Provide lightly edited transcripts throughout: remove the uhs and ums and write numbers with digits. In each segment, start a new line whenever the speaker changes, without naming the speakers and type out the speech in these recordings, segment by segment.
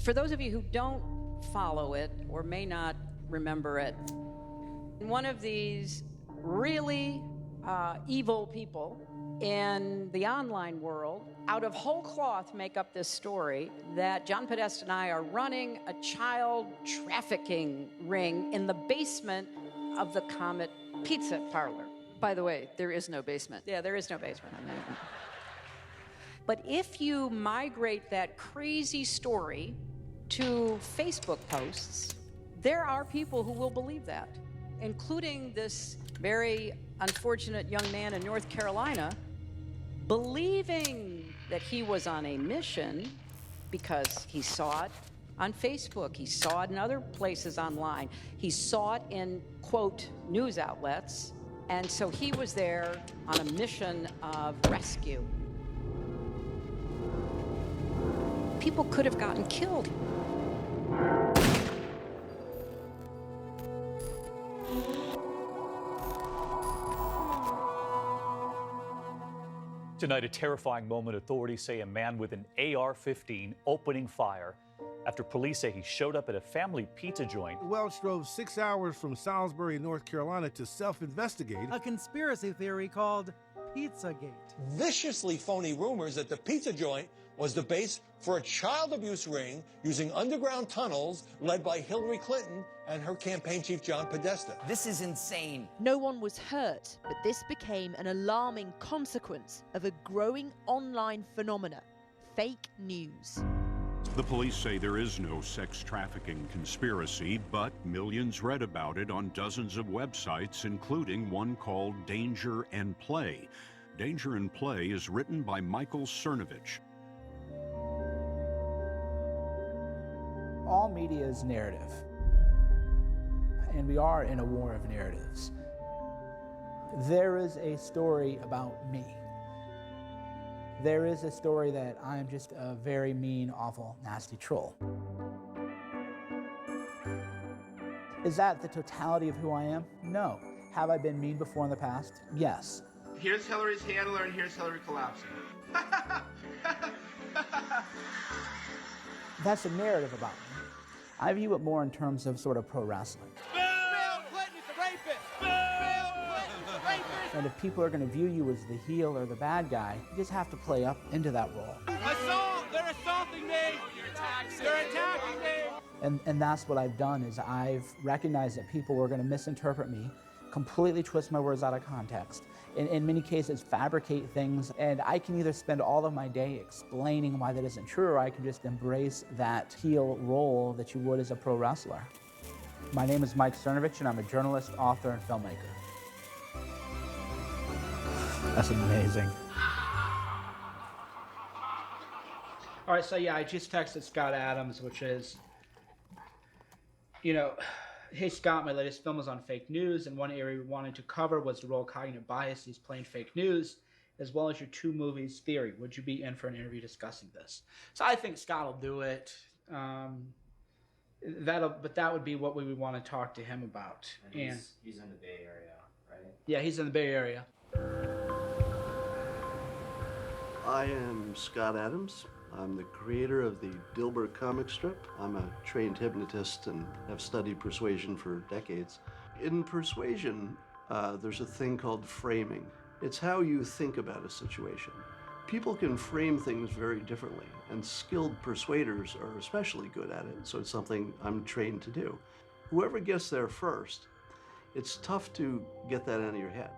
For those of you who don't follow it or may not remember it, one of these really evil people in the online world out of whole cloth make up this story that John Podesta and I are running a child trafficking ring in the basement of the Comet Pizza Parlor. By the way, there is no basement. Yeah, there is no basement. But if you migrate that crazy story to Facebook posts, there are people who will believe that, including this very unfortunate young man in North Carolina, believing that he was on a mission because he saw it on Facebook, he saw it in other places online, he saw it in, quote, news outlets, and so he was there on a mission of rescue. People could have gotten killed.
Tonight, a terrifying moment. Authorities say a man with an AR-15 opening fire after police say he showed up at a family pizza joint.
Welch drove 6 hours from Salisbury, North Carolina to self-investigate
a conspiracy theory called Pizzagate.
Viciously phony rumors that the pizza joint was the base for a child abuse ring using underground tunnels led by Hillary Clinton and her campaign chief, John Podesta.
This is insane.
No one was hurt, but this became an alarming consequence of a growing online phenomena, fake news.
The police say there is no sex trafficking conspiracy, but millions read about it on dozens of websites, including one called Danger and Play. Danger and Play is written by Michael Cernovich.
All media is narrative, and we are in a war of narratives. There is a story about me. There is a story that I am just a very mean, awful, nasty troll. Is that the totality of who I am? No. Have I been mean before in the past? Yes.
Here's Hillary's handler, and here's Hillary collapsing.
That's a narrative about me. I view it more in terms of sort of pro wrestling.
Bill Clinton's a rapist! Bill Clinton's a rapist!
And if people are going to view you as the heel or the bad guy, you just have to play up into that role.
Assault! They're assaulting me! They're attacking me!
And that's what I've done, is I've recognized that people were going to misinterpret me, completely twist my words out of context, in many cases fabricate things, and I can either spend all of my day explaining why that isn't true, or I can just embrace that heel role that you would as a pro wrestler. My name is Mike Cernovich, and I'm a journalist, author, and filmmaker. That's amazing. All right, so yeah, I just texted Scott Adams, which is, hey Scott, my latest film was on fake news, and one area we wanted to cover was the role of cognitive biases playing fake news, as well as your two movies theory. Would you be in for an interview discussing this? So I think Scott will do it. But that would be what we would want to talk to him about.
And he's in the Bay Area, right?
Yeah, he's in the Bay Area.
I am Scott Adams. I'm the creator of the Dilbert comic strip. I'm a trained hypnotist and have studied persuasion for decades. In persuasion, there's a thing called framing. It's how you think about a situation. People can frame things very differently, and skilled persuaders are especially good at it, so it's something I'm trained to do. Whoever gets there first, it's tough to get that out of your head.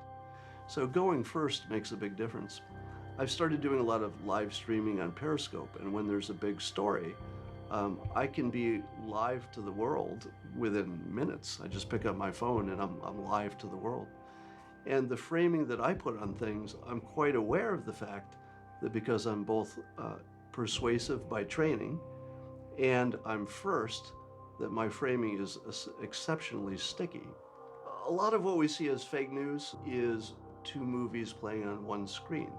So going first makes a big difference. I've started doing a lot of live streaming on Periscope, and when there's a big story, I can be live to the world within minutes. I just pick up my phone and I'm live to the world. And the framing that I put on things, I'm quite aware of the fact that because I'm both persuasive by training and I'm first, that my framing is exceptionally sticky. A lot of what we see as fake news is two movies playing on one screen.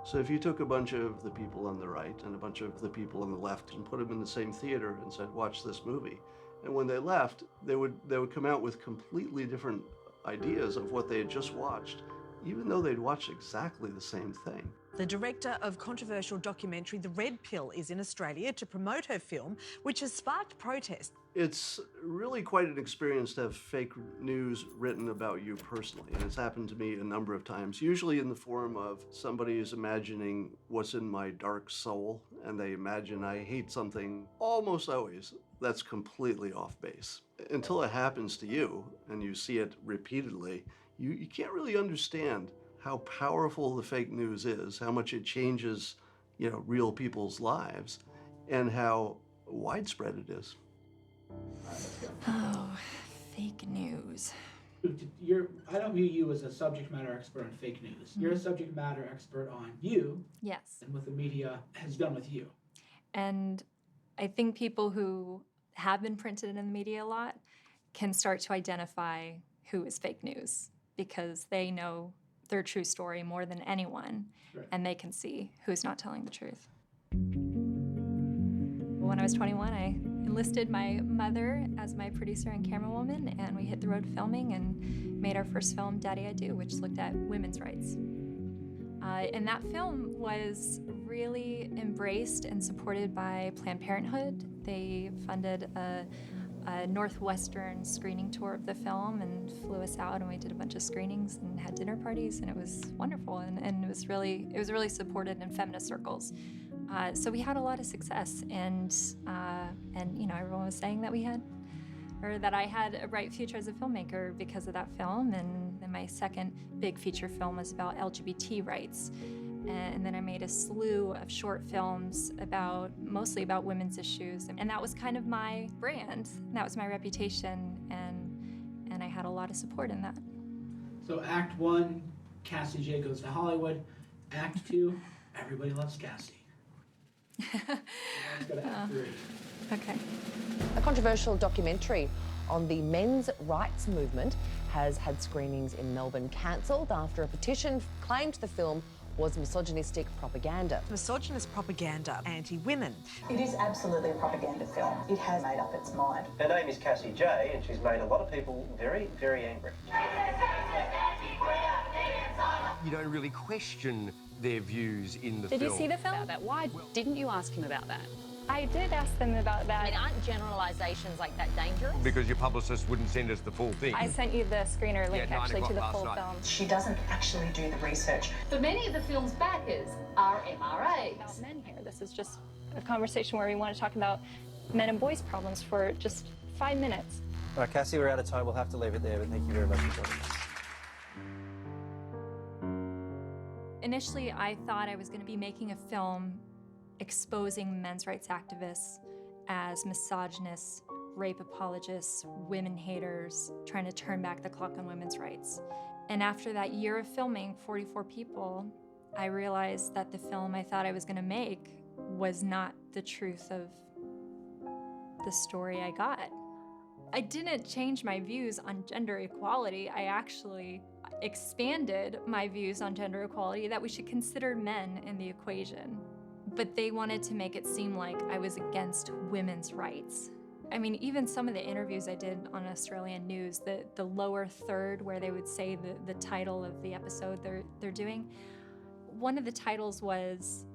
So if you took a bunch of the people on the right and a bunch of the people on the left and put them in the same theater and said, watch this movie, and when they left, they would come out with completely different ideas of what they had just watched, even though they'd watched exactly the same thing.
The director of controversial documentary The Red Pill is in Australia to promote her film, which has sparked protest.
It's really quite an experience to have fake news written about you personally, and it's happened to me a number of times, usually in the form of somebody is imagining what's in my dark soul, and they imagine I hate something. Almost always, that's completely off base. Until it happens to you, and you see it repeatedly, you can't really understand how powerful the fake news is, how much it changes, real people's lives, and how widespread it is.
Oh, fake news.
I don't view you as a subject matter expert on fake news. You're a subject matter expert on you.
Yes.
And what the media has done with you.
And I think people who have been printed in the media a lot can start to identify who is fake news because they know their true story more than anyone, right. And they can see who's not telling the truth. When I was 21, I enlisted my mother as my producer and camerawoman, and we hit the road filming and made our first film, Daddy I Do, which looked at women's rights. And that film was really embraced and supported by Planned Parenthood. They funded a Northwestern screening tour of the film and flew us out, and we did a bunch of screenings and had dinner parties, and it was wonderful, and it was really supported in feminist circles. So we had a lot of success, and everyone was saying that I had a bright future as a filmmaker because of that film. And then my second big feature film was about LGBT rights. And then I made a slew of short films mostly about women's issues. And that was kind of my brand. That was my reputation. And I had a lot of support in that.
So Act 1, Cassie J goes to Hollywood. Act 2, everybody loves Cassie. Let's go to Act 3.
Okay.
A controversial documentary on the men's rights movement has had screenings in Melbourne cancelled after a petition claimed the film was misogynistic propaganda.
Misogynist propaganda, anti-women.
It is absolutely a propaganda film. It has made up its mind.
Her name is Cassie J, and she's made a lot of people very, very angry.
You don't really question their views in the
film. Did you see the film?
Why didn't you ask him about that?
I did ask them about that.
I mean, aren't generalisations like that dangerous?
Because your publicist wouldn't send us the full thing.
I sent you the screener link actually to the full film.
She doesn't actually do the research.
But many of the film's backers are MRAs.
About men here. This is just a conversation where we want to talk about men and boys' problems for just 5 minutes.
All right, Cassie, we're out of time. We'll have to leave it there, but thank you very much for joining us.
Initially, I thought I was going to be making a film exposing men's rights activists as misogynists, rape apologists, women haters, trying to turn back the clock on women's rights. And after that year of filming 44 people, I realized that the film I thought I was going to make was not the truth of the story I got. I didn't change my views on gender equality. I actually expanded my views on gender equality, that we should consider men in the equation. But they wanted to make it seem like I was against women's rights. I mean, even some of the interviews I did on Australian news, the lower third where they would say the title of the episode they're doing, one of the titles was,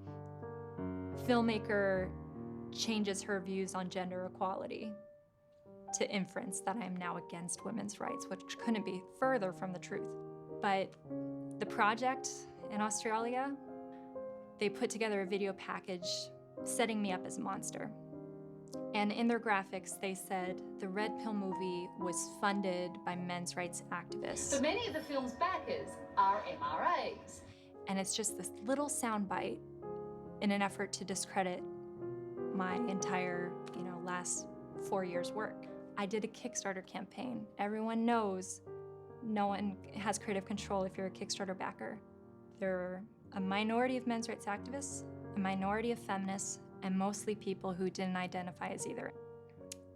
"Filmmaker changes her views on gender equality to inference that I'm now against women's rights," which couldn't be further from the truth. But the project in Australia, they put together a video package setting me up as a monster. And in their graphics, they said the Red Pill movie was funded by men's rights activists.
But many of the film's backers are MRAs.
And it's just this little soundbite in an effort to discredit my entire, last 4 years' work. I did a Kickstarter campaign. Everyone knows no one has creative control if you're a Kickstarter backer. There are a minority of men's rights activists, a minority of feminists, and mostly people who didn't identify as either.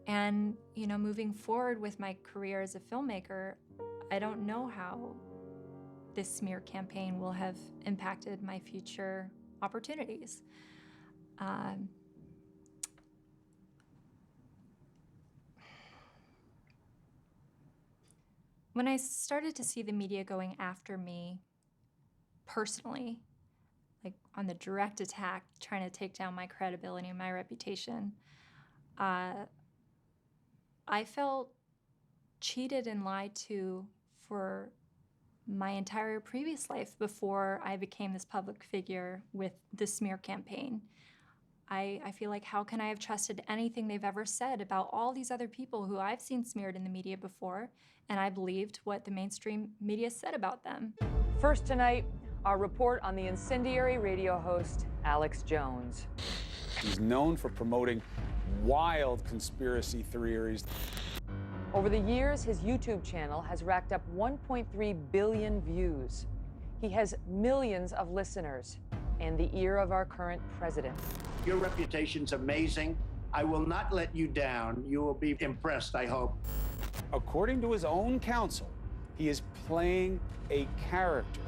And, moving forward with my career as a filmmaker, I don't know how this smear campaign will have impacted my future opportunities. When I started to see the media going after me personally, like on the direct attack, trying to take down my credibility and my reputation. I felt cheated and lied to for my entire previous life before I became this public figure with the smear campaign. I feel like, how can I have trusted anything they've ever said about all these other people who I've seen smeared in the media before, and I believed what the mainstream media said about them.
First tonight, our report on the incendiary radio host, Alex Jones.
He's known for promoting wild conspiracy theories.
Over the years, his YouTube channel has racked up 1.3 billion views. He has millions of listeners and the ear of our current president.
Your reputation's amazing. I will not let you down. You will be impressed, I hope.
According to his own counsel, he is playing a character.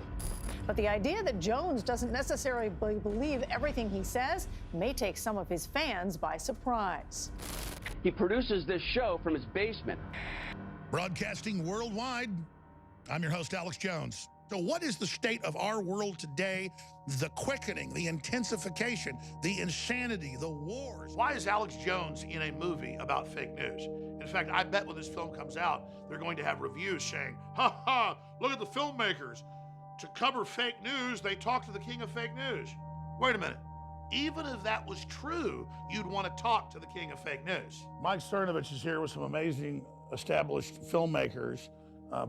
But the idea that Jones doesn't necessarily believe everything he says may take some of his fans by surprise.
He produces this show from his basement.
Broadcasting worldwide, I'm your host, Alex Jones. So what is the state of our world today? The quickening, the intensification, the insanity, the wars.
Why is Alex Jones in a movie about fake news? In fact, I bet when this film comes out, they're going to have reviews saying, ha ha, look at the filmmakers. To cover fake news, they talk to the king of fake news. Wait a minute. Even if that was true, you'd want to talk to the king of fake news.
Mike Cernovich is here with some amazing established filmmakers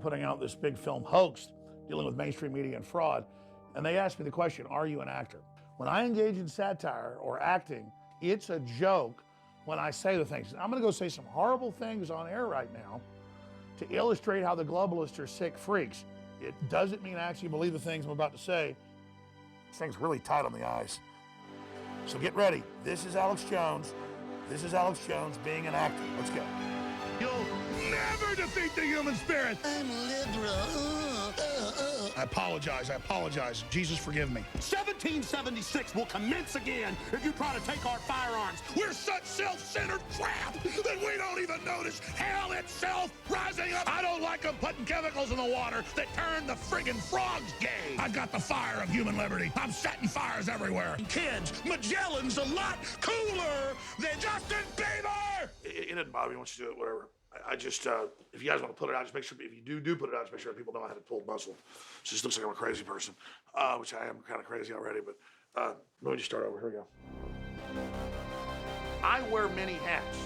putting out this big film Hoax, dealing with mainstream media and fraud. And they asked me the question, are you an actor? When I engage in satire or acting, it's a joke when I say the things. I'm gonna go say some horrible things on air right now to illustrate how the globalists are sick freaks. It doesn't mean I actually believe the things I'm about to say. This thing's really tight on the eyes. So get ready. This is Alex Jones. This is Alex Jones being an actor. Let's go. You'll never defeat the human spirit. I'm liberal. I apologize. Jesus, forgive me.
1776 will commence again if you try to take our firearms.
We're such self-centered crap that we don't even notice hell itself rising up. I don't like them putting chemicals in the water that turn the friggin' frogs gay. I've got the fire of human liberty. I'm setting fires everywhere. Kids, Magellan's a lot cooler than Justin Bieber!
It doesn't bother me once you do it, whatever. I just, if you guys want to put it out, just make sure, if you do put it out, just make sure people know how to pull muscle. It just looks like I'm a crazy person, which I am kind of crazy already, but let me just start over. Here we go. I wear many hats,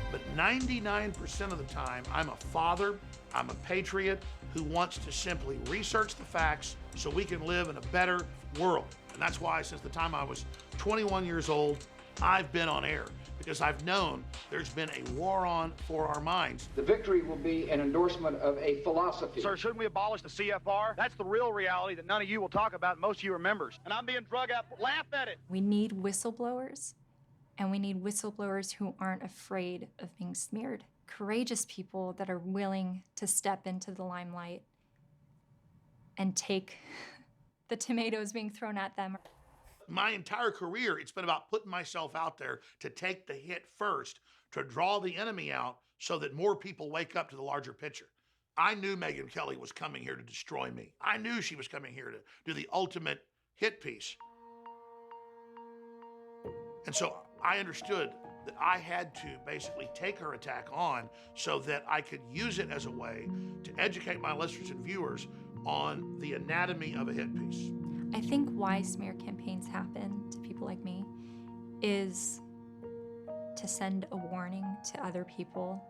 but 99% of the time, I'm a father, I'm a patriot who wants to simply research the facts so we can live in a better world. And that's why, since the time I was 21 years old, I've been on air, because I've known there's been a war on for our minds.
The victory will be an endorsement of a philosophy.
Sir, shouldn't we abolish the CFR? That's the real reality that none of you will talk about, and most of you are members. And I'm being drug out. Laugh at it.
We need whistleblowers, and we need whistleblowers who aren't afraid of being smeared. Courageous people that are willing to step into the limelight and take the tomatoes being thrown at them.
My entire career, it's been about putting myself out there to take the hit first, to draw the enemy out so that more people wake up to the larger picture. I knew Megyn Kelly was coming here to destroy me. I knew she was coming here to do the ultimate hit piece. And so I understood that I had to basically take her attack on so that I could use it as a way to educate my listeners and viewers on the anatomy of a hit piece.
I think why smear campaigns happen to people like me is to send a warning to other people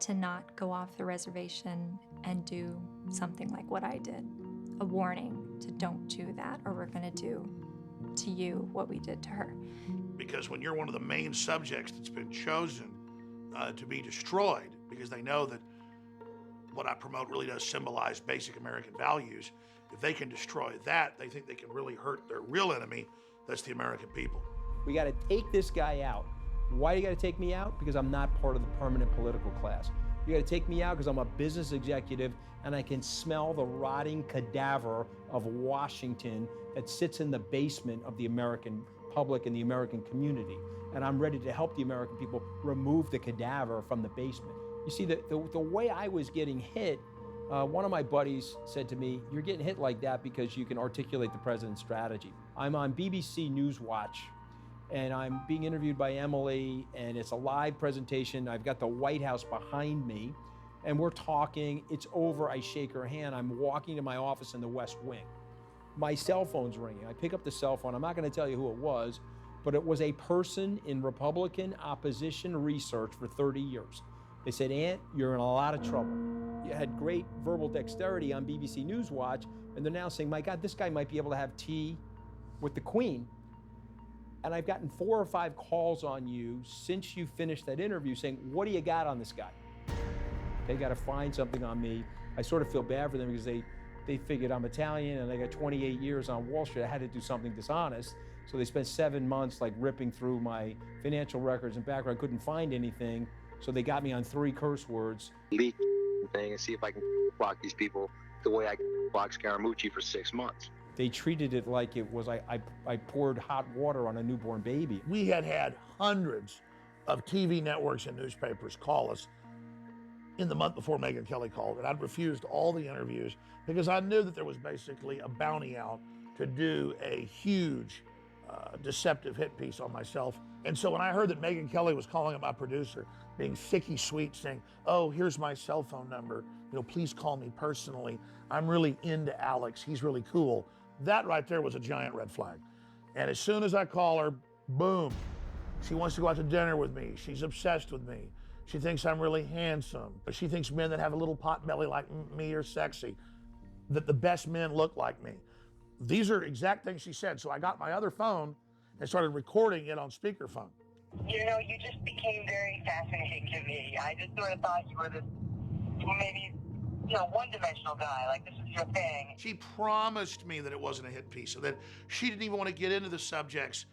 to not go off the reservation and do something like what I did. A warning to don't do that, or we're gonna do to you what we did to her.
Because when you're one of the main subjects that's been chosen to be destroyed, because they know that what I promote really does symbolize basic American values, if they can destroy that, they think they can really hurt their real enemy, that's the American people.
We got to take this guy out. Why do you got to take me out? Because I'm not part of the permanent political class. You got to take me out because I'm a business executive and I can smell the rotting cadaver of Washington that sits in the basement of the American public and the American community. And I'm ready to help the American people remove the cadaver from the basement. You see, the way I was getting hit One of my buddies said to me, "You're getting hit like that because you can articulate the president's strategy." I'm on BBC News Watch, and I'm being interviewed by Emily, and it's a live presentation. I've got the White House behind me, and we're talking. It's over. I shake her hand. I'm walking to my office in the West Wing. My cell phone's ringing. I pick up the cell phone. I'm not going to tell you who it was, but it was a person in Republican opposition research for 30 years. They said, "Ant, you're in a lot of trouble. You had great verbal dexterity on BBC News Watch," and they're now saying, "My God, this guy might be able to have tea with the Queen." And I've gotten 4 or 5 calls on you since you finished that interview saying, "What do you got on this guy?" They got to find something on me. I sort of feel bad for them because they figured I'm Italian and they got 28 years on Wall Street. I had to do something dishonest. So they spent 7 months like ripping through my financial records and background. Couldn't find anything. So they got me on 3 curse words.
Leak thing and see if I can block these people the way I blocked Scaramucci for 6 months.
They treated it like it was I poured hot water on a newborn baby.
We had hundreds of TV networks and newspapers call us in the month before Megyn Kelly called, and I'd refused all the interviews because I knew that there was basically a bounty out to do a huge deceptive hit piece on myself. And so when I heard that Megyn Kelly was calling up my producer, being sicky sweet, saying, "Oh, here's my cell phone number, please call me personally. I'm really into Alex, he's really cool." That right there was a giant red flag. And as soon as I call her, boom, she wants to go out to dinner with me. She's obsessed with me. She thinks I'm really handsome. She thinks men that have a little pot belly like me are sexy, that the best men look like me. These are exact things she said. So I got my other phone and started recording it on speakerphone.
You just became very fascinating to me. I just sort of thought you were this maybe, one-dimensional guy, like this is your thing.
She promised me that it wasn't a hit piece, so that she didn't even want to get into the subjects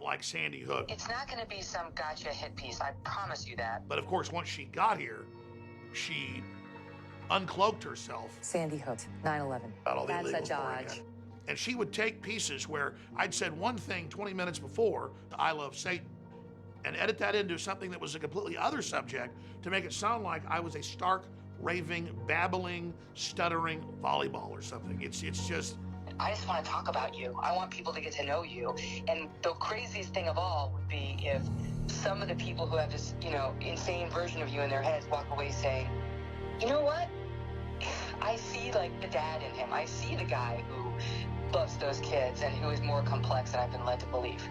like Sandy Hook.
It's not going to be some gotcha hit piece, I promise you that.
But of course, once she got here, she uncloaked herself.
Sandy Hook, 9/11.
That's a dodge.
And she would take pieces where I'd said one thing 20 minutes before, "I love Satan," and edit that into something that was a completely other subject to make it sound like I was a stark, raving, babbling, stuttering volleyball or something. It's just...
I just want to talk about you. I want people to get to know you. And the craziest thing of all would be if some of the people who have this, insane version of you in their heads walk away saying, "You know what? I see like the dad in him. I see the guy who loves those kids and who is more complex than I've been led to believe."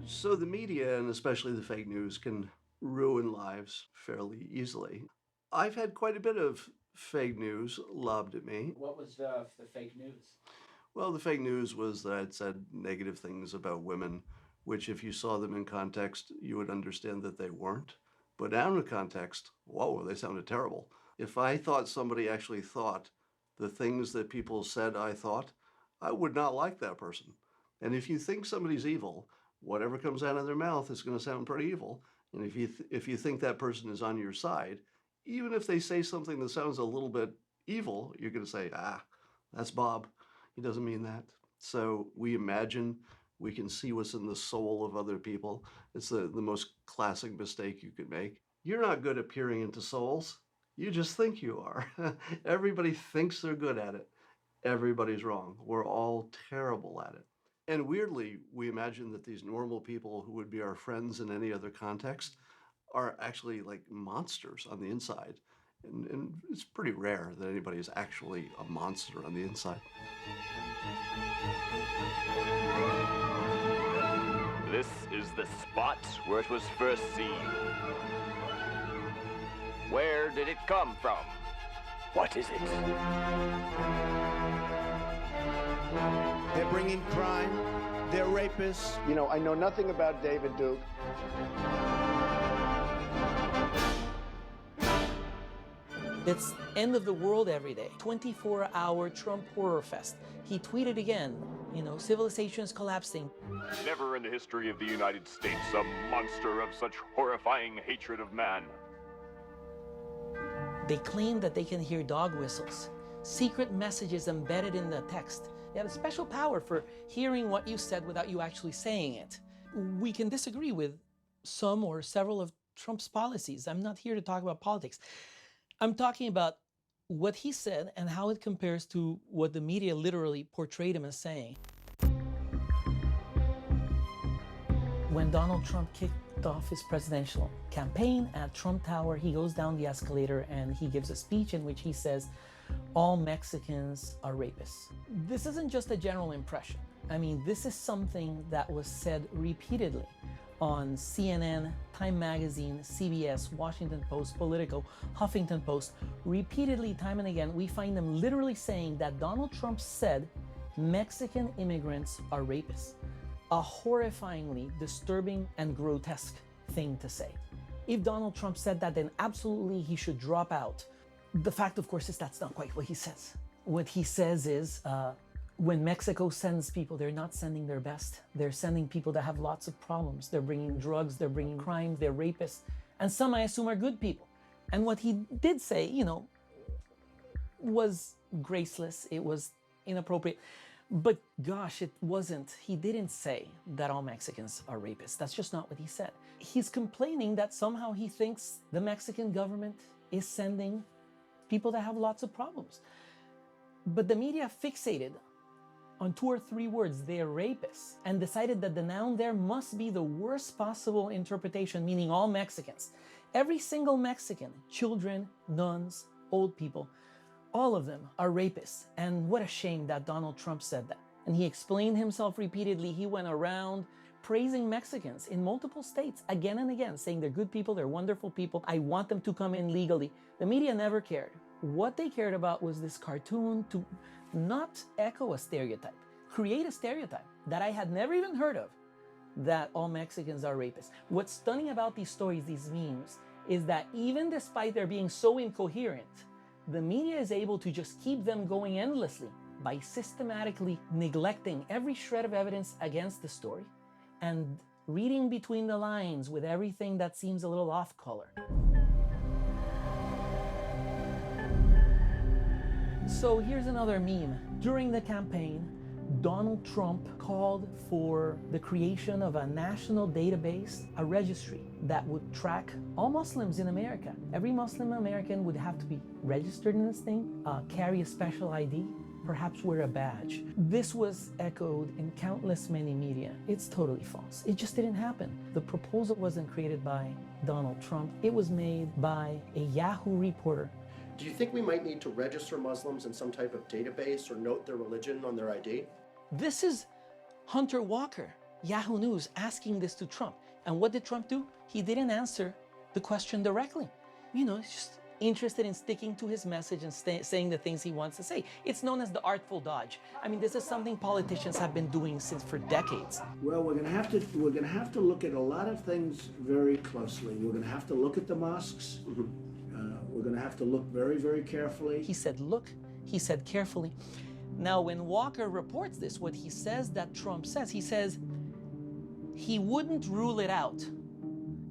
So the media, and especially the fake news, can ruin lives fairly easily. I've had quite a bit of fake news lobbed at me.
What was the fake news?
Well, the fake news was that I'd said negative things about women, which if you saw them in context, you would understand that they weren't. But out of context, whoa, they sounded terrible. If I thought somebody actually thought the things that people said I thought, I would not like that person. And if you think somebody's evil, whatever comes out of their mouth is going to sound pretty evil. And if you think that person is on your side, even if they say something that sounds a little bit evil, you're going to say, "Ah, that's Bob. He doesn't mean that." So we imagine we can see what's in the soul of other people. It's the most classic mistake you could make. You're not good at peering into souls. You just think you are. Everybody thinks they're good at it. Everybody's wrong. We're all terrible at it. And weirdly, we imagine that these normal people who would be our friends in any other context are actually like monsters on the inside. And it's pretty rare that anybody is actually a monster on the inside.
This is the spot where it was first seen. Where did it come from? What is it?
They're bringing crime. They're rapists.
I know nothing about David Duke.
It's end of the world every day. 24-hour Trump horror fest. He tweeted again, civilization is collapsing.
Never in the history of the United States a monster of such horrifying hatred of man.
They claim that they can hear dog whistles, secret messages embedded in the text. They have a special power for hearing what you said without you actually saying it. We can disagree with some or several of Trump's policies. I'm not here to talk about politics. I'm talking about what he said and how it compares to what the media literally portrayed him as saying. When Donald Trump kicked off his presidential campaign at Trump Tower, he goes down the escalator and he gives a speech in which he says, all Mexicans are rapists. This isn't just a general impression. I mean, this is something that was said repeatedly on CNN, Time Magazine, CBS, Washington Post, Politico, Huffington Post. Repeatedly, time and again, we find them literally saying that Donald Trump said Mexican immigrants are rapists. A horrifyingly disturbing and grotesque thing to say. If Donald Trump said that, then absolutely he should drop out. The fact, of course, is that's not quite what he says. What he says is, when Mexico sends people, they're not sending their best. They're sending people that have lots of problems. They're bringing drugs, they're bringing crime, they're rapists. And some, I assume, are good people. And what he did say, you know, was graceless. It was inappropriate. But gosh, it wasn't. He didn't say that all Mexicans are rapists. That's just not what he said. He's complaining that somehow he thinks the Mexican government is sending people that have lots of problems. But the media fixated on 2 or 3 words, they're rapists, and decided that the noun there must be the worst possible interpretation, meaning all Mexicans. Every single Mexican, children, nuns, old people, all of them are rapists. And what a shame that Donald Trump said that. And he explained himself repeatedly. He went around praising Mexicans in multiple states again and again, saying they're good people, they're wonderful people, I want them to come in legally. The media never cared. What they cared about was this cartoon to not echo a stereotype, create a stereotype that I had never even heard of, that all Mexicans are rapists. What's stunning about these stories, these memes, is that even despite their being so incoherent, the media is able to just keep them going endlessly by systematically neglecting every shred of evidence against the story and reading between the lines with everything that seems a little off color. So here's another meme. During the campaign, Donald Trump called for the creation of a national database, a registry that would track all Muslims in America. Every Muslim American would have to be registered in this thing, carry a special ID, perhaps wear a badge. This was echoed in countless many media. It's totally false. It just didn't happen. The proposal wasn't created by Donald Trump. It was made by a Yahoo reporter.
Do you think we might need to register Muslims in some type of database or note their religion on their ID?
This is Hunter Walker, Yahoo News, asking this to Trump. And what did Trump do? He didn't answer the question directly. You know, he's just interested in sticking to his message and saying the things he wants to say. It's known as the artful dodge. I mean, this is something politicians have been doing for decades.
Well, we're going to have to look at a lot of things very closely. We're going to have to look at the mosques. We're going to have to look very, very carefully.
He said, look, he said carefully. Now, when Walker reports this, what he says that Trump says, he says he wouldn't rule it out.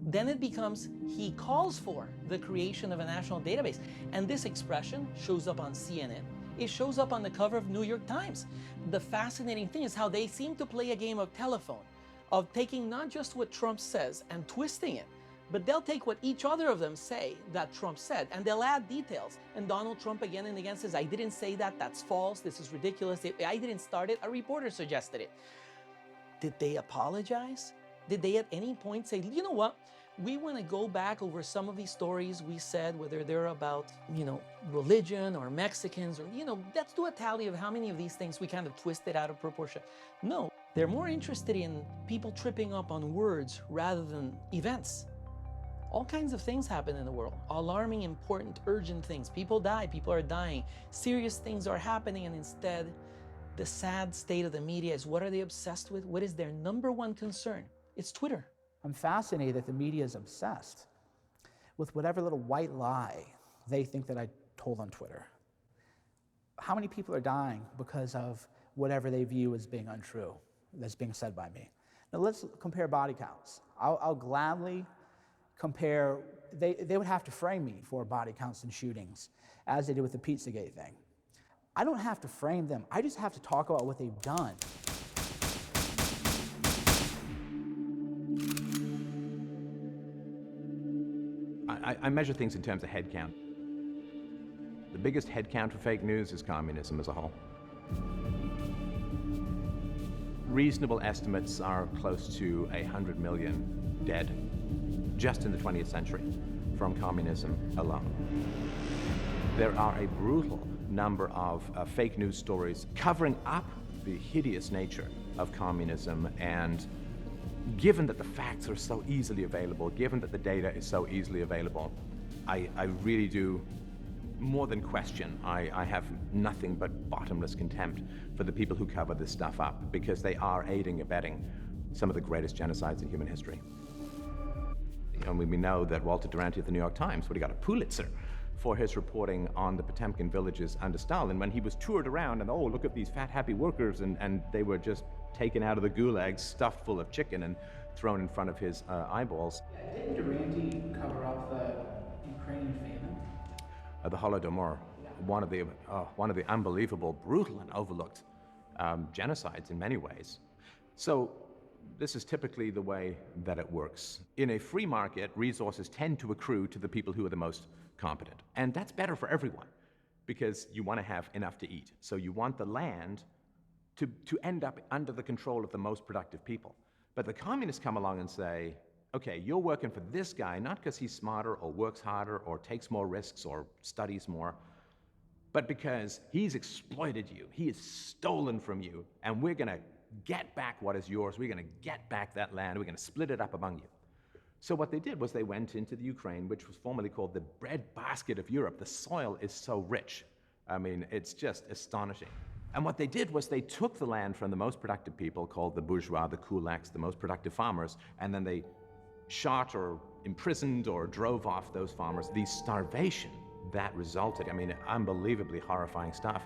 Then it becomes he calls for the creation of a national database. And this expression shows up on CNN. It shows up on the cover of New York Times. The fascinating thing is how they seem to play a game of telephone, of taking not just what Trump says and twisting it, but they'll take what each other of them say that Trump said, and they'll add details. And Donald Trump again and again says, I didn't say that, that's false, this is ridiculous, I didn't start it, a reporter suggested it. Did they apologize? Did they at any point say, you know what, we want to go back over some of these stories we said, whether they're about, you know, religion or Mexicans, or, you know, let's do a tally of how many of these things we kind of twisted out of proportion. No, they're more interested in people tripping up on words rather than events. All kinds of things happen in the world. Alarming, important, urgent things. People die, people are dying. Serious things are happening, and instead, the sad state of the media is, what are they obsessed with? What is their number one concern? It's Twitter.
I'm fascinated that the media is obsessed with whatever little white lie they think that I told on Twitter. How many people are dying because of whatever they view as being untrue that's being said by me? Now let's compare body counts. I'll gladly compare, they would have to frame me for body counts and shootings, as they did with the Pizzagate thing. I don't have to frame them, I just have to talk about what they've done.
I measure things in terms of head count. The biggest head count for fake news is communism as a whole. Reasonable estimates are close to 100 million dead just in the 20th century from communism alone. There are a brutal number of fake news stories covering up the hideous nature of communism, and given that the facts are so easily available, given that the data is so easily available, I really do more than question. I have nothing but bottomless contempt for the people who cover this stuff up, because they are aiding and abetting some of the greatest genocides in human history. And we know that Walter Duranty of the New York Times, he got a Pulitzer for his reporting on the Potemkin villages under Stalin, when he was toured around and, oh, look at these fat, happy workers, and they were just taken out of the gulags, stuffed full of chicken, and thrown in front of his eyeballs.
Didn't Duranty cover up the Ukrainian famine?
The Holodomor, one of the unbelievable, brutal, and overlooked genocides in many ways. So this is typically the way that it works. In a free market, resources tend to accrue to the people who are the most competent. And that's better for everyone, because you want to have enough to eat. So you want the land to end up under the control of the most productive people. But the communists come along and say, okay, you're working for this guy, not because he's smarter or works harder or takes more risks or studies more, but because he's exploited you, he has stolen from you, and we're going to get back what is yours, we're going to get back that land, we're going to split it up among you. So what they did was they went into the Ukraine, which was formerly called the breadbasket of Europe. The soil is so rich. I mean, it's just astonishing. And what they did was they took the land from the most productive people, called the bourgeois, the kulaks, the most productive farmers, and then they shot or imprisoned or drove off those farmers. The starvation that resulted, I mean, unbelievably horrifying stuff.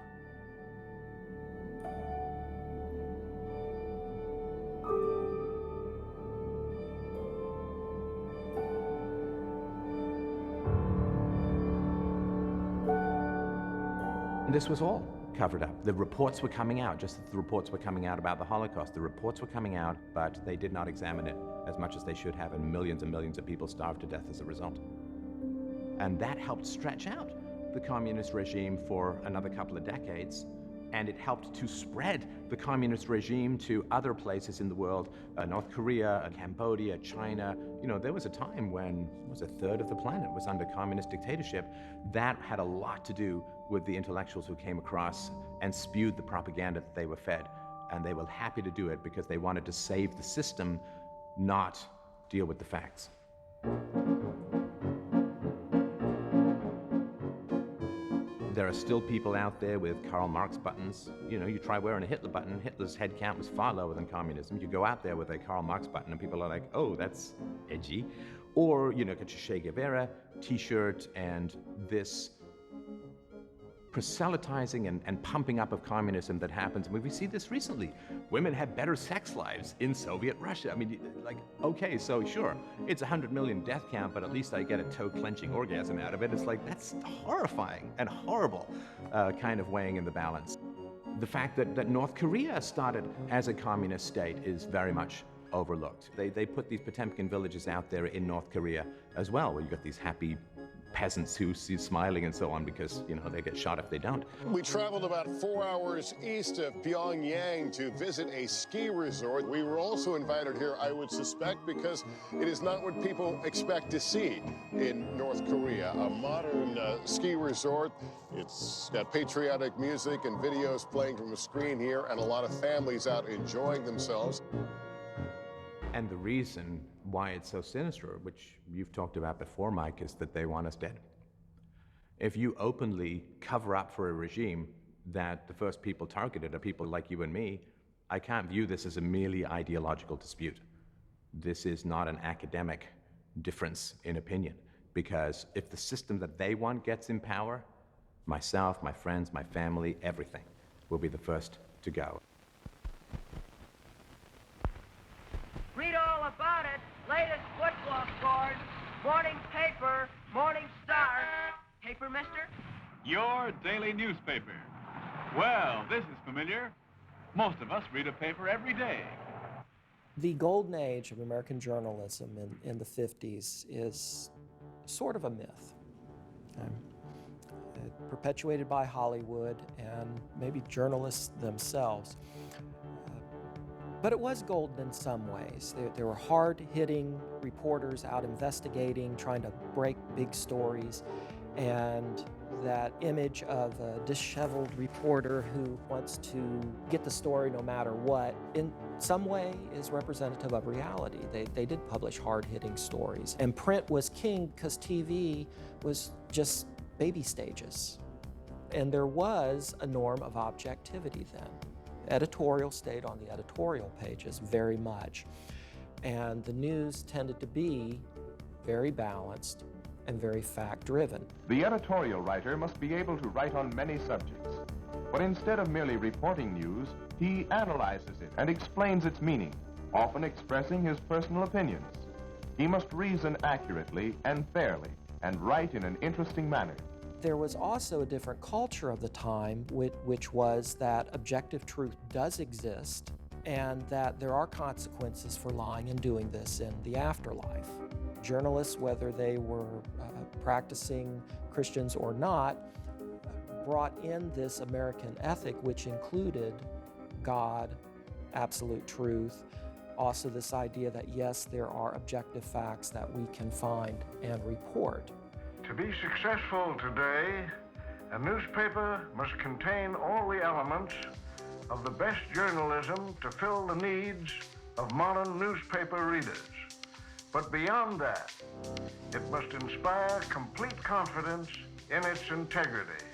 This was all covered up. The reports were coming out, just as the reports were coming out about the Holocaust. The reports were coming out, but they did not examine it as much as they should have, and millions of people starved to death as a result. And that helped stretch out the communist regime for another couple of decades, and it helped to spread the communist regime to other places in the world, North Korea, Cambodia, China. You know, there was a time when a third of the planet was under communist dictatorship. That had a lot to do with the intellectuals who came across and spewed the propaganda that they were fed. And they were happy to do it because they wanted to save the system, not deal with the facts. There are still people out there with Karl Marx buttons. You know, you try wearing a Hitler button, Hitler's head count was far lower than communism. You go out there with a Karl Marx button and people are like, oh, that's edgy. Or, you know, get your Che Guevara t-shirt and this proselytizing and pumping up of communism that happens. I mean, we see this recently. Women had better sex lives in Soviet Russia. I mean, like, okay, so sure, it's 100 million death count, but at least I get a toe-clenching orgasm out of it. It's like, that's horrifying and horrible kind of weighing in the balance. The fact that North Korea started as a communist state is very much overlooked. They put these Potemkin villages out there in North Korea as well, where you got these happy peasants who see smiling and so on because, you know, they get shot if they don't.
We traveled about 4 hours east of Pyongyang to visit a ski resort. We were also invited here, I would suspect, because it is not what people expect to see in North Korea. A modern ski resort. It's got patriotic music and videos playing from a screen here, and a lot of families out enjoying themselves.
And the reason why it's so sinister, which you've talked about before, Mike, is that they want us dead. If you openly cover up for a regime that the first people targeted are people like you and me, I can't view this as a merely ideological dispute. This is not an academic difference in opinion, because if the system that they want gets in power, myself, my friends, my family, everything will be the first to go.
Read all about it. Latest football scores. Morning paper. Morning Star. Paper, mister?
Your daily newspaper. Well, this is familiar. Most of us read a paper every day.
The golden age of American journalism in the 50s is
sort of a myth. Perpetuated by Hollywood and maybe journalists themselves. But it was golden in some ways. There were hard-hitting reporters out investigating, trying to break big stories, and that image of a disheveled reporter who wants to get the story no matter what, in some way is representative of reality. They did publish hard-hitting stories. And print was king because TV was just baby stages. And there was a norm of objectivity then. Editorial stayed on the editorial pages very much. And the news tended to be very balanced and very fact-driven.
The editorial writer must be able to write on many subjects. But instead of merely reporting news, he analyzes it and explains its meaning, often expressing his personal opinions. He must reason accurately and fairly, and write in an interesting manner.
There was also a different culture of the time, which was that objective truth does exist, and that there are consequences for lying and doing this in the afterlife. Journalists, whether they were practicing Christians or not, brought in this American ethic, which included God, absolute truth, also this idea that yes, there are objective facts that we can find and report.
To be successful today, a newspaper must contain all the elements of the best journalism to fill the needs of modern newspaper readers. But beyond that, it must inspire complete confidence in its integrity.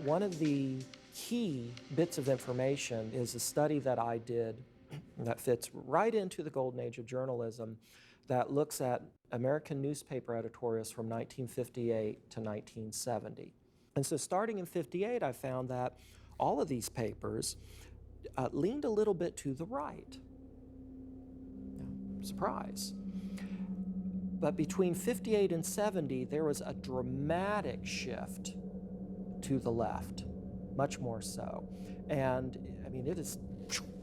One of the key bits of information is a study that I did that fits right into the golden age of journalism that looks at American newspaper editorials from 1958 to 1970. And so starting in 58, I found that all of these papers leaned a little bit to the right. Surprise. But between 58 and 70, there was a dramatic shift to the left, much more so. And I mean, it is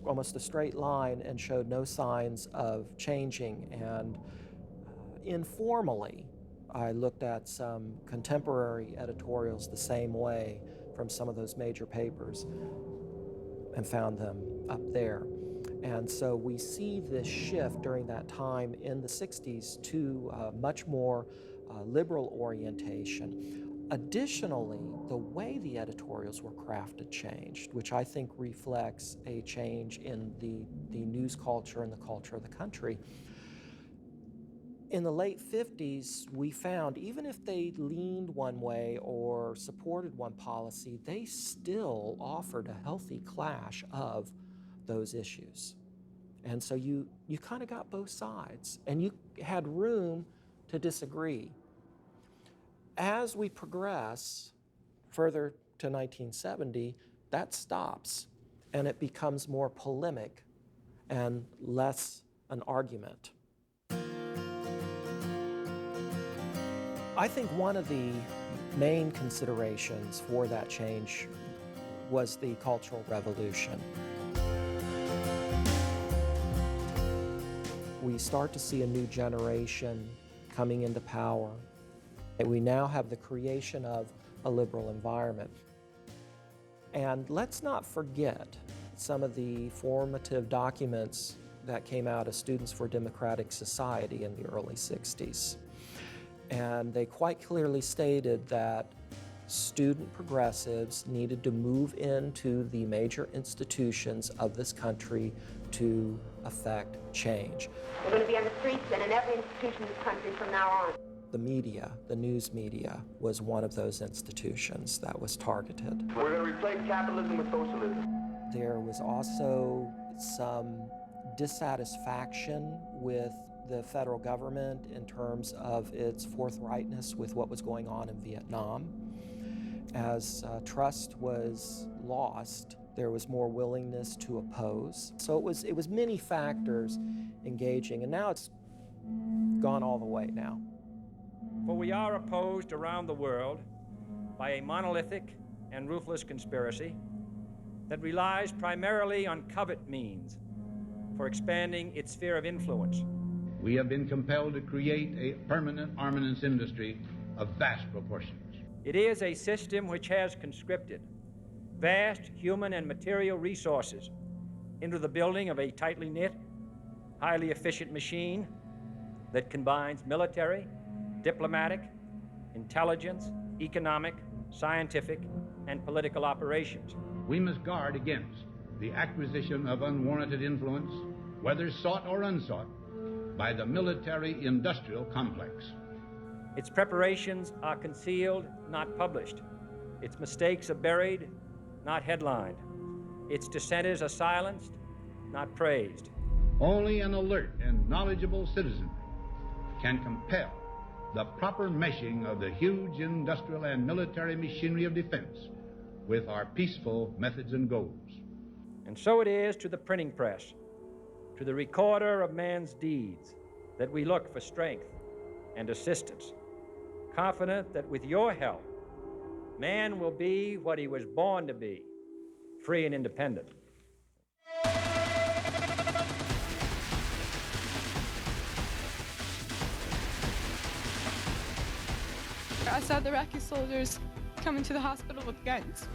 almost a straight line and showed no signs of changing. And informally, I looked at some contemporary editorials the same way from some of those major papers and found them up there. And so we see this shift during that time in the 60s to much more liberal orientation. Additionally, the way the editorials were crafted changed, which I think reflects a change in the news culture and the culture of the country. In the late 50s, we found even if they leaned one way or supported one policy, they still offered a healthy clash of those issues. And so you kind of got both sides, and you had room to disagree. As we progress further to 1970, that stops, and it becomes more polemic and less an argument. I think one of the main considerations for that change was the Cultural Revolution. We start to see a new generation coming into power. We now have the creation of a liberal environment. And let's not forget some of the formative documents that came out of Students for Democratic Society in the early 60s. And they quite clearly stated that student progressives needed to move into the major institutions of this country to affect change.
We're going to be on the streets and in every institution in this country from now on.
The media, the news media, was one of those institutions that was targeted.
We're going to replace capitalism with socialism.
There was also some dissatisfaction with the federal government in terms of its forthrightness with what was going on in Vietnam. As trust was lost, there was more willingness to oppose. So it was many factors engaging, and now it's gone all the way now.
For we are opposed around the world by a monolithic and ruthless conspiracy that relies primarily on covert means for expanding its sphere of influence.
We have been compelled to create a permanent armaments industry
of vast proportions.
It is a system which has conscripted vast human and material resources into the building of a tightly knit, highly efficient machine that combines military, diplomatic, intelligence, economic, scientific, and political operations.
We must guard against the acquisition of unwarranted influence, whether sought or unsought, by the military-industrial complex.
Its preparations are concealed, not published. Its mistakes are buried, not headlined. Its dissenters are silenced, not praised.
Only an alert and knowledgeable citizenry can compel the proper meshing of the huge industrial and military machinery of defense with our peaceful methods and goals.
And so it is to the printing press, to the recorder of man's deeds, that we look for strength and assistance, confident that with your help, man will be what he was born to be, free and independent.
I saw the Iraqi soldiers come into the hospital with guns.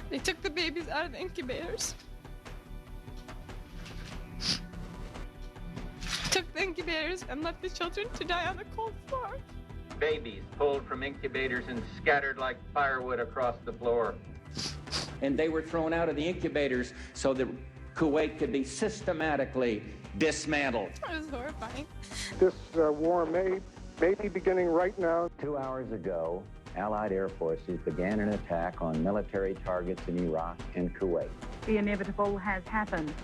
They took the babies out of the incubators. Took the incubators and left the children to die on the cold floor.
Babies pulled from incubators and scattered like firewood across the floor. And they were thrown out of the incubators so that Kuwait could be systematically dismantled.
It was horrifying.
This war may be beginning right now.
2 hours ago, Allied air forces began an attack on military targets in Iraq and Kuwait.
The inevitable has happened.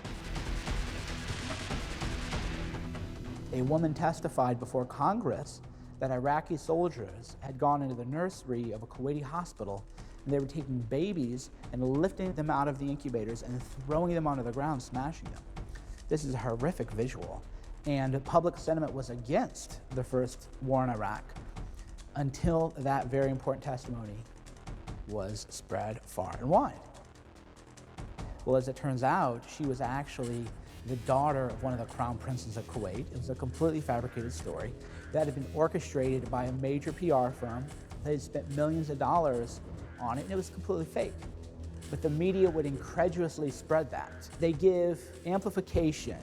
A woman testified before Congress that Iraqi soldiers had gone into the nursery of a Kuwaiti hospital and they were taking babies and lifting them out of the incubators and throwing them onto the ground, smashing them. This is a horrific visual. And public sentiment was against the first war in Iraq until that very important testimony was spread far and wide. Well, as it turns out, she was actually the daughter of one of the crown princes of Kuwait. It was a completely fabricated story that had been orchestrated by a major PR firm. They had spent millions of dollars on it, and it was completely fake. But the media would incredulously spread that. They give amplification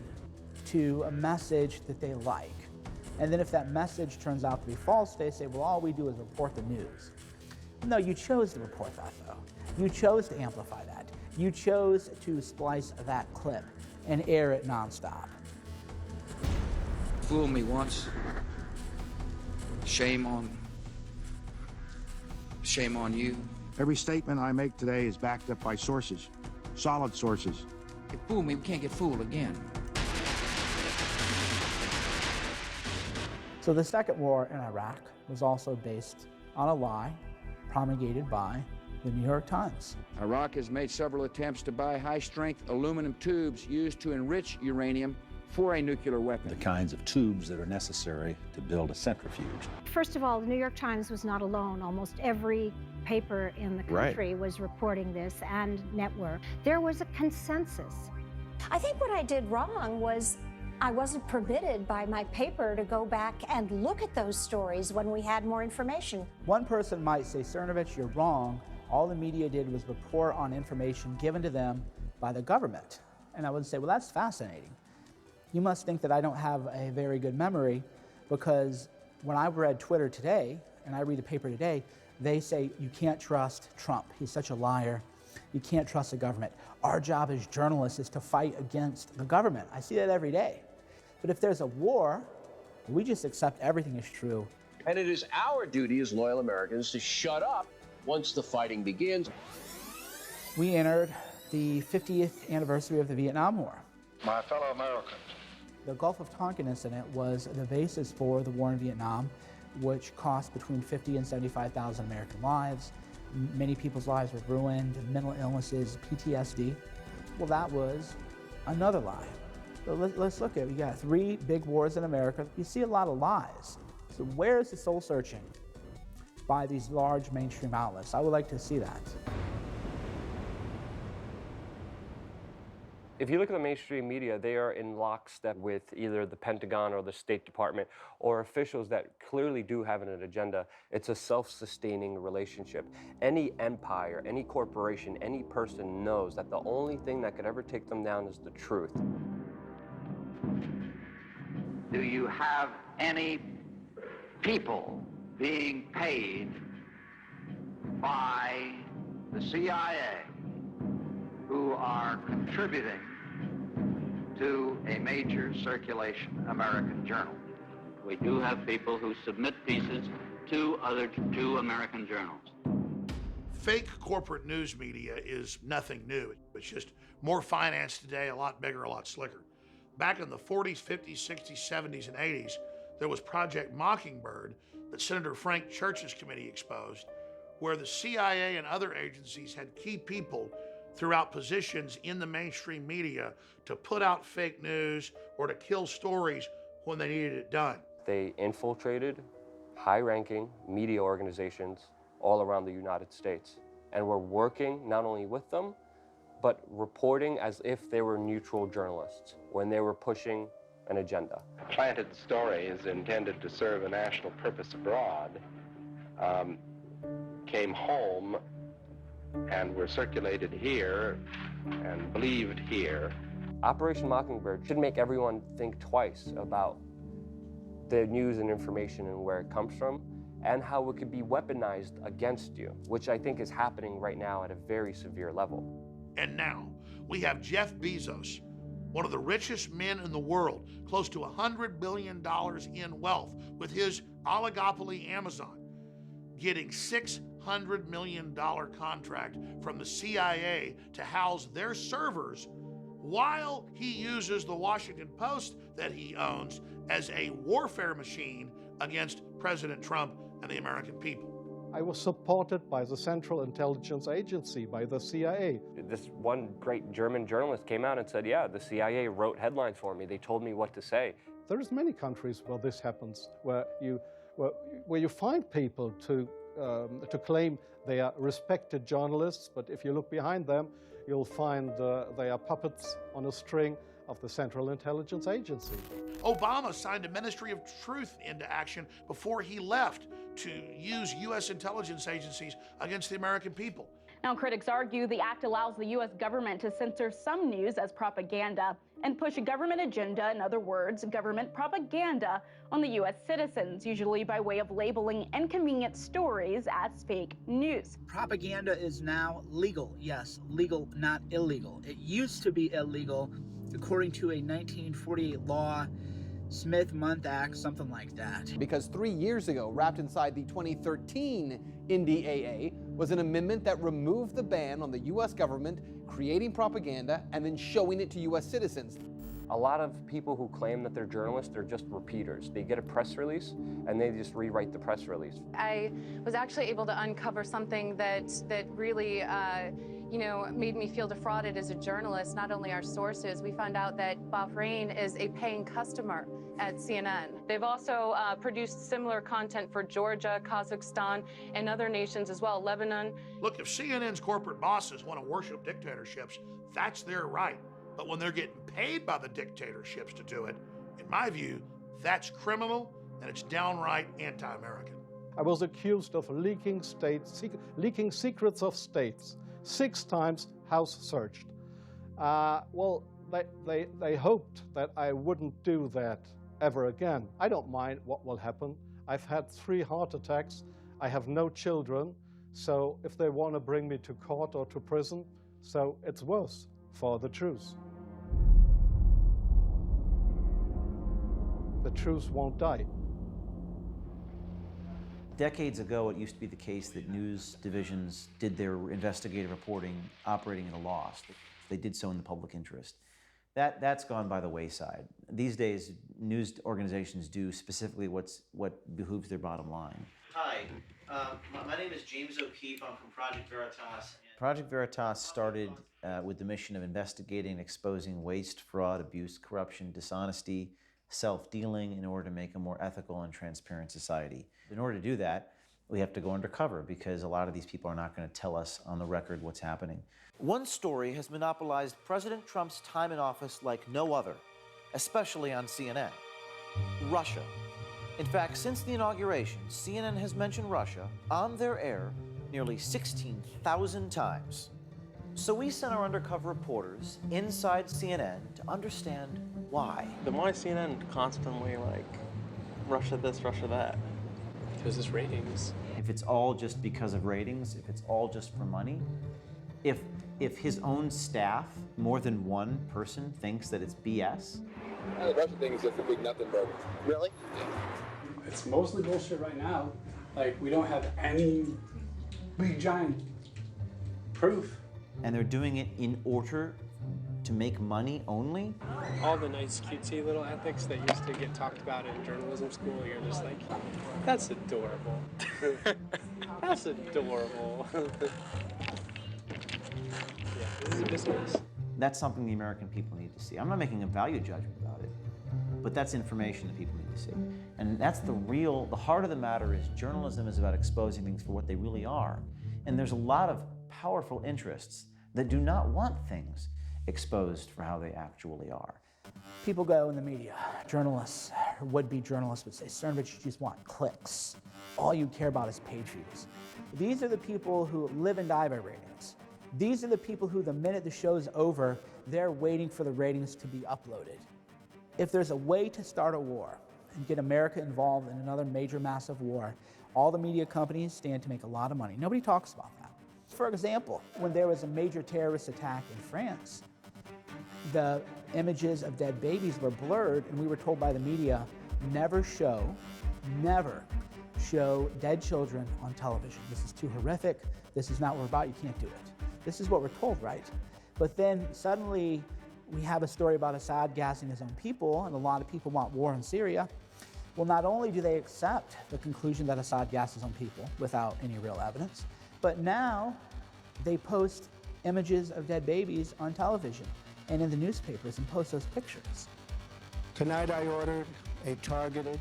to a message that they like. And then if that message turns out to be false, they say, well, all we do is report the news. No, you chose to report that, though. You chose to amplify that. You chose to splice that clip and air it nonstop.
Fool me once. Shame on you.
Every statement I make today is backed up by sources, solid sources.
You fool me, we can't get fooled again.
So the second war in Iraq was also based on a lie promulgated by the New York Times.
Iraq has made several attempts to buy high-strength aluminum tubes used to enrich uranium for a nuclear weapon.
The kinds of tubes that are necessary to build a centrifuge.
First of all, the New York Times was not alone. Almost every paper in the country was reporting this, and network. There was a consensus.
I think what I did wrong was I wasn't permitted by my paper to go back and look at those stories when we had more information.
One person might say, Cernovich, you're wrong. All the media did was report on information given to them by the government. And I would say, well, that's fascinating. You must think that I don't have a very good memory, because when I read Twitter today, and I read the paper today, they say you can't trust Trump. He's such a liar. You can't trust the government. Our job as journalists is to fight against the government. I see that every day. But if there's a war, we just accept everything is true.
And it is our duty as loyal Americans to shut up once the fighting begins.
We entered the 50th anniversary of the Vietnam War.
My fellow Americans.
The Gulf of Tonkin incident was the basis for the war in Vietnam, which cost between 50 and 75,000 American lives. Many people's lives were ruined, mental illnesses, PTSD. Well, that was another lie. So let's look at it. We got 3 big wars in America. You see a lot of lies. So where is the soul searching by these large mainstream outlets? I would like to see that.
If you look at the mainstream media, they are in lockstep with either the Pentagon or the State Department or officials that clearly do have an agenda. It's a self-sustaining relationship. Any empire, any corporation, any person knows that the only thing that could ever take them down is the truth.
Do you have any people being paid by the CIA who are contributing to a major circulation American journal?
We do have people who submit pieces to American journals.
Fake corporate news media is nothing new. It's just more financed today, a lot bigger, a lot slicker. Back in the 40s, 50s, 60s, 70s, and 80s, there was Project Mockingbird that Senator Frank Church's committee exposed, where the CIA and other agencies had key people throughout positions in the mainstream media to put out fake news or to kill stories when they needed it done.
They infiltrated high-ranking media organizations all around the United States and were working not only with them, but reporting as if they were neutral journalists when they were pushing an agenda.
A planted story is intended to serve a national purpose abroad, came home and were circulated here and believed here.
Operation Mockingbird should make everyone think twice about the news and information and where it comes from and how it could be weaponized against you, which I think is happening right now at a very severe level.
And now we have Jeff Bezos, one of the richest men in the world, close to $100 billion in wealth with his oligopoly Amazon, getting $600 million contract from the CIA to house their servers while he uses the Washington Post that he owns as a warfare machine against President Trump and the American people.
I was supported by the Central Intelligence Agency, by the CIA.
This one great German journalist came out and said, yeah, the CIA wrote headlines for me. They told me what to say.
There's many countries where this happens, where you find people to claim they are respected journalists, but if you look behind them, you'll find they are puppets on a string of the Central Intelligence Agency.
Obama signed a Ministry of Truth into action before he left to use U.S. intelligence agencies against the American people.
Now, critics argue the act allows the U.S. government to censor some news as propaganda and push a government agenda, in other words, government propaganda, on the U.S. citizens, usually by way of labeling inconvenient stories as fake news.
Propaganda is now legal. Yes, legal, not illegal. It used to be illegal, according to a 1948 law, Smith-Mundt Act, something like that.
Because 3 years ago, wrapped inside the 2013 NDAA, was an amendment that removed the ban on the U.S. government creating propaganda and then showing it to U.S. citizens.
A lot of people who claim that they're journalists, they're just repeaters. They get a press release and they just rewrite the press release.
I was actually able to uncover something that really made me feel defrauded as a journalist. Not only our sources, we found out that Bahrain is a paying customer at CNN. They've also produced similar content for Georgia, Kazakhstan, and other nations as well, Lebanon.
Look, if CNN's corporate bosses want to worship dictatorships, that's their right. But when they're getting paid by the dictatorships to do it, in my view, that's criminal and it's downright anti-American.
I was accused of leaking secrets of states. 6 times house searched. Well, they hoped that I wouldn't do that ever again. I don't mind what will happen. I've had 3 heart attacks. I have no children. So if they want to bring me to court or to prison, so it's worse for the truth. The truth won't die.
Decades ago, it used to be the case that news divisions did their investigative reporting operating at a loss. They did so in the public interest. That's gone by the wayside. These days, news organizations do specifically what behooves their bottom line.
Hi, my name is James O'Keefe. I'm from Project Veritas.
Project Veritas started with the mission of investigating and exposing waste, fraud, abuse, corruption, dishonesty, self-dealing in order to make a more ethical and transparent society. In order to do that, We have to go undercover because a lot of these people are not going to tell us on the record what's happening.
One story has monopolized President Trump's time in office like no other, especially on CNN. Russia. In fact, since the inauguration, CNN has mentioned Russia on their air nearly 16,000 times. So we sent our undercover reporters inside CNN to understand why.
Then why is CNN constantly like, Russia this, Russia that? Because it's ratings.
If it's all just because of ratings, if it's all just for money, if his own staff, more than one person, thinks that it's BS.
The Russia thing is just a big nothing burger. Really?
It's mostly bullshit right now. Like, we don't have any big giant proof.
And they're doing it in order to make money only?
All the nice cutesy little ethics that used to get talked about in journalism school, you're just like, that's adorable. That's adorable. Yeah, this is business.
That's something the American people need to see. I'm not making a value judgment about it, but that's information that people need to see. And that's the heart of the matter is journalism is about exposing things for what they really are. And there's a lot of powerful interests that do not want things exposed for how they actually are.
People go in the media, journalists, or would-be journalists would say, Cernovich, you just want clicks. All you care about is page views. These are the people who live and die by ratings. These are the people who, the minute the show's over, they're waiting for the ratings to be uploaded. If there's a way to start a war and get America involved in another major massive war, all the media companies stand to make a lot of money. Nobody talks about that. For example, when there was a major terrorist attack in France, the images of dead babies were blurred, and we were told by the media, never show dead children on television. This is too horrific. This is not what we're about. You can't do it. This is what we're told, right? But then suddenly we have a story about Assad gassing his own people, and a lot of people want war in Syria. Well, not only do they accept the conclusion that Assad gassed his own people without any real evidence, but now they post images of dead babies on television and in the newspapers and post those pictures.
Tonight I ordered a targeted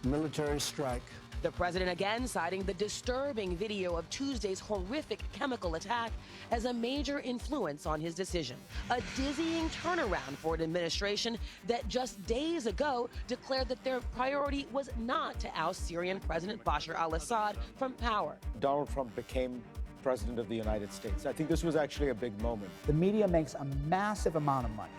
military strike.
The president again citing the disturbing video of Tuesday's horrific chemical attack as a major influence on his decision. A dizzying turnaround for an administration that just days ago declared that their priority was not to oust Syrian President Bashar al-Assad from power.
Donald Trump became president of the United States. I think this was actually a big moment.
The media makes a massive amount of money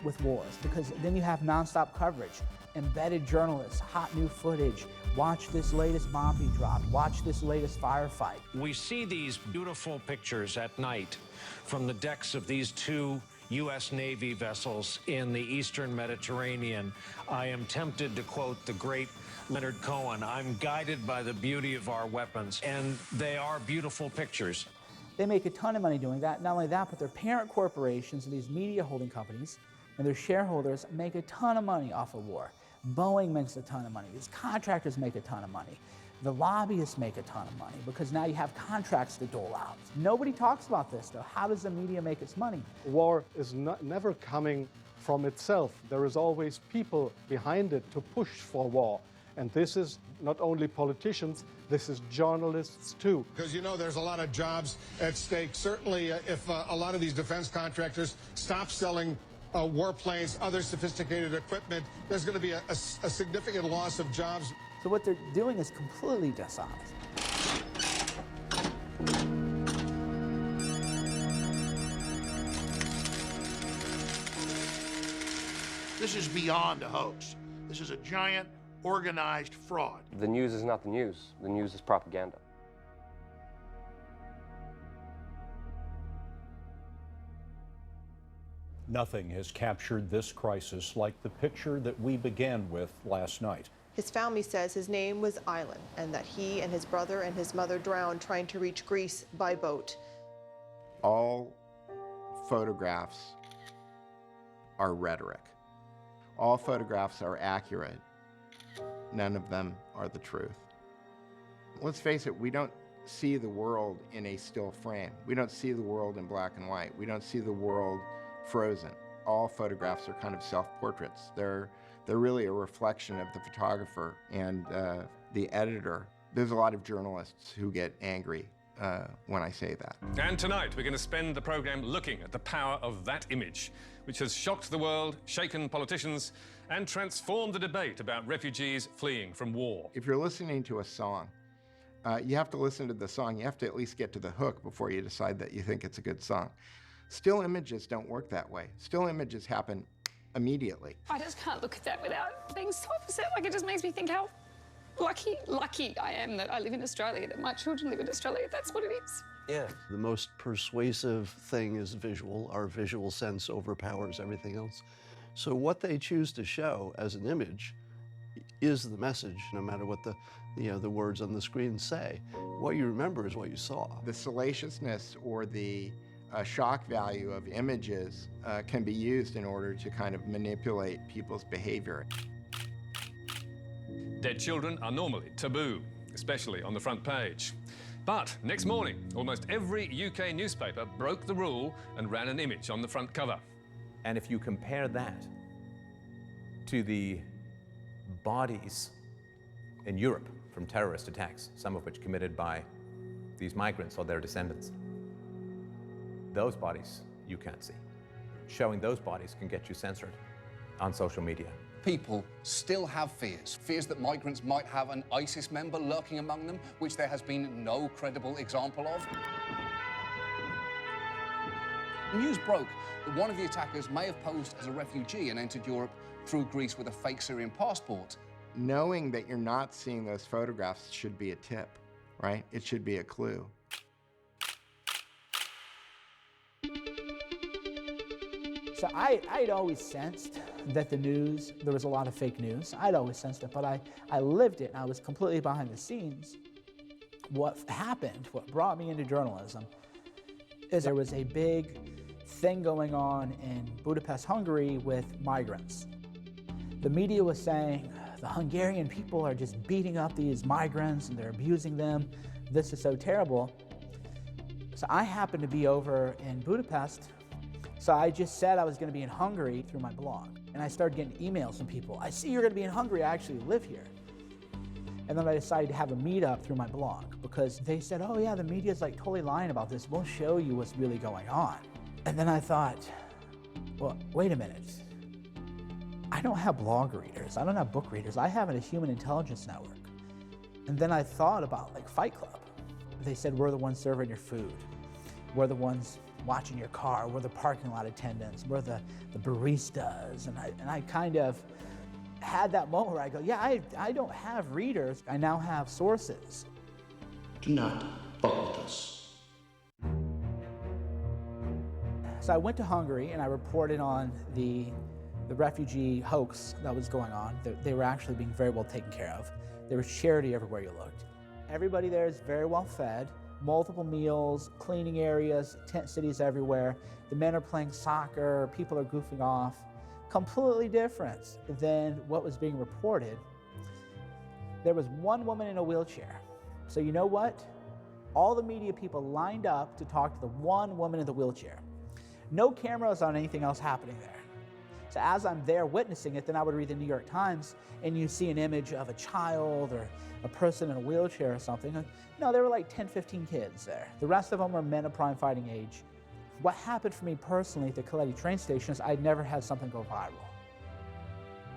with wars because then you have nonstop coverage, embedded journalists, hot new footage. Watch this latest bomb be dropped. Watch this latest firefight.
We see these beautiful pictures at night from the decks of these two U.S. Navy vessels in the Eastern Mediterranean. I am tempted to quote the great Leonard Cohen, I'm guided by the beauty of our weapons, and they are beautiful pictures.
They make a ton of money doing that. Not only that, but their parent corporations and these media holding companies and their shareholders make a ton of money off of war. Boeing makes a ton of money. These contractors make a ton of money. The lobbyists make a ton of money because now you have contracts to dole out. Nobody talks about this, though. How does the media make its money?
War is never coming from itself. There is always people behind it to push for war. And this is not only politicians, this is journalists too.
Because you know there's a lot of jobs at stake. Certainly if a lot of these defense contractors stop selling warplanes, other sophisticated equipment, there's going to be a significant loss of jobs.
So what they're doing is completely dishonest.
This is beyond a hoax. This is a giant organized fraud.
The news is not the news. The news is propaganda.
Nothing has captured this crisis like the picture that we began with last night.
His family says his name was Ilan and that he and his brother and his mother drowned trying to reach Greece by boat.
All photographs are rhetoric. All photographs are accurate. None of them are the truth. Let's face it, we don't see the world in a still frame. We don't see the world in black and white. We don't see the world frozen. All photographs are kind of self-portraits. They're really a reflection of the photographer and the editor There's a lot of journalists who get angry when I say that.
And tonight, we're going to spend the program looking at the power of that image, which has shocked the world, shaken politicians, and transformed the debate about refugees fleeing from war.
If you're listening to a song, you have to listen to the song. You have to at least get to the hook before you decide that you think it's a good song. Still images don't work that way. Still images happen immediately.
I just can't look at that without being so upset. Like, it just makes me think how lucky I am that I live in Australia, that my children live in Australia. That's what it is.
Yeah. The most persuasive thing is visual. Our visual sense overpowers everything else. So what they choose to show as an image is the message, no matter what the words on the screen say. What you remember is what you saw.
The salaciousness or the shock value of images can be used in order to kind of manipulate people's behavior.
Dead children are normally taboo, especially on the front page. But next morning, almost every UK newspaper broke the rule and ran an image on the front cover.
And if you compare that to the bodies in Europe from terrorist attacks, some of which committed by these migrants or their descendants, those bodies you can't see. Showing those bodies can get you censored on social media.
People still have fears that migrants might have an ISIS member lurking among them, which there has been no credible example of. News broke that one of the attackers may have posed as a refugee and entered Europe through Greece with a fake Syrian passport.
Knowing that you're not seeing those photographs should be a tip, right? It should be a clue.
So I'd always sensed that the news, there was a lot of fake news. I'd always sensed it, but I lived it, and I was completely behind the scenes. What happened, what brought me into journalism, is there was a big thing going on in Budapest, Hungary with migrants. The media was saying, the Hungarian people are just beating up these migrants and they're abusing them. This is so terrible. So I happened to be over in Budapest. So I just said I was going to be in Hungary through my blog. And I started getting emails from people. I see you're going to be in Hungary. I actually live here. And then I decided to have a meetup through my blog because they said, oh yeah, the media's like totally lying about this. We'll show you what's really going on. And then I thought, well, wait a minute. I don't have blog readers. I don't have book readers. I have a human intelligence network. And then I thought about like Fight Club. They said, we're the ones serving your food. We're the ones watching your car. We're the parking lot attendants. We're the baristas. And I kind of had that moment where I go, yeah, I don't have readers. I now have sources.
Do not fuck with us.
So I went to Hungary and I reported on the refugee hoax that was going on. They were actually being very well taken care of. There was charity everywhere you looked. Everybody there is very well fed, multiple meals, cleaning areas, tent cities everywhere. The men are playing soccer, people are goofing off. Completely different than what was being reported. There was one woman in a wheelchair. So you know what? All the media people lined up to talk to the one woman in the wheelchair. No cameras on anything else happening there. So as I'm there witnessing it, then I would read the New York Times and you see an image of a child or a person in a wheelchair or something. No, there were like 10, 15 kids there. The rest of them were men of prime fighting age. What happened for me personally at the Coletti train station is I'd never had something go viral.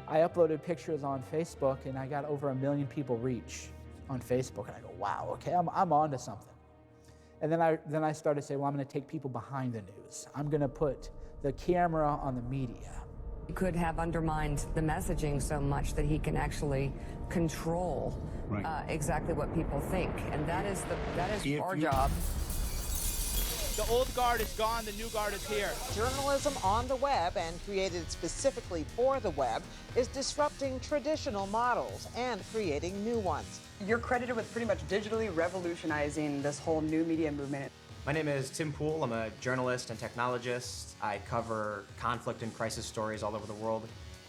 I uploaded pictures on Facebook and I got over 1 million people reach on Facebook and I go, wow, okay, I'm onto something. And then I started to say, well, I'm going to take people behind the news. I'm going to put the camera on the media.
He could have undermined the messaging so much that he can actually control exactly what people think, and that is our job.
The old guard is gone, the new guard is here.
Journalism on the web and created specifically for the web is disrupting traditional models and creating new ones.
You're credited with pretty much digitally revolutionizing this whole new media movement.
My name is Tim Poole. I'm a journalist and technologist. I cover conflict and crisis stories all over the world.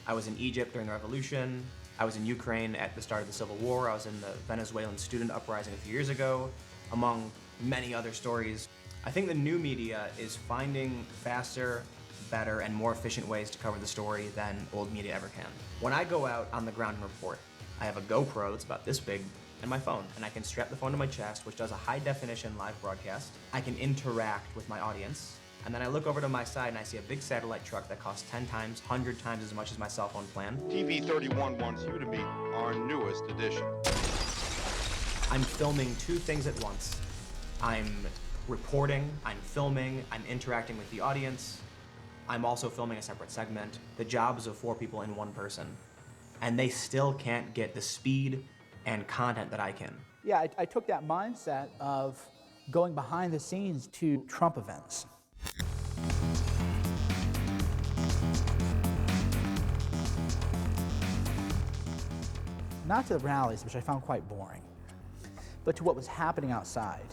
I was in Egypt during the revolution. I was in Ukraine at the start of the Civil War. I was in the Venezuelan student uprising a few years ago, among many other stories. I think the new media is finding faster, better, and more efficient ways to cover the story than old media ever can. When I go out on the ground and report, I have a GoPro that's about this big, and my phone, and I can strap the phone to my chest, which does a high-definition live broadcast. I can interact with my audience, and then I look over to my side and I see a big satellite truck that costs 10 times, 100 times as much as my cell phone plan.
TV31 wants you to meet our newest addition.
I'm filming two things at once. I'm reporting, I'm filming, I'm interacting with the audience. I'm also filming a separate segment. The jobs of 4 people in one person. And they still can't get the speed and content that I can.
Yeah, I took that mindset of going behind the scenes to Trump events. Not to the rallies, which I found quite boring, but to what was happening outside,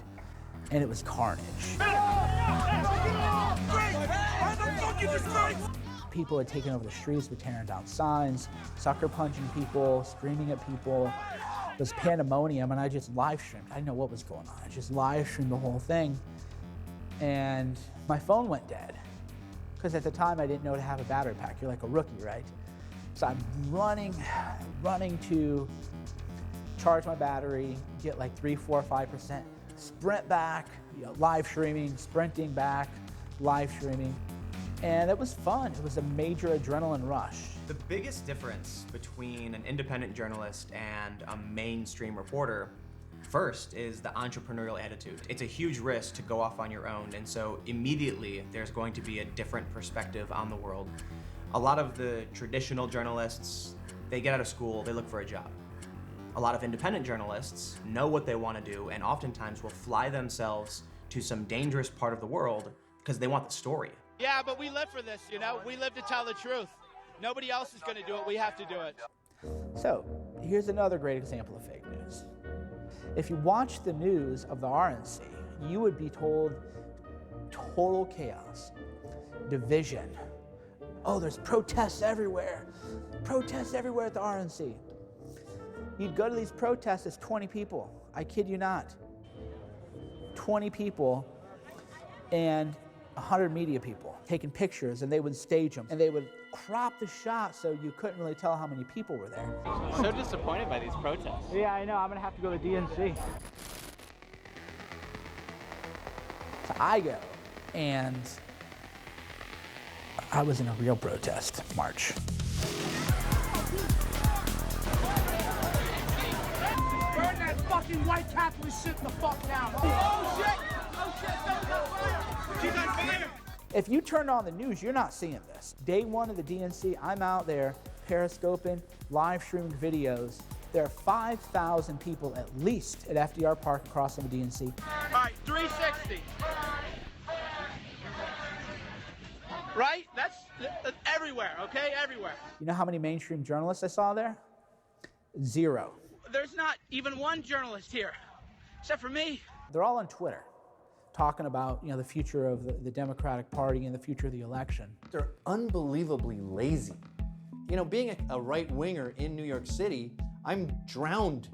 and it was carnage. People had taken over the streets, were tearing down signs, sucker punching people, screaming at people. It was pandemonium, and I just live streamed. I didn't know what was going on. I just live streamed the whole thing, and my phone went dead. Because at the time, I didn't know to have a battery pack. You're like a rookie, right? So I'm running to charge my battery, get like 3, 4, 5%, sprint back, live streaming, sprinting back, live streaming. And it was fun. It was a major adrenaline rush.
The biggest difference between an independent journalist and a mainstream reporter, first, is the entrepreneurial attitude. It's a huge risk to go off on your own, and so immediately there's going to be a different perspective on the world. A lot of the traditional journalists, they get out of school, they look for a job. A lot of independent journalists know what they want to do and oftentimes will fly themselves to some dangerous part of the world because they want the story.
Yeah, but we live for this, you know? We live to tell the truth. Nobody else is going to do it. We have to do it.
So, here's another great example of fake news. If you watch the news of the RNC, you would be told total chaos, division. Oh, there's protests everywhere. Protests everywhere at the RNC. You'd go to these protests, it's 20 people. I kid you not. 20 people and 100 media people taking pictures, and they would stage them, and they would crop the shot so you couldn't really tell how many people were there.
So disappointed by these protests.
Yeah, I know. I'm going to have to go to DNC. So I go, and I was in a real protest march.
Burn that fucking white capitalist shit the fuck down. Oh shit! Oh shit! Don't go fire! She's on fire!
If you turned on the news, you're not seeing this. Day one of the DNC, I'm out there periscoping, live streaming videos. There are 5,000 people at least at FDR Park across from the DNC.
All right, 360. Right? That's everywhere, okay? Everywhere.
You know how many mainstream journalists I saw there? 0.
There's not even one journalist here, except for me.
They're all on Twitter, talking about the future of the Democratic Party and the future of the election.
They're unbelievably lazy. Being a right-winger in New York City, I'm drowned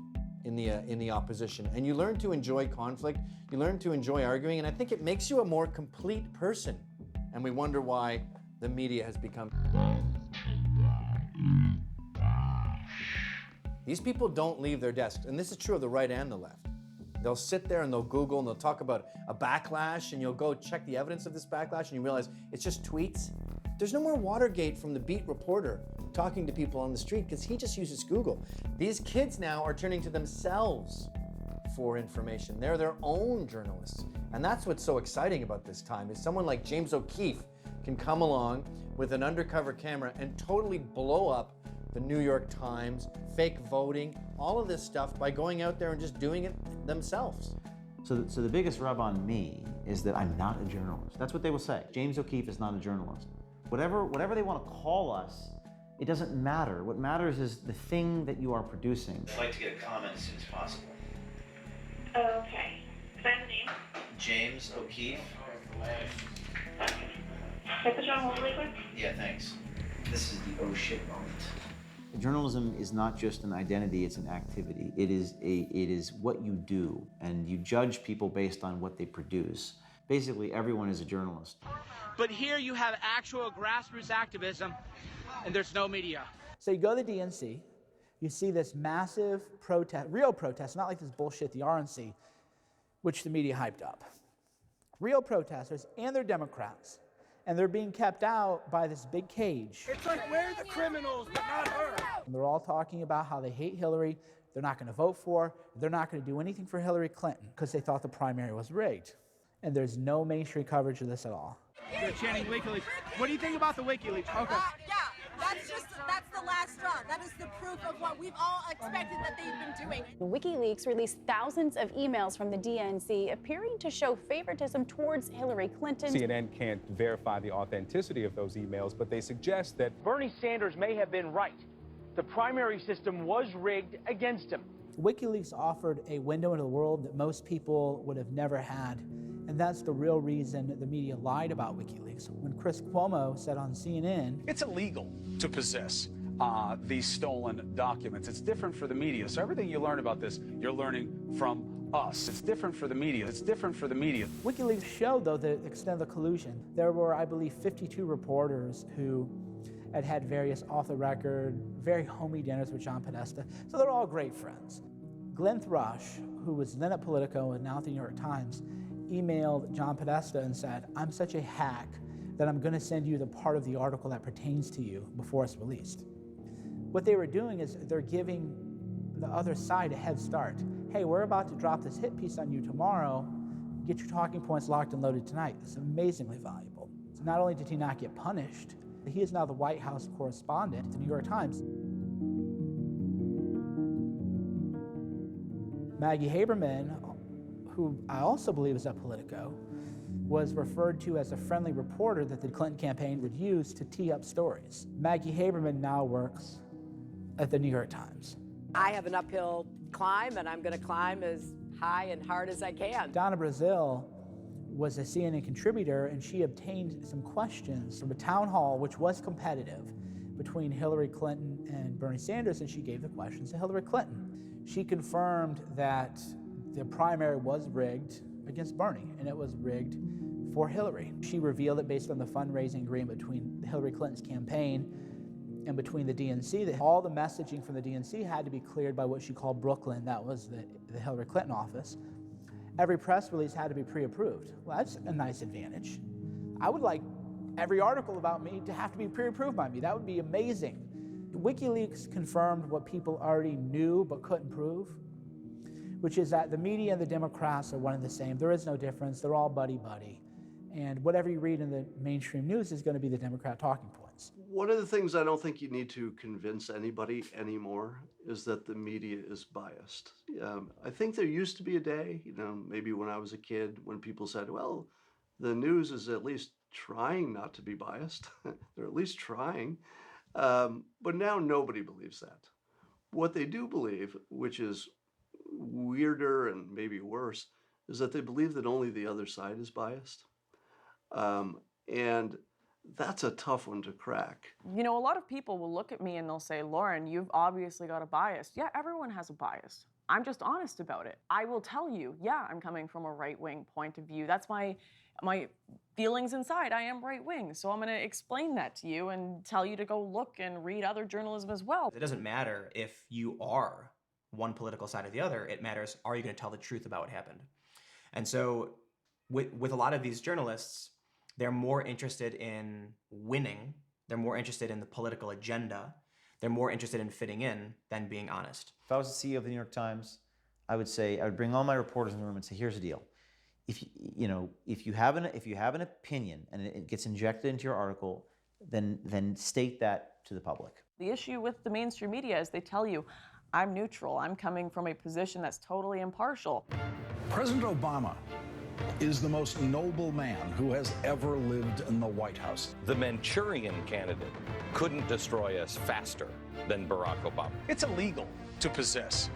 in the opposition. And you learn to enjoy conflict, you learn to enjoy arguing, and I think it makes you a more complete person. And we wonder why the media has become... These people don't leave their desks, and this is true of the right and the left. They'll sit there and they'll Google and they'll talk about a backlash, and you'll go check the evidence of this backlash and you realize it's just tweets. There's no more Watergate from the beat reporter talking to people on the street because he just uses Google. These kids now are turning to themselves for information. They're their own journalists. And that's what's so exciting about this time is someone like James O'Keefe can come along with an undercover camera and totally blow up the New York Times, fake voting, all of this stuff by going out there and just doing it themselves.
So the biggest rub on me is that I'm not a journalist. That's what they will say. James O'Keefe is not a journalist. Whatever they want to call us, it doesn't matter. What matters is the thing that you are producing.
I'd like to get a comment as soon as possible.
Oh, okay. Can I have the name?
James O'Keefe.
Can I put you on hold really quick?
Yeah, thanks. This is the oh shit moment.
Journalism is not just an identity, it's an activity. It is what you do, and you judge people based on what they produce. Basically, everyone is a journalist.
But here you have actual grassroots activism, and there's no media.
So you go to the DNC, you see this massive protest, real protest, not like this bullshit, the RNC, which the media hyped up. Real protesters, and they're Democrats, and they're being kept out by this big cage.
It's like we're the criminals, but not her.
And they're all talking about how they hate Hillary, they're not going to vote for her, they're not going to do anything for Hillary Clinton because they thought the primary was rigged. And there's no mainstream coverage of this at all.
They're chanting WikiLeaks. What do you think about the WikiLeaks? Okay.
That's the last straw. That is the proof of what we've all expected that they've been doing.
WikiLeaks released thousands of emails from the DNC appearing to show favoritism towards Hillary Clinton.
CNN can't verify the authenticity of those emails, but they suggest that
Bernie Sanders may have been right. The primary system was rigged against him.
WikiLeaks offered a window into the world that most people would have never had. And that's the real reason the media lied about WikiLeaks. When Chris Cuomo said on CNN,
it's illegal to possess these stolen documents. It's different for the media. So everything you learn about this, you're learning from us. It's different for the media. It's different for the media.
WikiLeaks showed, though, the extent of the collusion. There were, I believe, 52 reporters who had various off-the-record, very homey dinners with John Podesta. So they're all great friends. Glenn Thrush, who was then at Politico and now at the New York Times, emailed John Podesta and said, I'm such a hack that I'm going to send you the part of the article that pertains to you before it's released. What they were doing is they're giving the other side a head start. Hey, we're about to drop this hit piece on you tomorrow. Get your talking points locked and loaded tonight. It's amazingly valuable. So not only did he not get punished, he is now the White House correspondent at the New York Times. Maggie Haberman, who I also believe is at Politico, was referred to as a friendly reporter that the Clinton campaign would use to tee up stories. Maggie Haberman now works at the New York Times.
I have an uphill climb, and I'm going to climb as high and hard as I can.
Donna Brazile was a CNN contributor, and she obtained some questions from a town hall, which was competitive, between Hillary Clinton and Bernie Sanders, and she gave the questions to Hillary Clinton. She confirmed that the primary was rigged against Bernie, and it was rigged for Hillary. She revealed it based on the fundraising agreement between Hillary Clinton's campaign and between the DNC, that all the messaging from the DNC had to be cleared by what she called Brooklyn. That was the Hillary Clinton office. Every press release had to be pre-approved. Well, that's a nice advantage. I would like every article about me to have to be pre-approved by me. That would be amazing. WikiLeaks confirmed what people already knew but couldn't prove, which is that the media and the Democrats are one and the same. There is no difference. They're all buddy-buddy. And whatever you read in the mainstream news is going to be the Democrat talking points.
One of the things I don't think you need to convince anybody anymore is that the media is biased. I think there used to be a day, maybe when I was a kid, when people said, well, the news is at least trying not to be biased. They're at least trying. But now nobody believes that. What they do believe, which is weirder and maybe worse, is that they believe that only the other side is biased. And that's a tough one to crack.
A lot of people will look at me and they'll say, Lauren, you've obviously got a bias. Yeah, everyone has a bias. I'm just honest about it. I will tell you, yeah, I'm coming from a right-wing point of view. That's my feelings inside. I am right-wing, so I'm going to explain that to you and tell you to go look and read other journalism as well.
It doesn't matter if you are one political side or the other. It matters, are you going to tell the truth about what happened? And so with a lot of these journalists, they're more interested in winning. They're more interested in the political agenda. They're more interested in fitting in than being honest.
If I was the CEO of the New York Times, I would bring all my reporters in the room and say, here's the deal. If you have an opinion and it gets injected into your article, then state that to the public.
The issue with the mainstream media is they tell you, I'm neutral. I'm coming from a position that's totally impartial.
President Obama is the most noble man who has ever lived in the White House.
The Manchurian candidate couldn't destroy us faster than Barack Obama.
It's illegal to possess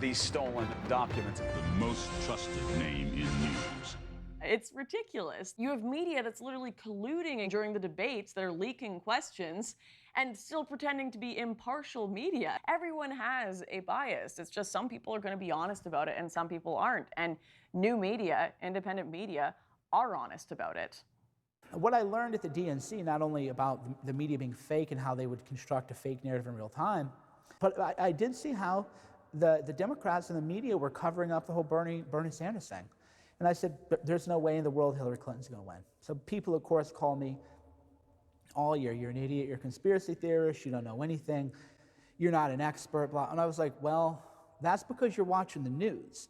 these stolen documents.
The most trusted name in news.
It's ridiculous. You have media that's literally colluding during the debates that are leaking questions and still pretending to be impartial media. Everyone has a bias. It's just some people are going to be honest about it and some people aren't. And new media, independent media, are honest about it.
What I learned at the DNC, not only about the media being fake and how they would construct a fake narrative in real time, But I did see how the Democrats and the media were covering up the whole Bernie Sanders thing. And I said, there's no way in the world Hillary Clinton's going to win. So people, of course, call me all year, you're an idiot, you're a conspiracy theorist, you don't know anything, you're not an expert, blah. And I was like, well, that's because you're watching the news.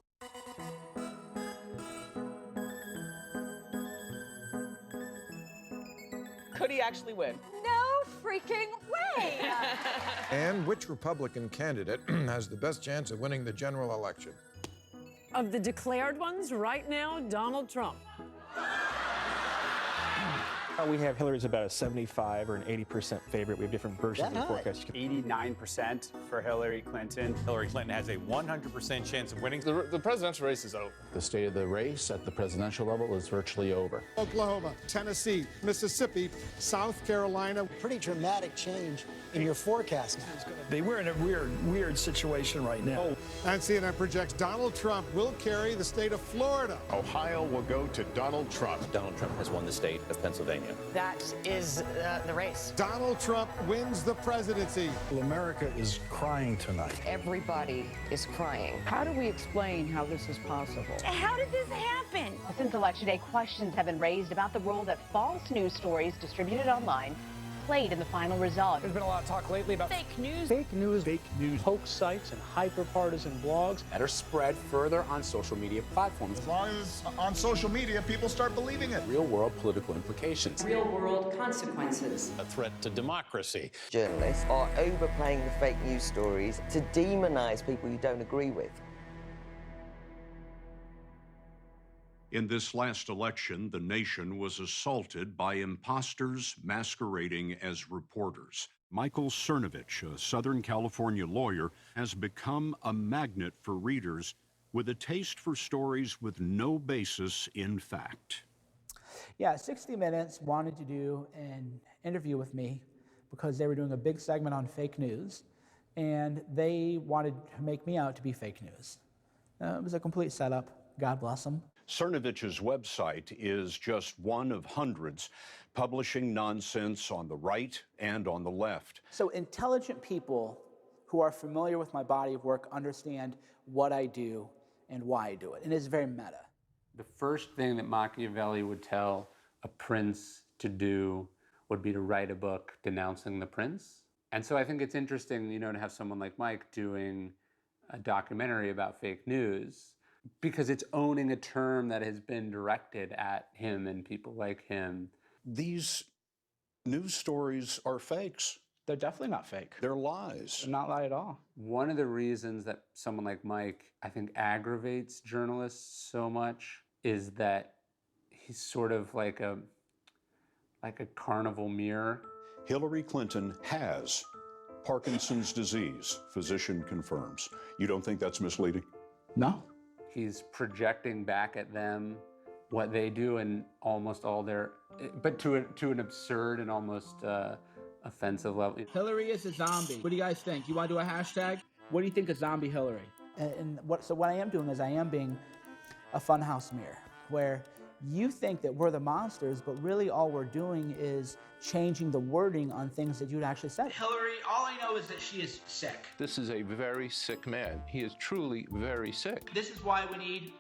Could he actually win?
No freaking way!
And which Republican candidate has the best chance of winning the general election?
Of the declared ones, right now, Donald Trump.
We have Hillary's about a 75 or an 80% favorite. We have different versions of the forecast.
89% for Hillary Clinton. Hillary Clinton has a 100% chance of winning. The presidential race is over.
The state of the race at the presidential level is virtually over.
Oklahoma, Tennessee, Mississippi, South Carolina.
Pretty dramatic change in your forecast now.
We're in a weird situation right now.
And CNN projects Donald Trump will carry the state of Florida.
Ohio will go to Donald Trump.
Donald Trump has won the state of Pennsylvania.
That is the race.
Donald Trump wins the presidency.
Well, America is crying tonight.
Everybody is crying.
How do we explain how this is possible?
How did this happen?
Since Election Day, questions have been raised about the role that false news stories distributed online played in the final result.
There's been a lot of talk lately about
Fake news.
fake news, hoax sites, and hyper-partisan blogs
That are spread further on social media platforms.
As long as on social media people start believing it.
Real-world political implications.
Real-world consequences.
A threat to democracy.
Journalists are overplaying the fake news stories to demonize people you don't agree with.
In this last election, the nation was assaulted by imposters masquerading as reporters. Michael Cernovich, a Southern California lawyer, has become a magnet for readers with a taste for stories with no basis in fact.
Yeah, 60 Minutes wanted to do an interview with me because they were doing a big segment on fake news, and they wanted to make me out to be fake news. It was a complete setup. God bless them.
Cernovich's website is just one of hundreds publishing nonsense on the right and on the left.
So intelligent people who are familiar with my body of work understand what I do and why I do it. And it's very meta.
The first thing that Machiavelli would tell a prince to do would be to write a book denouncing the prince. And so I think it's interesting, to have someone like Mike doing a documentary about fake news, because it's owning a term that has been directed at him and people like him.
These news stories are fakes.
They're definitely not fake.
They're lies.
They're not lie at all.
One of the reasons that someone like Mike, I think, aggravates journalists so much is that he's sort of like a carnival mirror.
Hillary Clinton has Parkinson's disease, physician confirms. You don't think that's misleading?
No.
He's projecting back at them what they do in almost all their, but to an absurd and almost offensive level.
Hillary is a zombie. What do you guys think? You want to do a hashtag? What do you think of zombie Hillary? So what I am doing is I am being a funhouse mirror, where you think that we're the monsters, but really all we're doing is changing the wording on things that you'd actually said.
Hillary, all I know is that she is sick.
This is a very sick man. He is truly very sick.
This is why we need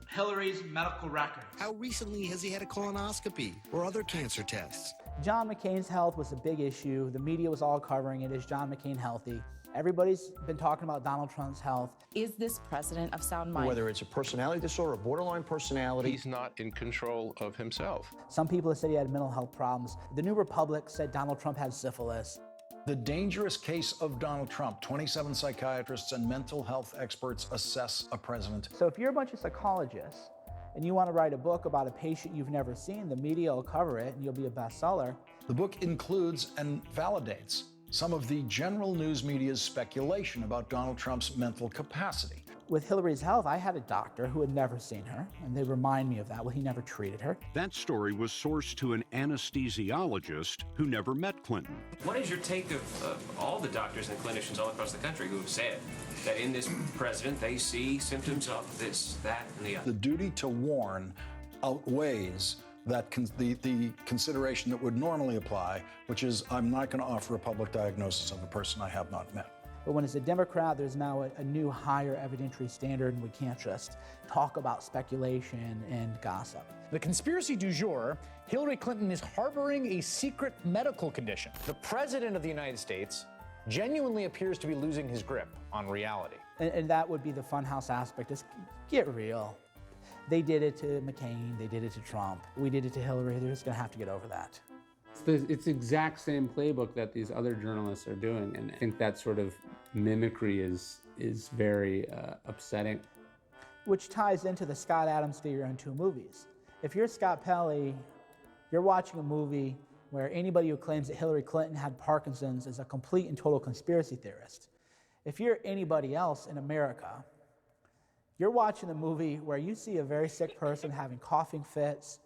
Hillary's medical records.
How recently has he had a colonoscopy or other cancer tests?
John McCain's health was a big issue. The media was all covering it. Is John McCain healthy? Everybody's been talking about Donald Trump's health.
Is this president of sound mind?
Whether it's a personality disorder, a borderline personality.
He's not in control of himself.
Some people have said he had mental health problems. The New Republic said Donald Trump had syphilis.
The dangerous case of Donald Trump. 27 psychiatrists and mental health experts assess a president.
So if you're a bunch of psychologists and you want to write a book about a patient you've never seen, the media will cover it and you'll be a bestseller.
The book includes and validates some of the general news media's speculation about Donald Trump's mental capacity.
With Hillary's health, I had a doctor who had never seen her, and they remind me of that. Well, he never treated her.
That story was sourced to an anesthesiologist who never met Clinton.
What is your take of all the doctors and clinicians all across the country who have said that in this president they see symptoms of this, that, and the other?
The duty to warn outweighs that the consideration that would normally apply, which is I'm not going to offer a public diagnosis of a person I have not met.
But when it's a Democrat, there's now a new higher evidentiary standard, and we can't just talk about speculation and gossip.
The conspiracy du jour, Hillary Clinton is harboring a secret medical condition. The President of the United States genuinely appears to be losing his grip on reality.
And that would be the funhouse aspect, is get real. They did it to McCain, they did it to Trump, we did it to Hillary, they're just gonna have to get over that.
It's the exact same playbook that these other journalists are doing, and I think that sort of mimicry is very upsetting.
Which ties into the Scott Adams theory on two movies. If you're Scott Pelley, you're watching a movie where anybody who claims that Hillary Clinton had Parkinson's is a complete and total conspiracy theorist. If you're anybody else in America, you're watching a movie where you see a very sick person having coughing fits,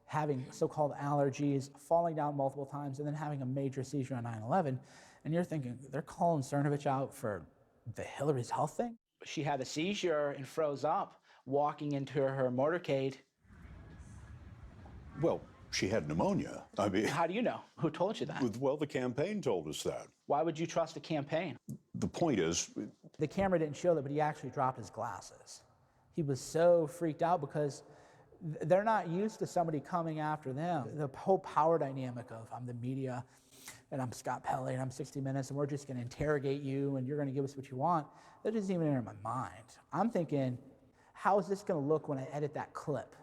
having so-called allergies, falling down multiple times, and then having a major seizure on 9/11, and you're thinking, they're calling Cernovich out for the Hillary's health thing? She had a seizure and froze up walking into her motorcade.
Well, she had pneumonia. I mean...
How do you know? Who told you that?
Well, the campaign told us that.
Why would you trust a campaign?
The point is...
The camera didn't show that, but he actually dropped his glasses. He was so freaked out because they're not used to somebody coming after them. The whole power dynamic of I'm the media, and I'm Scott Pelley, and I'm 60 Minutes, and we're just gonna interrogate you, and you're gonna give us what you want, that doesn't even enter my mind. I'm thinking, how is this gonna look when I edit that clip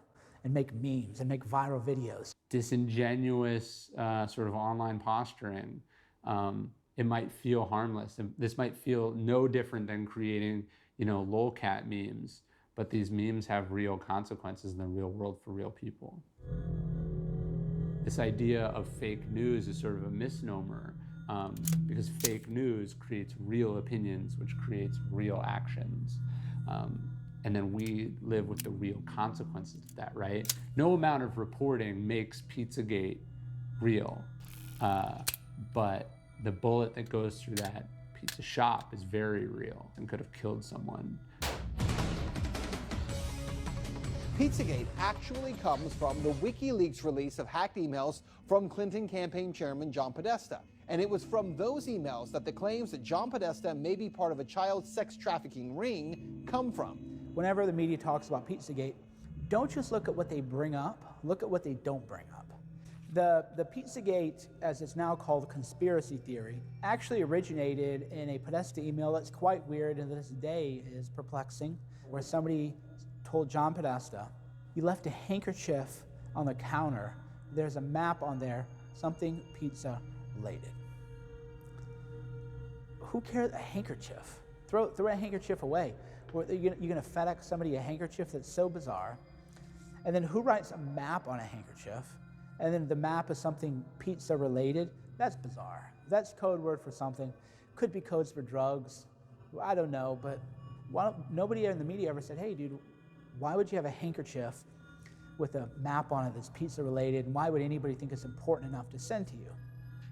and make memes and make viral videos?
Disingenuous sort of online posturing. It might feel harmless. This might feel no different than creating, lolcat memes, but these memes have real consequences in the real world for real people. This idea of fake news is sort of a misnomer because fake news creates real opinions, which creates real actions. And then we live with the real consequences of that, right? No amount of reporting makes Pizzagate real, but the bullet that goes through that pizza shop is very real and could have killed someone.
Pizzagate actually comes from the WikiLeaks release of hacked emails from Clinton campaign chairman John Podesta. And it was from those emails that the claims that John Podesta may be part of a child sex trafficking ring come from.
Whenever the media talks about Pizzagate, don't just look at what they bring up, look at what they don't bring up. The Pizzagate, as it's now called, conspiracy theory, actually originated in a Podesta email that's quite weird and to this day is perplexing, where somebody told John Podesta, you left a handkerchief on the counter. There's a map on there, something pizza related. Who cares a handkerchief? Throw a handkerchief away. You're gonna FedEx somebody a handkerchief that's so bizarre. And then who writes a map on a handkerchief? And then the map is something pizza related? That's bizarre. That's code word for something. Could be codes for drugs. I don't know, but nobody in the media ever said, hey dude, why would you have a handkerchief with a map on it that's pizza related, and why would anybody think it's important enough to send to you?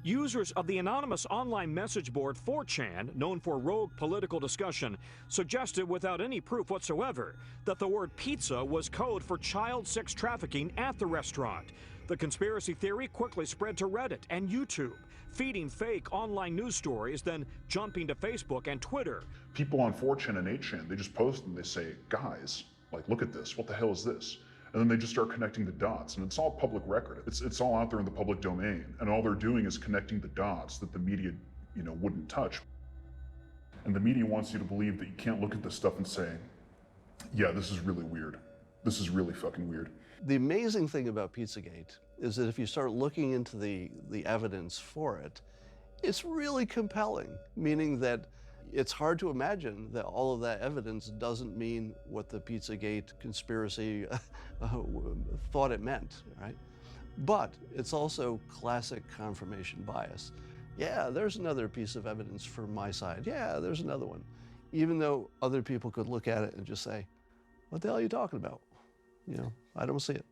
Users of the anonymous online message board 4chan, known for rogue political discussion, suggested without any proof whatsoever that the word pizza was code for child sex trafficking at the restaurant. The conspiracy theory quickly spread to Reddit and YouTube, feeding fake online news stories, then jumping to Facebook and Twitter.
People on 4chan and 8chan, they just post and they say, guys, look at this, what the hell is this? And then they just start connecting the dots, and it's all public record. It's all out there in the public domain, and all they're doing is connecting the dots that the media, wouldn't touch. And the media wants you to believe that you can't look at this stuff and say, yeah, this is really weird. This is really fucking weird.
The amazing thing about Pizzagate is that if you start looking into the evidence for it, it's really compelling, meaning that it's hard to imagine that all of that evidence doesn't mean what the Pizzagate conspiracy thought it meant, right? But it's also classic confirmation bias. Yeah, there's another piece of evidence for my side. Yeah, there's another one. Even though other people could look at it and just say, what the hell are you talking about? I don't see it.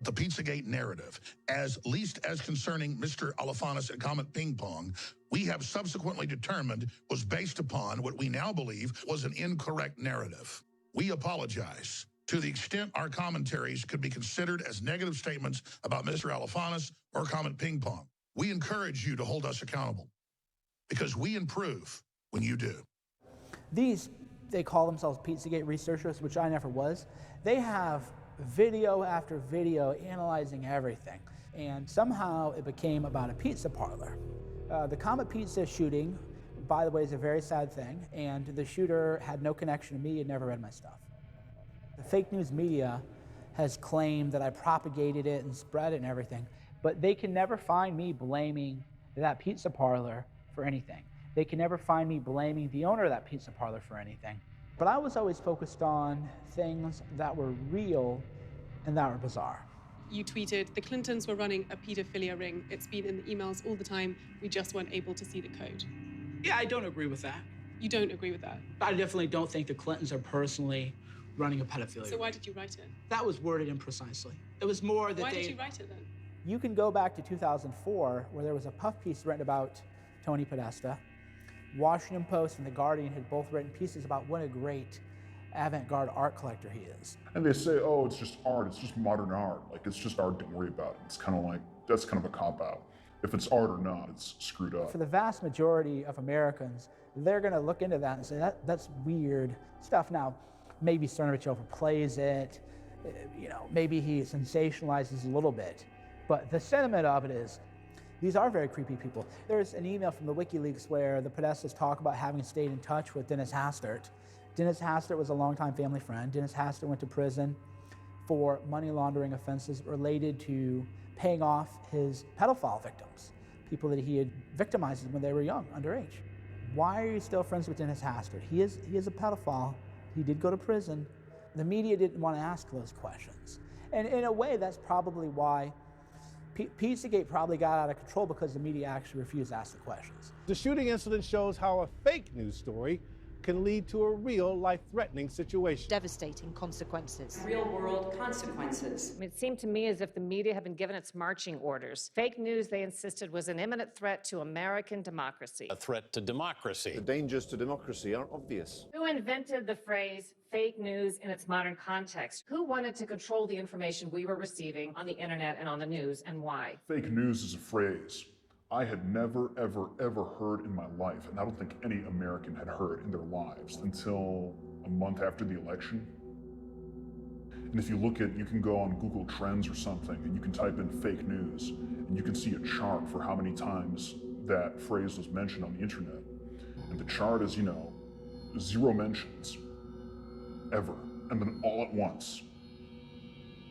The Pizzagate narrative, as least as concerning Mr. Alefantis and Comet Ping Pong, we have subsequently determined was based upon what we now believe was an incorrect narrative. We apologize to the extent our commentaries could be considered as negative statements about Mr. Alefantis or Comet Ping Pong. We encourage you to hold us accountable because we improve when you do?
These, they call themselves Pizzagate researchers, which I never was. They have video after video analyzing everything. And somehow it became about a pizza parlor. The Comet Pizza shooting, by the way, is a very sad thing. And the shooter had no connection to me and never read my stuff. The fake news media has claimed that I propagated it and spread it and everything. But they can never find me blaming that pizza parlor for anything. They can never find me blaming the owner of that pizza parlor for anything. But I was always focused on things that were real and that were bizarre.
You tweeted, the Clintons were running a pedophilia ring. It's been in the emails all the time. We just weren't able to see the code.
Yeah, I don't agree with that.
You don't agree with that?
I definitely don't think the Clintons are personally running a pedophilia ring.
So why did you write it?
That was worded imprecisely. It was more that
Why did you write it then?
You can go back to 2004, where there was a puff piece written about Tony Podesta. Washington Post and The Guardian had both written pieces about what a great avant-garde art collector he is.
And they say, oh, it's just art, it's just modern art. Like, it's just art, don't worry about it. It's kind of like, that's kind of a cop-out. If it's art or not, it's screwed up.
For the vast majority of Americans, they're gonna look into that and say, that's weird stuff. Now, maybe Cernovich overplays it, you know, maybe he sensationalizes a little bit, but the sentiment of it is, these are very creepy people. There's an email from the WikiLeaks where the Podestas talk about having stayed in touch with Dennis Hastert. Dennis Hastert was a longtime family friend. Dennis Hastert went to prison for money laundering offenses related to paying off his pedophile victims, people that he had victimized when they were young, underage. Why are you still friends with Dennis Hastert? He is a pedophile. He did go to prison. The media didn't want to ask those questions. And in a way, that's probably why Pizzagate probably got out of control, because the media actually refused to ask the questions.
The shooting incident shows how a fake news story can lead to a real life-threatening situation.
Devastating consequences.
Real-world consequences.
It seemed to me as if the media had been given its marching orders. Fake news, they insisted, was an imminent threat to American democracy.
A threat to democracy.
The dangers to democracy aren't obvious.
Who invented the phrase fake news in its modern context? Who wanted to control the information we were receiving on the internet and on the news, and why?
Fake news is a phrase I had never, ever, ever heard in my life, and I don't think any American had heard in their lives until a month after the election. And if you look at, you can go on Google Trends or something, and you can type in fake news, and you can see a chart for how many times that phrase was mentioned on the internet. And the chart is, 0 mentions, ever. And then all at once,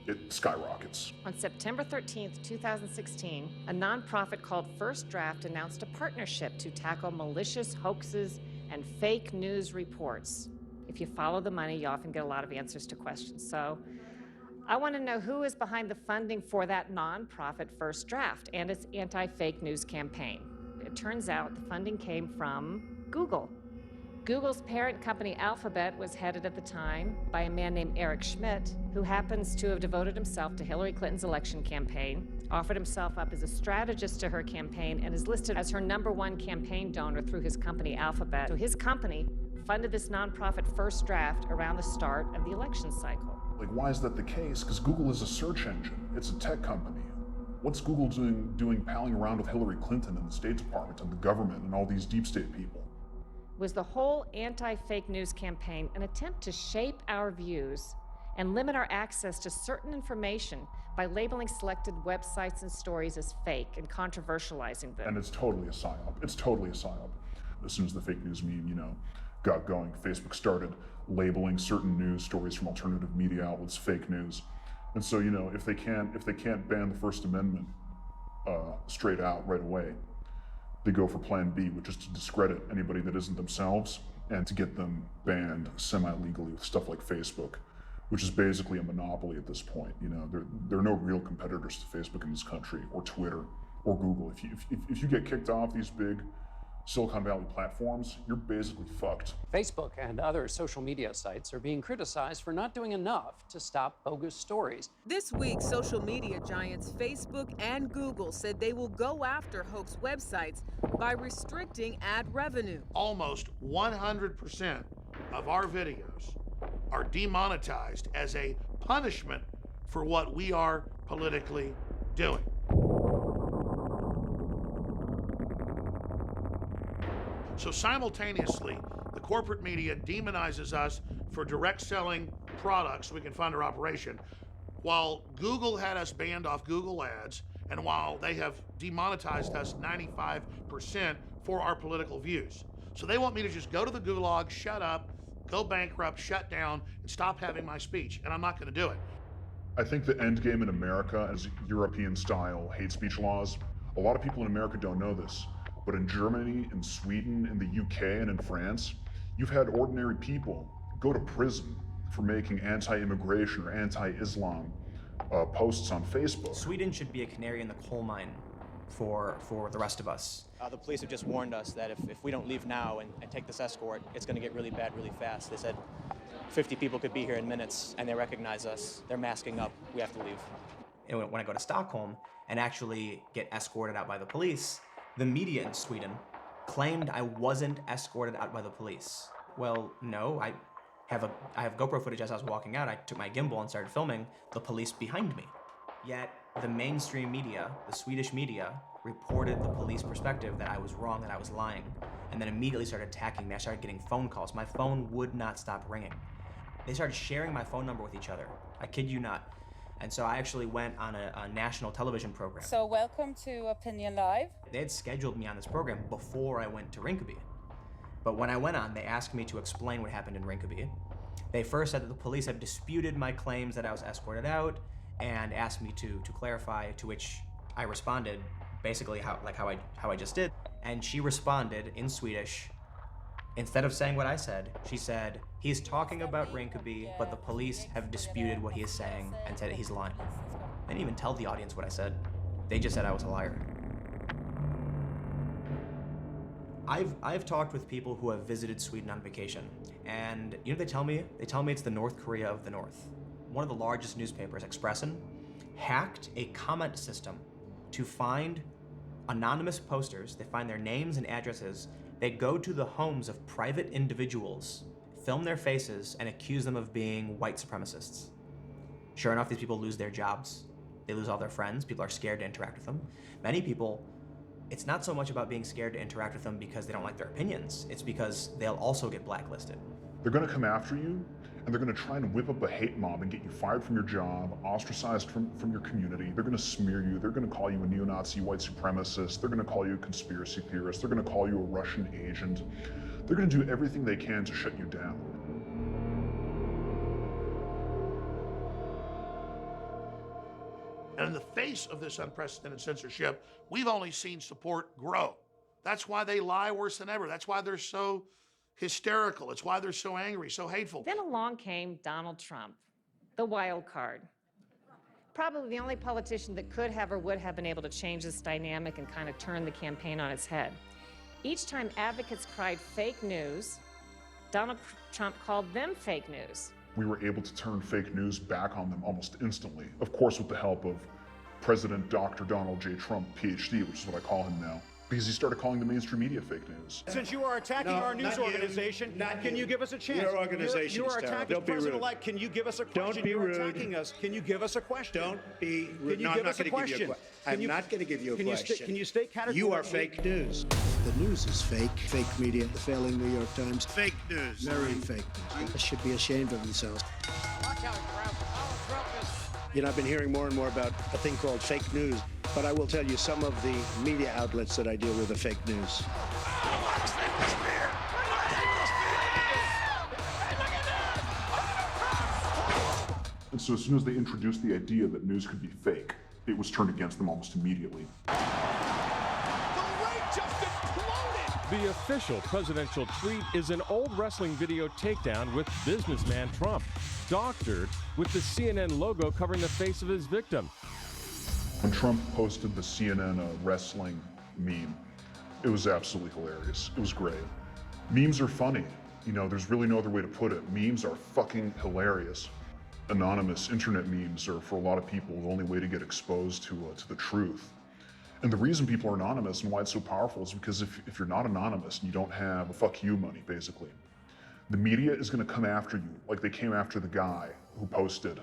it skyrockets.
On September 13th, 2016, a nonprofit called First Draft announced a partnership to tackle malicious hoaxes and fake news reports. If you follow the money, you often get a lot of answers to questions. So I want to know who is behind the funding for that nonprofit First Draft and its anti-fake news campaign. It turns out the funding came from Google. Google's parent company Alphabet was headed at the time by a man named Eric Schmidt, who happens to have devoted himself to Hillary Clinton's election campaign, offered himself up as a strategist to her campaign, and is listed as her #1 campaign donor through his company Alphabet. So his company funded this nonprofit First Draft around the start of the election cycle.
Like, why is that the case? Because Google is a search engine. It's a tech company. What's Google doing palling around with Hillary Clinton and the State Department and the government and all these deep state people?
Was the whole anti-fake news campaign an attempt to shape our views and limit our access to certain information by labeling selected websites and stories as fake and controversializing them?
And it's totally a psyop. It's totally a psyop. As soon as the fake news meme, got going, Facebook started labeling certain news stories from alternative media outlets fake news. And so, if they can't ban the First Amendment straight out right away, they go for plan B, which is to discredit anybody that isn't themselves and to get them banned semi-legally with stuff like Facebook, which is basically a monopoly at this point. There are no real competitors to Facebook in this country, or Twitter, or Google. If you get kicked off these big Silicon Valley platforms, you're basically fucked.
Facebook and other social media sites are being criticized for not doing enough to stop bogus stories.
This week, social media giants Facebook and Google said they will go after hoax websites by restricting ad revenue.
Almost 100% of our videos are demonetized as a punishment for what we are politically doing. So simultaneously, the corporate media demonizes us for direct selling products so we can fund our operation, while Google had us banned off Google Ads, and while they have demonetized us 95% for our political views. So they want me to just go to the gulag, shut up, go bankrupt, shut down, and stop having my speech, and I'm not going to do it.
I think the end game in America is European-style hate speech laws. A lot of people in America don't know this, but in Germany, in Sweden, in the UK, and in France, you've had ordinary people go to prison for making anti-immigration or anti-Islam posts on Facebook.
Sweden should be a canary in the coal mine for the rest of us.
The police have just warned us that if we don't leave now and take this escort, it's going to get really bad really fast. They said 50 people could be here in minutes, and they recognize us. They're masking up. We have to leave.
And when I go to Stockholm and actually get escorted out by the police, the media in Sweden claimed I wasn't escorted out by the police. Well, no, I have GoPro footage as I was walking out. I took my gimbal and started filming the police behind me. Yet the mainstream media, the Swedish media, reported the police perspective that I was wrong, that I was lying, and then immediately started attacking me. I started getting phone calls. My phone would not stop ringing. They started sharing my phone number with each other. I kid you not. And so I actually went on a national television program.
So welcome to Opinion Live.
They had scheduled me on this program before I went to Rinkeby. But when I went on, they asked me to explain what happened in Rinkeby. They first said that the police had disputed my claims that I was escorted out and asked me to clarify, to which I responded basically how I just did. And she responded in Swedish. Instead of saying what I said, she said, "He's talking about Rinkeby, but the police have disputed what he is saying and said he's lying." I didn't even tell the audience what I said. They just said I was a liar. I've talked with people who have visited Sweden on vacation, and you know what they tell me? They tell me it's the North Korea of the North. One of the largest newspapers, Expressen, hacked a comment system to find anonymous posters. They find their names and addresses. They go to the homes of private individuals, film their faces, and accuse them of being white supremacists. Sure enough, these people lose their jobs. They lose all their friends. People are scared to interact with them. Many people, it's not so much about being scared to interact with them because they don't like their opinions. It's because they'll also get blacklisted.
They're going to come after you, and they're going to try and whip up a hate mob and get you fired from your job, ostracized from your community. They're going to smear you. They're going to call you a neo-Nazi white supremacist. They're going to call you a conspiracy theorist. They're going to call you a Russian agent. They're going to do everything they can to shut you down.
And in the face of this unprecedented censorship, we've only seen support grow. That's why they lie worse than ever. That's why they're so hysterical. It's why they're so angry, so hateful.
Then along came Donald Trump, the wild card. Probably the only politician that could have or would have been able to change this dynamic and kind of turn the campaign on its head. Each time advocates cried fake news, Donald Trump called them fake news.
We were able to turn fake news back on them almost instantly. Of course, with the help of President Dr. Donald J. Trump, PhD, which is what I call him now, because he started calling the mainstream media fake news.
Since you are attacking our news organization, can you give us a chance?
Your organization
you are attacking President-elect. Can you give us a question?
Don't be rude.
You're attacking us. Can you give us a question?
Don't be rude.
Can you give us a question?
I'm not going to give you a question.
Can you state categorically?
You are fake news.
The news is fake. Fake media. The failing New York Times.
Fake news.
Very fake news. They should be ashamed of themselves. You know, I've been hearing more and more about a thing called fake news, but I will tell you some of the media outlets that I deal with are fake news.
And so as soon as they introduced the idea that news could be fake, it was turned against them almost immediately.
The official presidential tweet is an old wrestling video takedown with businessman Trump, doctored with the CNN logo covering the face of his victim.
When Trump posted the CNN wrestling meme, it was absolutely hilarious. It was great. Memes are funny. You know, there's really no other way to put it. Memes are fucking hilarious. Anonymous internet memes are, for a lot of people, the only way to get exposed to the truth. And the reason people are anonymous and why it's so powerful is because if you're not anonymous and you don't have a fuck you money, basically, the media is going to come after you like they came after the guy who posted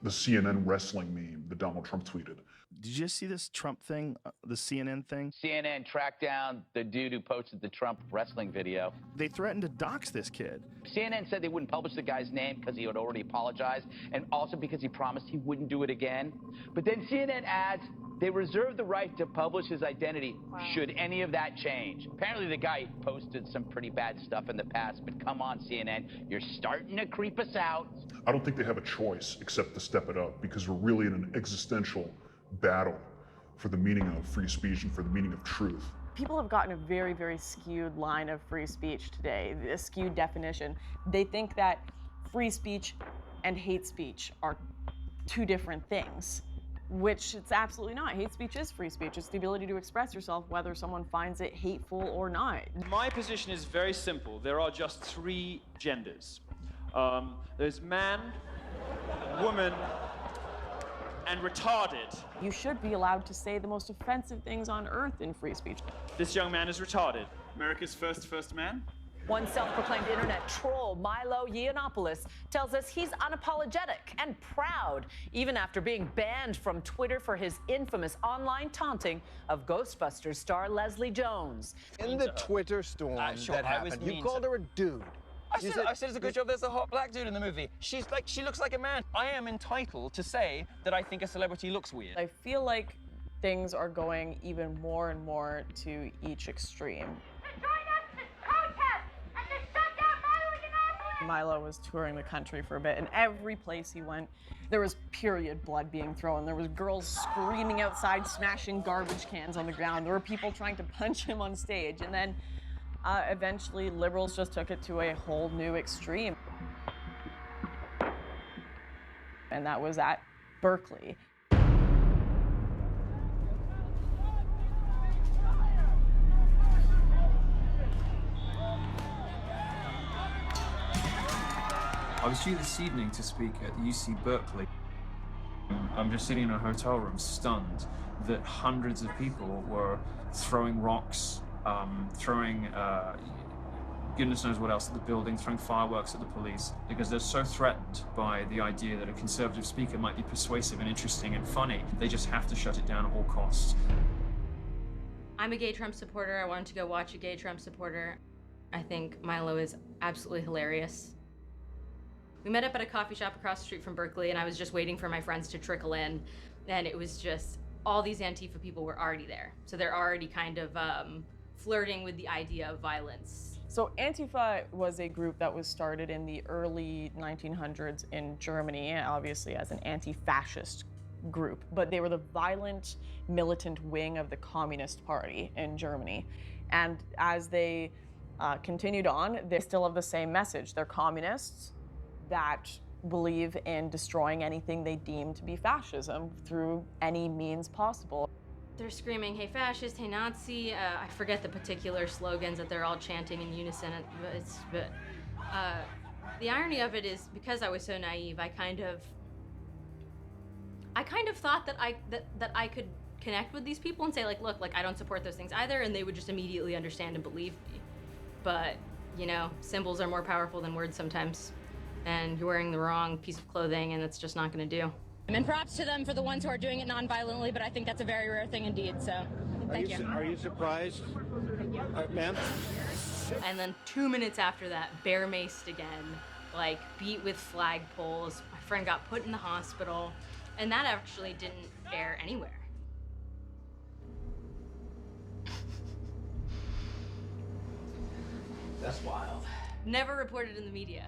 the CNN wrestling meme that Donald Trump tweeted.
Did you just see this Trump thing, the CNN thing?
CNN tracked down the dude who posted the Trump wrestling video.
They threatened to dox this kid.
CNN said they wouldn't publish the guy's name because he had already apologized, and also because he promised he wouldn't do it again. But then CNN adds they reserve the right to publish his identity should any of that change. Apparently the guy posted some pretty bad stuff in the past, but come on, CNN, you're starting to creep us out.
I don't think they have a choice except to step it up, because we're really in an existential battle for the meaning of free speech and for the meaning of truth.
People have gotten a very, very skewed line of free speech today, a skewed definition. They think that free speech and hate speech are two different things, which it's absolutely not. Hate speech is free speech. It's the ability to express yourself whether someone finds it hateful or not.
My position is very simple. There are just three genders. There's man, woman, and retarded.
You should be allowed to say the most offensive things on earth in free speech.
This young man is retarded. America's first man.
One self-proclaimed internet troll, Milo Yiannopoulos, tells us he's unapologetic and proud, even after being banned from Twitter for his infamous online taunting of Ghostbusters star Leslie Jones.
In the Twitter storm that happened, you called her a dude.
I said it's a good job there's a hot black dude in the movie. She looks like a man. I am entitled to say that I think a celebrity looks weird.
I feel like things are going even more and more to each extreme. Milo was touring the country for a bit, and every place he went, there was period blood being thrown. There was girls screaming outside, smashing garbage cans on the ground. There were people trying to punch him on stage, and then eventually liberals just took it to a whole new extreme. And that was at Berkeley.
I was due this evening to speak at UC Berkeley. I'm just sitting in a hotel room stunned that hundreds of people were throwing rocks, throwing goodness knows what else at the building, throwing fireworks at the police, because they're so threatened by the idea that a conservative speaker might be persuasive and interesting and funny. They just have to shut it down at all costs.
I'm a gay Trump supporter. I wanted to go watch a gay Trump supporter. I think Milo is absolutely hilarious. We met up at a coffee shop across the street from Berkeley, and I was just waiting for my friends to trickle in, and it was just all these Antifa people were already there. So they're already kind of flirting with the idea of violence.
So Antifa was a group that was started in the early 1900s in Germany, obviously as an anti-fascist group, but they were the violent, militant wing of the Communist Party in Germany. And as they continued on, they still have the same message. They're communists that believe in destroying anything they deem to be fascism through any means possible.
They're screaming, hey fascist, hey Nazi. I forget the particular slogans that they're all chanting in unison. But the irony of it is, because I was so naive, I kind of thought that I could connect with these people and say, like, look, like, I don't support those things either, and they would just immediately understand and believe me. But, you know, symbols are more powerful than words sometimes. And you're wearing the wrong piece of clothing, and it's just not going to do.
And props to them for the ones who are doing it non-violently, but I think that's a very rare thing indeed, so thank you.
Are you surprised, ma'am?
And then 2 minutes after that, bear-maced again, like beat with flagpoles. My friend got put in the hospital, and that actually didn't air anywhere.
That's wild.
Never reported in the media.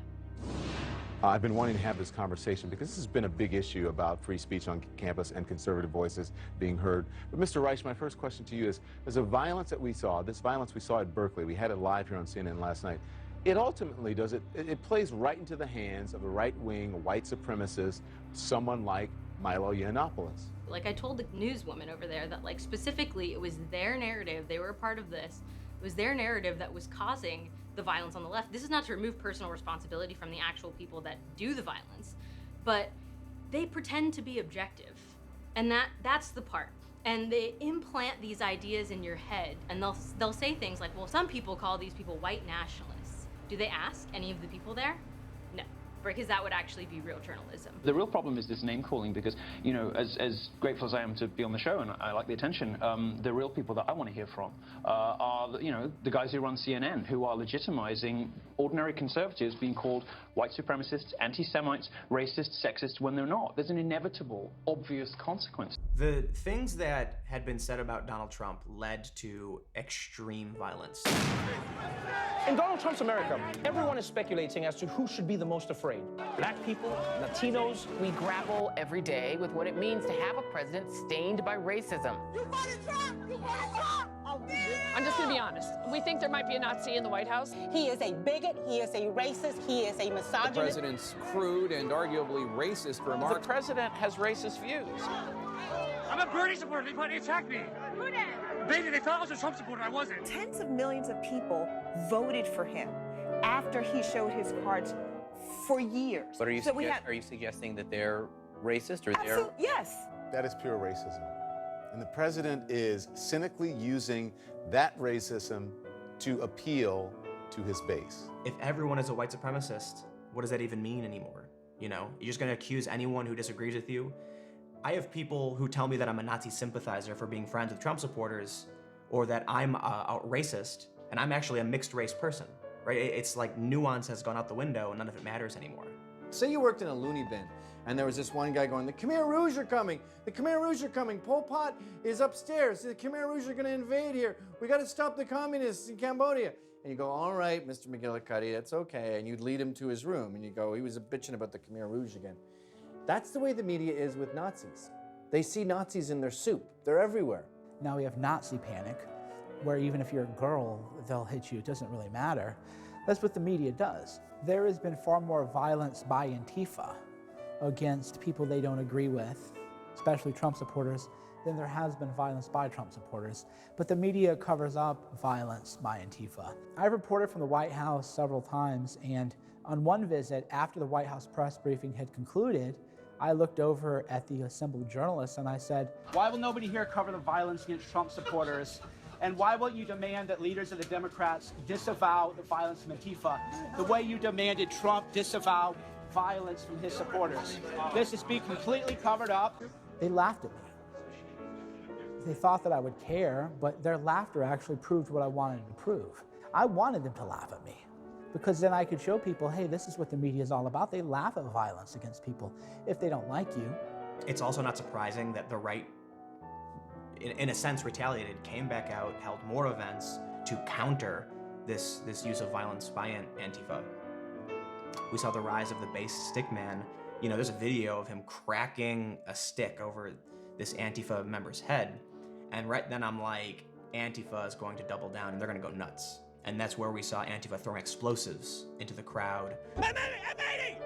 I've been wanting to have this conversation because this has been a big issue about free speech on campus and conservative voices being heard. But Mr. Reich, my first question to you is the violence that we saw, this violence we saw at Berkeley, we had it live here on CNN last night, it ultimately it plays right into the hands of a right-wing white supremacist, someone like Milo Yiannopoulos.
Like I told the newswoman over there that, like, specifically it was their narrative, they were a part of this, it was their narrative that was causing the violence on the left. This is not to remove personal responsibility from the actual people that do the violence, but they pretend to be objective. And that's the part. And they implant these ideas in your head, and they'll say things like, well, some people call these people white nationalists. Do they ask any of the people there? No. because that would actually be real journalism.
The real problem is this name calling because, you know, as grateful as I am to be on the show and I like the attention, the real people that I want to hear from are, you know, the guys who run CNN, who are legitimizing ordinary conservatives being called white supremacists, anti-Semites, racist, sexist, when they're not. There's an inevitable, obvious consequence.
The things that had been said about Donald Trump led to extreme violence.
In Donald Trump's America, everyone is speculating as to who should be the most afraid. Black people, Latinos.
We grapple every day with what it means to have a president stained by racism.
You voted Trump! You voted Trump!
I'm just gonna be honest. We think there might be a Nazi in the White House.
He is a bigot, he is a racist, he is a misogynist.
The president's crude and arguably racist remarks.
The president has racist views.
I'm a Bernie supporter, they attacked me.
Who did?
They thought I was a Trump supporter, I wasn't.
Tens of millions of people voted for him after he showed his cards for years.
But are you, are you suggesting that they're racist or
Absolutely, yes.
That is pure racism. And the president is cynically using that racism to appeal to his base.
If everyone is a white supremacist, what does that even mean anymore? You know, you're just gonna accuse anyone who disagrees with you? I have people who tell me that I'm a Nazi sympathizer for being friends with Trump supporters, or that I'm a racist, and I'm actually a mixed race person, right? It's like nuance has gone out the window and none of it matters anymore.
Say you worked in a loony bin, and there was this one guy going, the Khmer Rouge are coming, the Khmer Rouge are coming, Pol Pot is upstairs, the Khmer Rouge are gonna invade here, we gotta stop the communists in Cambodia. And you go, all right, Mr. McGillicuddy, that's okay, and you'd lead him to his room, and you go, he was bitching about the Khmer Rouge again. That's the way the media is with Nazis. They see Nazis in their soup. They're everywhere.
Now we have Nazi panic, where even if you're a girl, they'll hit you. It doesn't really matter. That's what the media does. There has been far more violence by Antifa against people they don't agree with, especially Trump supporters, than there has been violence by Trump supporters. But the media covers up violence by Antifa. I've reported from the White House several times, and on one visit, after the White House press briefing had concluded, I looked over at the assembled journalists and I said,
why will nobody here cover the violence against Trump supporters? And why won't you demand that leaders of the Democrats disavow the violence from Antifa the way you demanded Trump disavow violence from his supporters? This is being completely covered up.
They laughed at me. They thought that I would care, but their laughter actually proved what I wanted to prove. I wanted them to laugh at me, because then I could show people, hey, this is what the media is all about. They laugh at violence against people if they don't like you.
It's also not surprising that the right, in a sense, retaliated, came back out, held more events to counter this use of violence by Antifa. We saw the rise of the base stick man. You know, there's a video of him cracking a stick over this Antifa member's head. And right then I'm like, Antifa is going to double down and they're gonna go nuts. And that's where we saw Antifa throwing explosives into the crowd.
M80!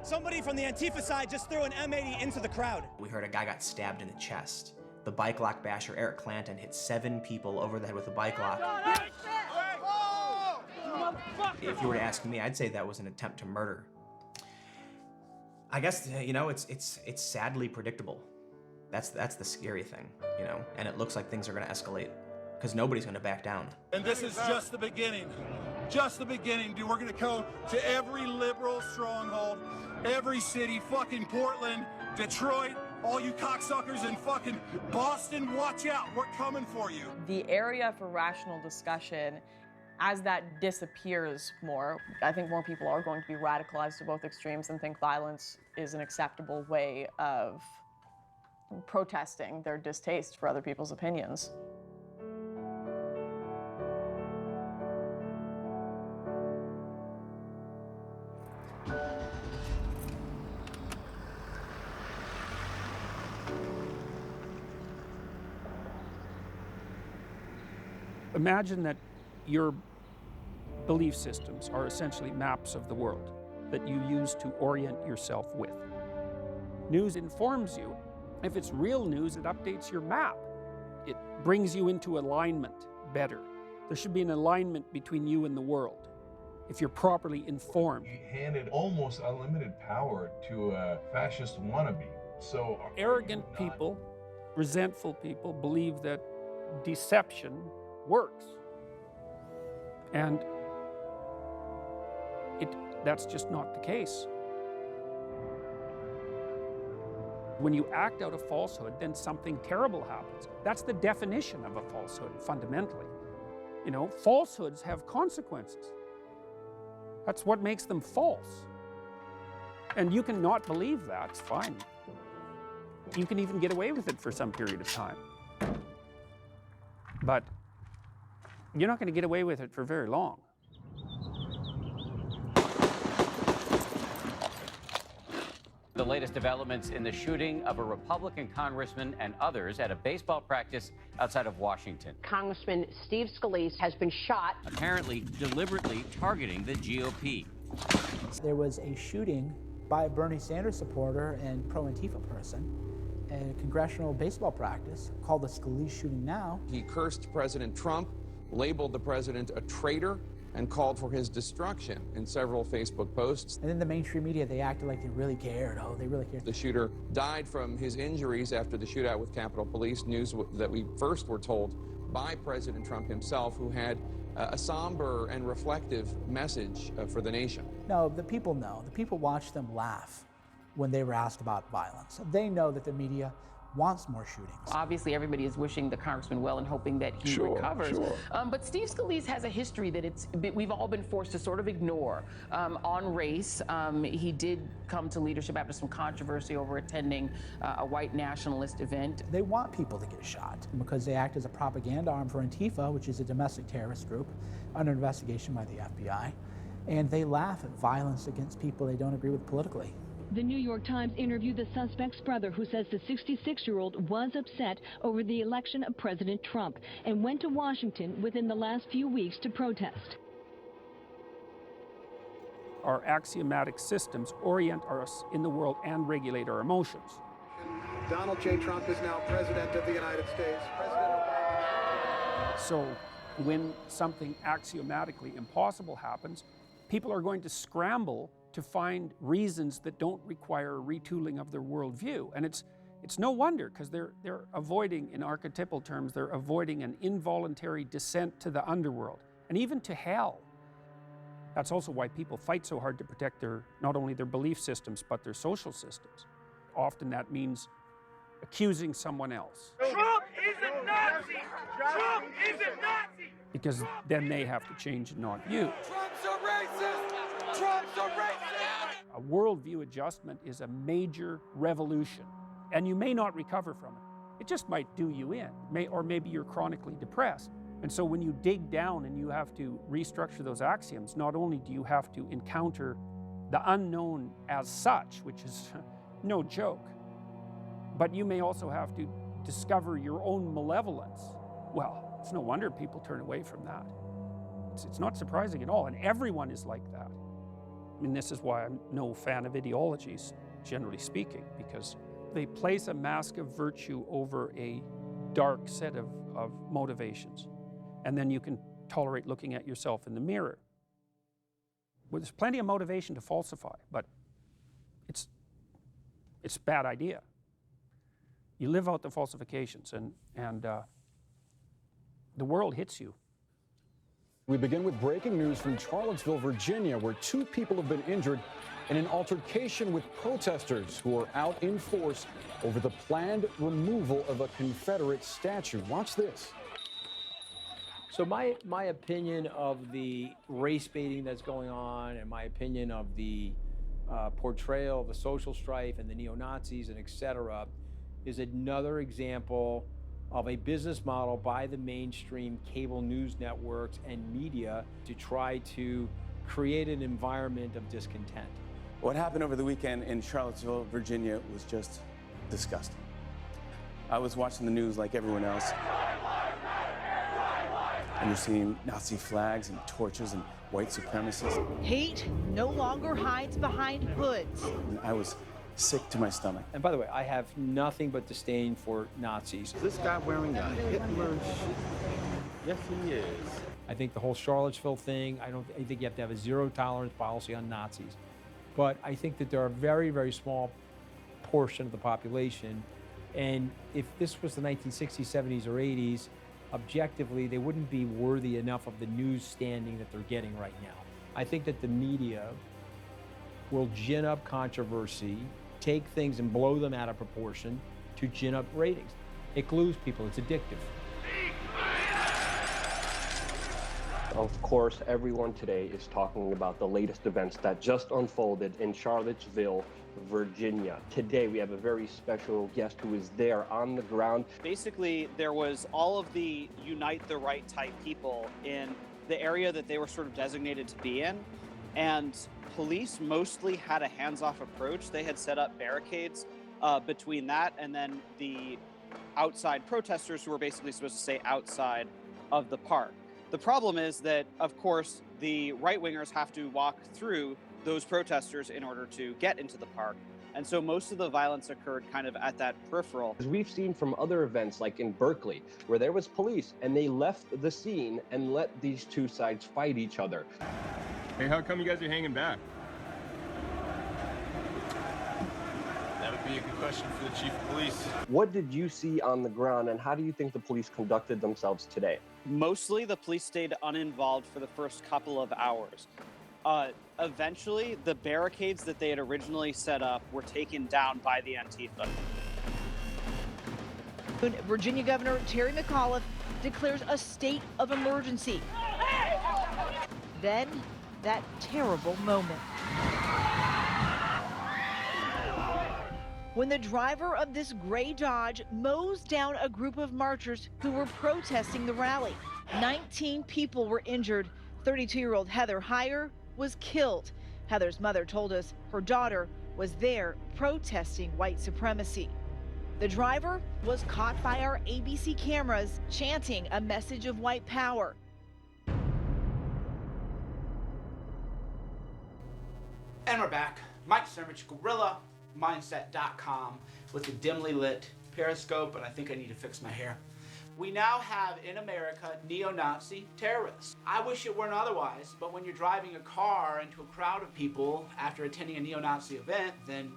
Somebody from the Antifa side just threw an M80 into the crowd.
We heard a guy got stabbed in the chest. The bike lock basher, Eric Clanton, hit 7 people over the head with a bike lock. If you were to ask me, I'd say that was an attempt to murder. I guess, you know, it's sadly predictable. That's the scary thing, you know, and it looks like things are gonna escalate because nobody's gonna back down.
And this is just the beginning. Just the beginning, dude. We're gonna go to every liberal stronghold, every city, fucking Portland, Detroit, all you cocksuckers in fucking Boston, watch out, we're coming for you.
The area for rational discussion, as that disappears more, I think more people are going to be radicalized to both extremes and think violence is an acceptable way of protesting their distaste for other people's opinions.
Imagine that your belief systems are essentially maps of the world that you use to orient yourself with. News informs you. If it's real news, it updates your map. It brings you into alignment better. There should be an alignment between you and the world if you're properly informed.
He handed almost unlimited power to a fascist wannabe. So
arrogant people, resentful people believe that deception works. And it that's just not the case. When you act out a falsehood, then something terrible happens. That's the definition of a falsehood, fundamentally. You know, falsehoods have consequences. That's what makes them false. And you can not believe that, it's fine. You can even get away with it for some period of time. But you're not going to get away with it for very long.
The latest developments in the shooting of a Republican congressman and others at a baseball practice outside of Washington.
Congressman Steve Scalise has been shot.
Apparently deliberately targeting the GOP.
There was a shooting by a Bernie Sanders supporter and pro-Antifa person at a congressional baseball practice called the Scalise shooting now.
He cursed President Trump, labeled the president a traitor, and called for his destruction in several Facebook posts.
And then the mainstream media, they acted like they really cared. Oh, they really cared.
The shooter died from his injuries after the shootout with Capitol Police, news that we first were told by President Trump himself, who had a somber and reflective message for the nation.
No, the people know. The people watched them laugh when they were asked about violence. They know that the media wants more shootings.
Obviously, everybody is wishing the congressman well and hoping that he recovers. But Steve Scalise has a history that we've all been forced to sort of ignore. On race, he did come to leadership after some controversy over attending a white nationalist event.
They want people to get shot because they act as a propaganda arm for Antifa, which is a domestic terrorist group under investigation by the FBI. And they laugh at violence against people they don't agree with politically.
The New York Times interviewed the suspect's brother, who says the 66-year-old was upset over the election of President Trump and went to Washington within the last few weeks to protest.
Our axiomatic systems orient us in the world and regulate our emotions.
Donald J. Trump is now President of the United States.
So when something axiomatically impossible happens, people are going to scramble to find reasons that don't require a retooling of their worldview. And it's no wonder, because they're avoiding, in archetypal terms, they're avoiding an involuntary descent to the underworld and even to hell. That's also why people fight so hard to protect not only their belief systems, but their social systems. Often that means accusing someone else.
Trump is a Nazi! Trump is a Nazi!
Because then they have to change and not you.
Trump's a racist! Trump's a racist!
A worldview adjustment is a major revolution, and you may not recover from it. It just might do you in, or maybe you're chronically depressed. And so when you dig down and you have to restructure those axioms, not only do you have to encounter the unknown as such, which is no joke, but you may also have to discover your own malevolence. Well, it's no wonder people turn away from that. It's not surprising at all, and everyone is like that. I mean, this is why I'm no fan of ideologies, generally speaking, because they place a mask of virtue over a dark set of motivations. And then you can tolerate looking at yourself in the mirror. Well, there's plenty of motivation to falsify, but it's a bad idea. You live out the falsifications, and the world hits you.
We begin with breaking news from Charlottesville, Virginia, where 2 people have been injured in an altercation with protesters who are out in force over the planned removal of a Confederate statue. Watch this.
So my opinion of the race baiting that's going on, and my opinion of the portrayal of the social strife and the neo-Nazis and et cetera, is another example of a business model by the mainstream cable news networks and media to try to create an environment of discontent.
What happened over the weekend in Charlottesville, Virginia was just disgusting. I was watching the news like everyone else. And you're seeing Nazi flags and torches and white supremacists.
Hate no longer hides behind hoods.
And I was sick to my stomach.
And by the way, I have nothing but disdain for Nazis.
Is this guy wearing a Hitler shirt?
Yes, he is. I think the whole Charlottesville thing, I think you have to have a zero-tolerance policy on Nazis. But I think that there are a very, very small portion of the population. And if this was the 1960s, 70s, or 80s, objectively, they wouldn't be worthy enough of the news standing that they're getting right now. I think that the media will gin up controversy, take things and blow them out of proportion to gin up ratings. It glues people, it's addictive.
Of course, everyone today is talking about the latest events that just unfolded in Charlottesville, Virginia. Today, we have a very special guest who is there on the ground.
Basically, there was all of the Unite the Right type people in the area that they were sort of designated to be in. And police mostly had a hands-off approach. They had set up barricades between that and then the outside protesters who were basically supposed to stay outside of the park. The problem is that, of course, the right-wingers have to walk through those protesters in order to get into the park. And so most of the violence occurred kind of at that peripheral.
As we've seen from other events like in Berkeley, where there was police and they left the scene and let these two sides fight each other.
Hey, how come you guys are hanging back? That would be a good question for the chief of police.
What did you see on the ground, and how do you think the police conducted themselves today?
Mostly, the police stayed uninvolved for the first couple of hours. Eventually, the barricades that they had originally set up were taken down by the Antifa.
Virginia Governor Terry McAuliffe declares a state of emergency. Then, that terrible moment. When the driver of this gray Dodge mows down a group of marchers who were protesting the rally. 19 people were injured. 32-year-old Heather Heyer was killed. Heather's mother told us her daughter was there protesting white supremacy. The driver was caught by our ABC cameras chanting a message of white power.
And we're back. Mike Cernovich, GorillaMindset.com with a dimly lit periscope, and I think I need to fix my hair. We now have in America neo-Nazi terrorists. I wish it weren't otherwise, but when you're driving a car into a crowd of people after attending a neo-Nazi event, then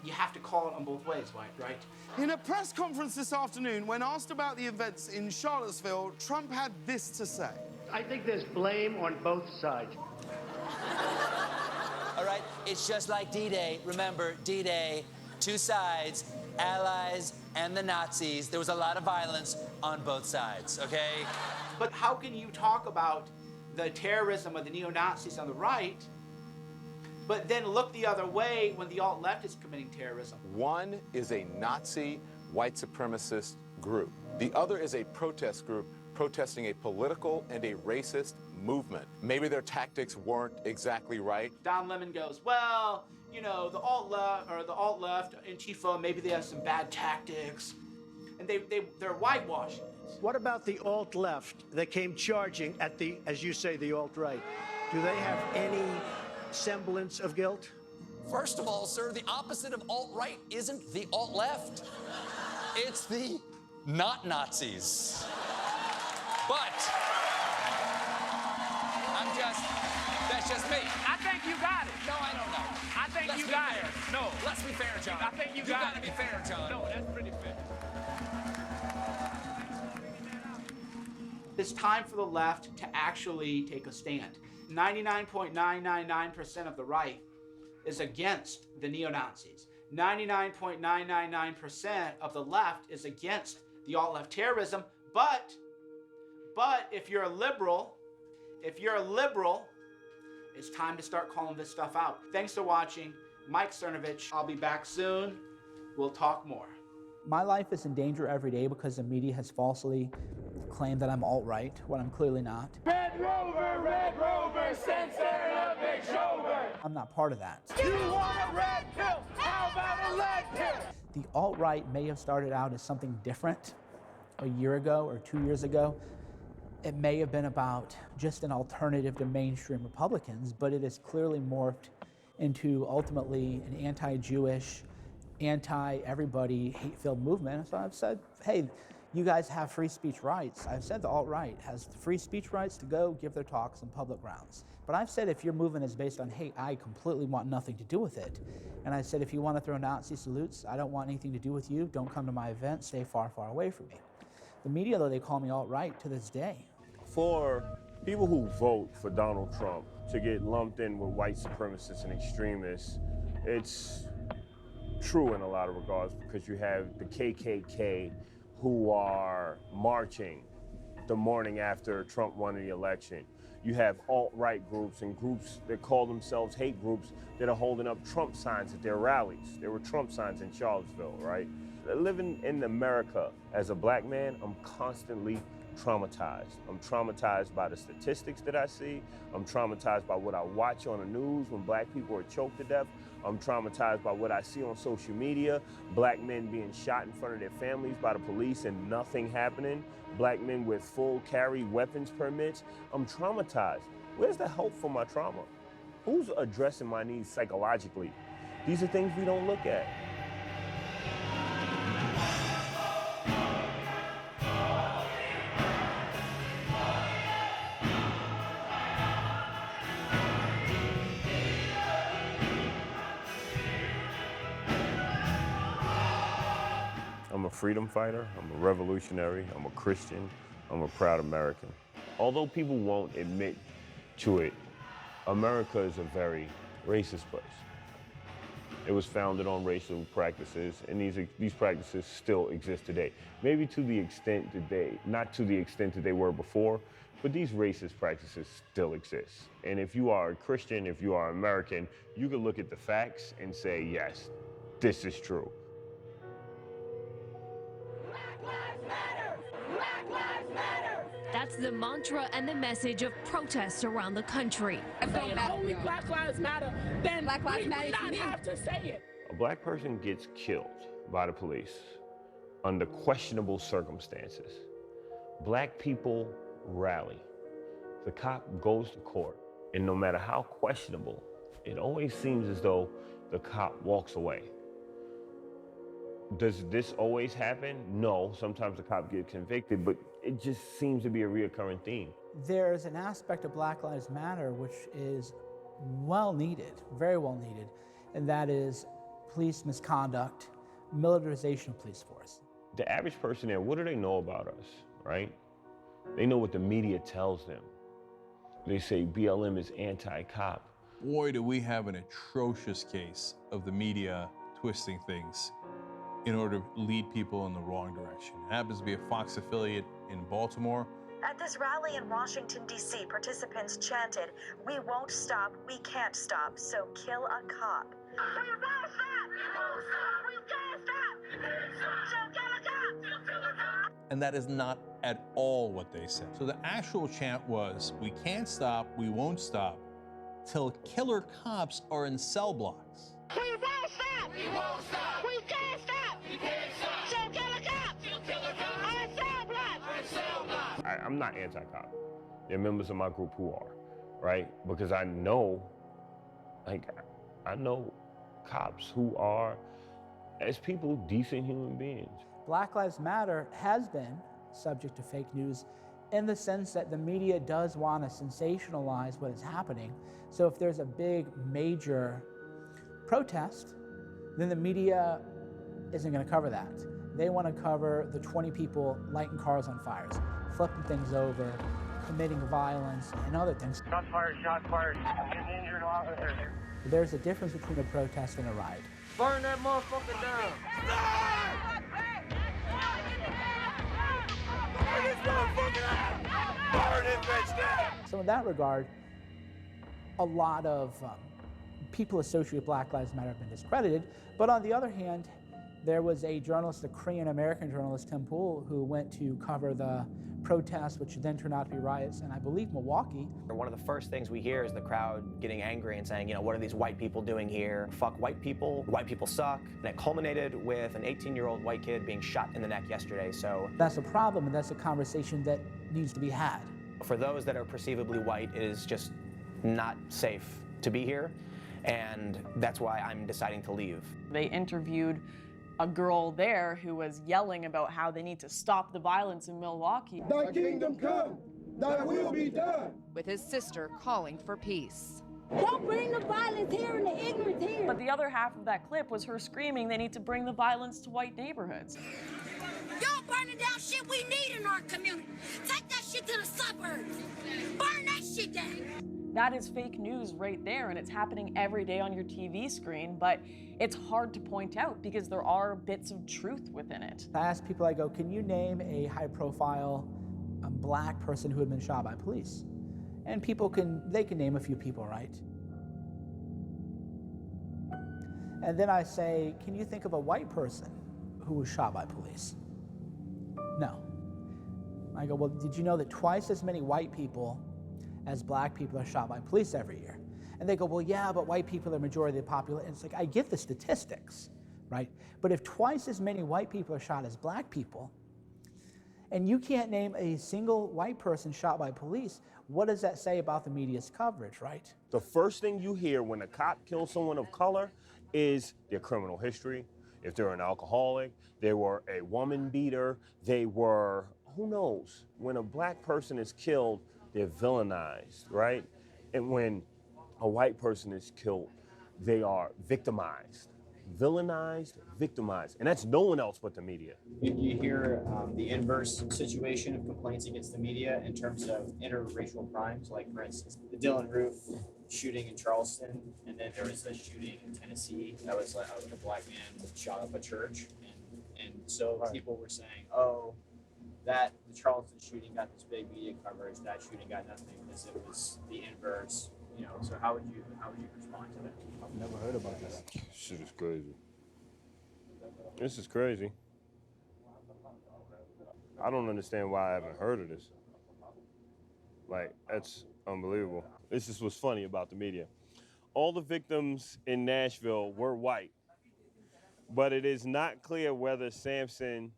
you have to call it on both ways, right?
In a press conference this afternoon, when asked about the events in Charlottesville, Trump had this to say.
I think there's blame on both sides.
All right, it's just like D-Day. Remember, D-Day, two sides, Allies and the Nazis. There was a lot of violence on both sides, okay?
But how can you talk about the terrorism of the neo-Nazis on the right, but then look the other way when the alt-left is committing terrorism?
One is a Nazi white supremacist group. The other is a protest group protesting a political and a racist movement. Maybe their tactics weren't exactly right.
Don Lemon goes, well, you know, the alt-left, Antifa, maybe they have some bad tactics, and they're whitewashing it.
What about the alt-left that came charging at the, as you say, the alt-right? Do they have any semblance of guilt?
First of all, sir, the opposite of alt-right isn't the alt-left. It's the not Nazis. But that's just me.
I think you got it.
No, I don't know.
I think you got it. No.
Let's be fair, John.
I think you got it.
You gotta be fair, John.
No, that's pretty fair.
It's time for the left to actually take a stand. 99.999% of the right is against the neo-Nazis. 99.999% of the left is against the alt-left terrorism, but if you're a liberal, it's time to start calling this stuff out. Thanks for watching. Mike Cernovich. I'll be back soon. We'll talk more.
My life is in danger every day because the media has falsely claimed that I'm alt-right when I'm clearly not.
Red Rover, send Sarah a big shoulder.
I'm not part of that.
You want a red pill? How about a lead pill?
The alt-right may have started out as something different a year ago or 2 years ago. It may have been about just an alternative to mainstream Republicans, but it has clearly morphed into ultimately an anti-Jewish, anti-everybody, hate-filled movement. So I've said, hey, you guys have free speech rights. I've said the alt-right has free speech rights to go give their talks on public grounds. But I've said if your movement is based on hate, I completely want nothing to do with it. And I said if you want to throw Nazi salutes, I don't want anything to do with you. Don't come to my event. Stay far, far away from me. The media, though, they call me alt-right to this day.
For people who vote for Donald Trump,
to get lumped in with white supremacists and extremists, it's true in a lot of regards, because you have the KKK who are marching the morning after Trump won the election. You have alt-right groups and groups that call themselves hate groups that are holding up Trump signs at their rallies. There were Trump signs in Charlottesville, right? Living in America as a black man, I'm constantly traumatized. I'm traumatized by the statistics that I see. I'm traumatized by what I watch on the news when black people are choked to death. I'm traumatized by what I see on social media, black men being shot in front of their families by the police and nothing happening, black men with full carry weapons permits. I'm traumatized. Where's the help for my trauma? Who's addressing my needs psychologically? These are things we don't look at. I'm a freedom fighter, I'm a revolutionary, I'm a Christian, I'm a proud American. Although people won't admit to it, America is a very racist place. It was founded on racial practices, and these practices still exist today. Maybe to the extent that not to the extent that they were before, but these racist practices still exist. And if you are a Christian, if you are American, you can look at the facts and say, yes, this is true.
That's the mantra and the message of protests around the country.
If only Black Lives Matter, then Black Lives Matter, we do not have to say it.
A black person gets killed by the police under questionable circumstances. Black people rally. The cop goes to court, and no matter how questionable, it always seems as though the cop walks away. Does this always happen? No, sometimes the cop gets convicted, but it just seems to be a reoccurring theme.
There's an aspect of Black Lives Matter which is well needed, very well needed, and that is police misconduct, militarization of police force.
The average person there, what do they know about us, right? They know what the media tells them. They say BLM is anti-cop.
Boy, do we have an atrocious case of the media twisting things in order to lead people in the wrong direction. It happens to be a Fox affiliate in Baltimore.
At this rally in Washington, D.C., participants chanted, "We won't stop, we can't stop, so kill a cop." We won't stop! We won't stop! We can't stop! So kill a cop! So kill a cop!
And that is not at all what they said. So the actual chant was, we can't stop, we won't stop, till killer cops are in cell blocks.
We won't stop! We won't stop! We can't stop! We can't stop! So kill a cop! So kill a cop! On cell block! On cell block!
I'm not anti-cop. There are members of my group who are, right? Because I know cops who are, as people, decent human beings.
Black Lives Matter has been subject to fake news in the sense that the media does want to sensationalize what is happening. So if there's a big, major protest, then the media isn't going to cover that. They want to cover the 20 people lighting cars on fires, flipping things over, committing violence, and other things.
Shots fired, getting injured officers.
There's a difference between a protest and a riot.
Burn that motherfucker down. Burn this motherfucker out. Burn it, bitch, down.
So in that regard, a lot of people associated with Black Lives Matter have been discredited. But on the other hand, there was a journalist, a Korean-American journalist, Tim Pool, who went to cover the protests, which then turned out to be riots in, I believe, Milwaukee.
One of the first things we hear is the crowd getting angry and saying, what are these white people doing here? Fuck white people suck. And it culminated with an 18-year-old white kid being shot in the neck yesterday, so.
That's a problem, and that's a conversation that needs to be had.
For those that are perceivably white, it is just not safe to be here, and that's why I'm deciding to leave.
They interviewed a girl there who was yelling about how they need to stop the violence in Milwaukee.
Thy kingdom come, thy will be done.
With his sister calling for peace.
Don't bring the violence here and the ignorance here.
But the other half of that clip was her screaming they need to bring the violence to white neighborhoods.
Y'all burning down shit we need in our community. Take that shit to the suburbs. Burn that shit down.
That is fake news right there, and it's happening every day on your TV screen, but it's hard to point out because there are bits of truth within it.
I ask people, I go, can you name a high-profile black person who had been shot by police? And people can name a few people, right? And then I say, can you think of a white person who was shot by police? No. I go, well, did you know that twice as many white people as black people are shot by police every year? And they go, well, yeah, but white people are the majority of the population. It's like, I get the statistics, right? But if twice as many white people are shot as black people, and you can't name a single white person shot by police, what does that say about the media's coverage, right?
The first thing you hear when a cop kills someone of color is their criminal history. If they're an alcoholic, they were a woman beater, they were, who knows? When a black person is killed, they're villainized, right? And when a white person is killed, they are victimized. Villainized, victimized. And that's no one else but the media.
You hear the inverse situation of complaints against the media in terms of interracial crimes, like, for instance, the Dylan Roof shooting in Charleston, and then there was a shooting in Tennessee that was like a black man shot up a church. And so people were saying, oh, that the Charleston shooting got this big media coverage, that shooting got nothing because it was the inverse. You know, so how would you respond to that?
I've never heard about this.
Shit is crazy. This is crazy. I don't understand why I haven't heard of this. Like, that's unbelievable. This is what's funny about the media. All the victims in Nashville were white, but it is not clear whether Sampson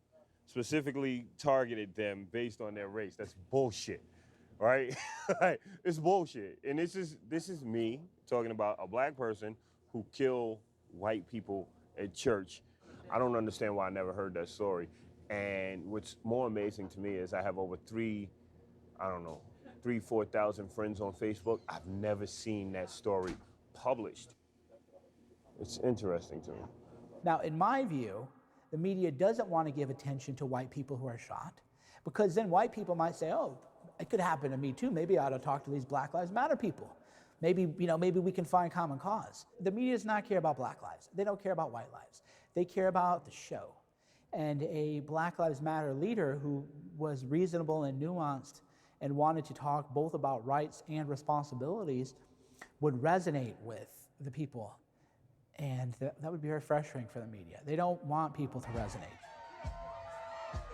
specifically targeted them based on their race. That's bullshit. Right? It's bullshit. And this is me talking about a black person who killed white people at church. I don't understand why I never heard that story. And what's more amazing to me is I have over 4,000 friends on Facebook. I've never seen that story published. It's interesting to me.
Now, in my view, the media doesn't want to give attention to white people who are shot, because then white people might say, oh, it could happen to me too. Maybe I ought to talk to these Black Lives Matter people. Maybe we can find common cause. The media does not care about black lives. They don't care about white lives. They care about the show. And a Black Lives Matter leader who was reasonable and nuanced and wanted to talk both about rights and responsibilities would resonate with the people. And that would be very frustrating for the media. They don't want people to resonate.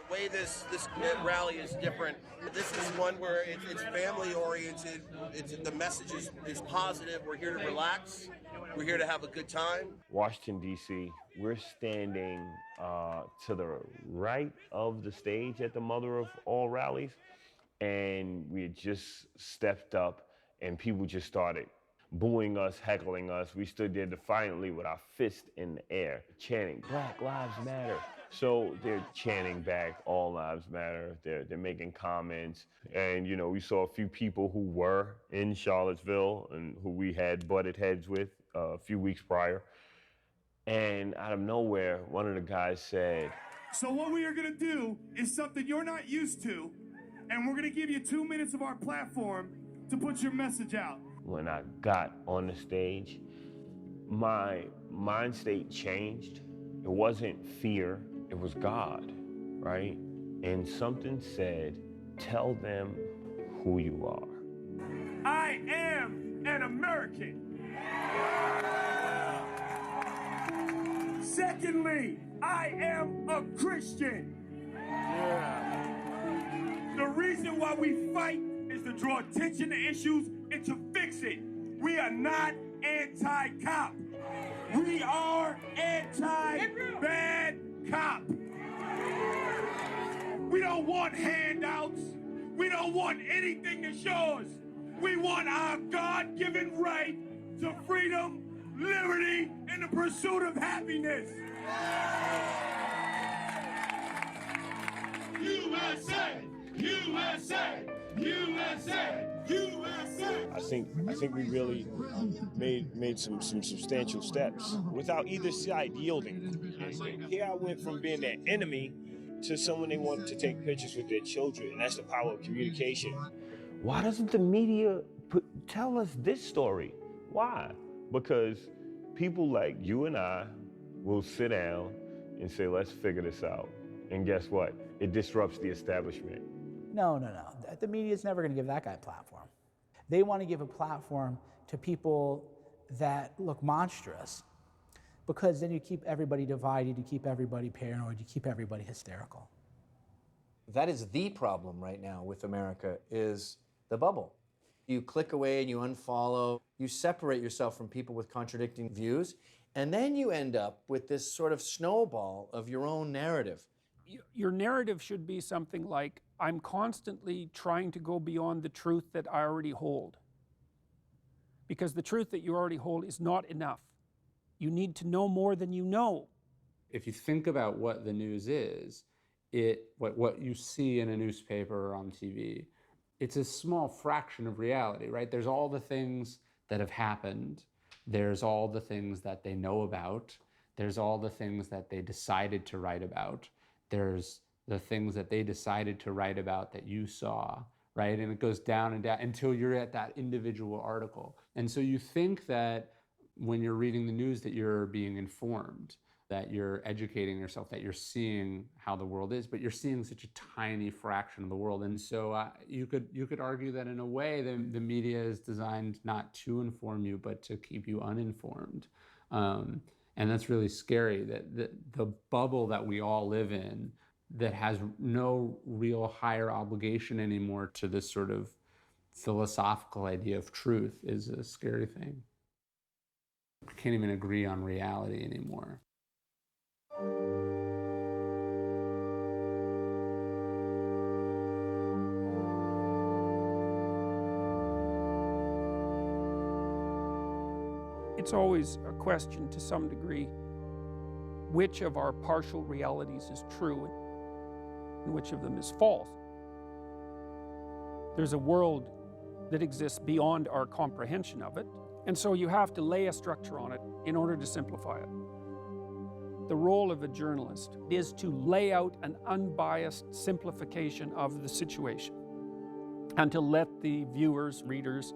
The way this rally is different. This is one where it's family oriented. The message is positive. We're here to relax. We're here to have a good time.
Washington, D.C., we're standing to the right of the stage at the mother of all rallies. And we had just stepped up and people just started booing us, heckling us. We stood there defiantly with our fist in the air, chanting, Black Lives Matter. So they're chanting back, all lives matter. They're making comments. And, we saw a few people who were in Charlottesville and who we had butted heads with a few weeks prior. And out of nowhere, one of the guys said,
so what we are going to do is something you're not used to, and we're going to give you 2 minutes of our platform to put your message out.
When I got on the stage, my mind state changed. It wasn't fear, it was God, right? And something said, tell them who you are.
I am an American. Secondly, I am a Christian. The reason why we fight is to draw attention to issues and to fix it. We are not anti-cop. We are anti-bad cop. We don't want handouts. We don't want anything that's yours. We want our God-given right to freedom, liberty, and the pursuit of happiness. USA! USA! USA! USA!
I think we really made some substantial steps without either side yielding. Here I went from being their enemy to someone they wanted to take pictures with their children, and that's the power of communication. Why doesn't the media tell us this story. Why? Because people like you and I will sit down and say, let's figure this out. And guess what? It disrupts the establishment.
No. The media is never going to give that guy a platform. They want to give a platform to people that look monstrous, because then you keep everybody divided, you keep everybody paranoid, you keep everybody hysterical.
That is the problem right now with America, is the bubble. You click away and you unfollow, you separate yourself from people with contradicting views, and then you end up with this sort of snowball of your own narrative.
Your narrative should be something like, I'm constantly trying to go beyond the truth that I already hold. Because the truth that you already hold is not enough. You need to know more than you know.
If you think about what the news is, what you see in a newspaper or on TV, it's a small fraction of reality, right? There's all the things that have happened. There's all the things that they know about. There's all the things that they decided to write about. There's the things that they decided to write about that you saw, right? And it goes down and down until you're at that individual article. And so you think that when you're reading the news that you're being informed, that you're educating yourself, that you're seeing how the world is, but you're seeing such a tiny fraction of the world. And so you could argue that in a way the media is designed not to inform you, but to keep you uninformed. And that's really scary, that the bubble that we all live in, that has no real higher obligation anymore to this sort of philosophical idea of truth, is a scary thing. We can't even agree on reality anymore.
It's always a question to some degree, which of our partial realities is true and which of them is false. There's a world that exists beyond our comprehension of it, and so you have to lay a structure on it in order to simplify it. The role of a journalist is to lay out an unbiased simplification of the situation and to let the viewers, readers,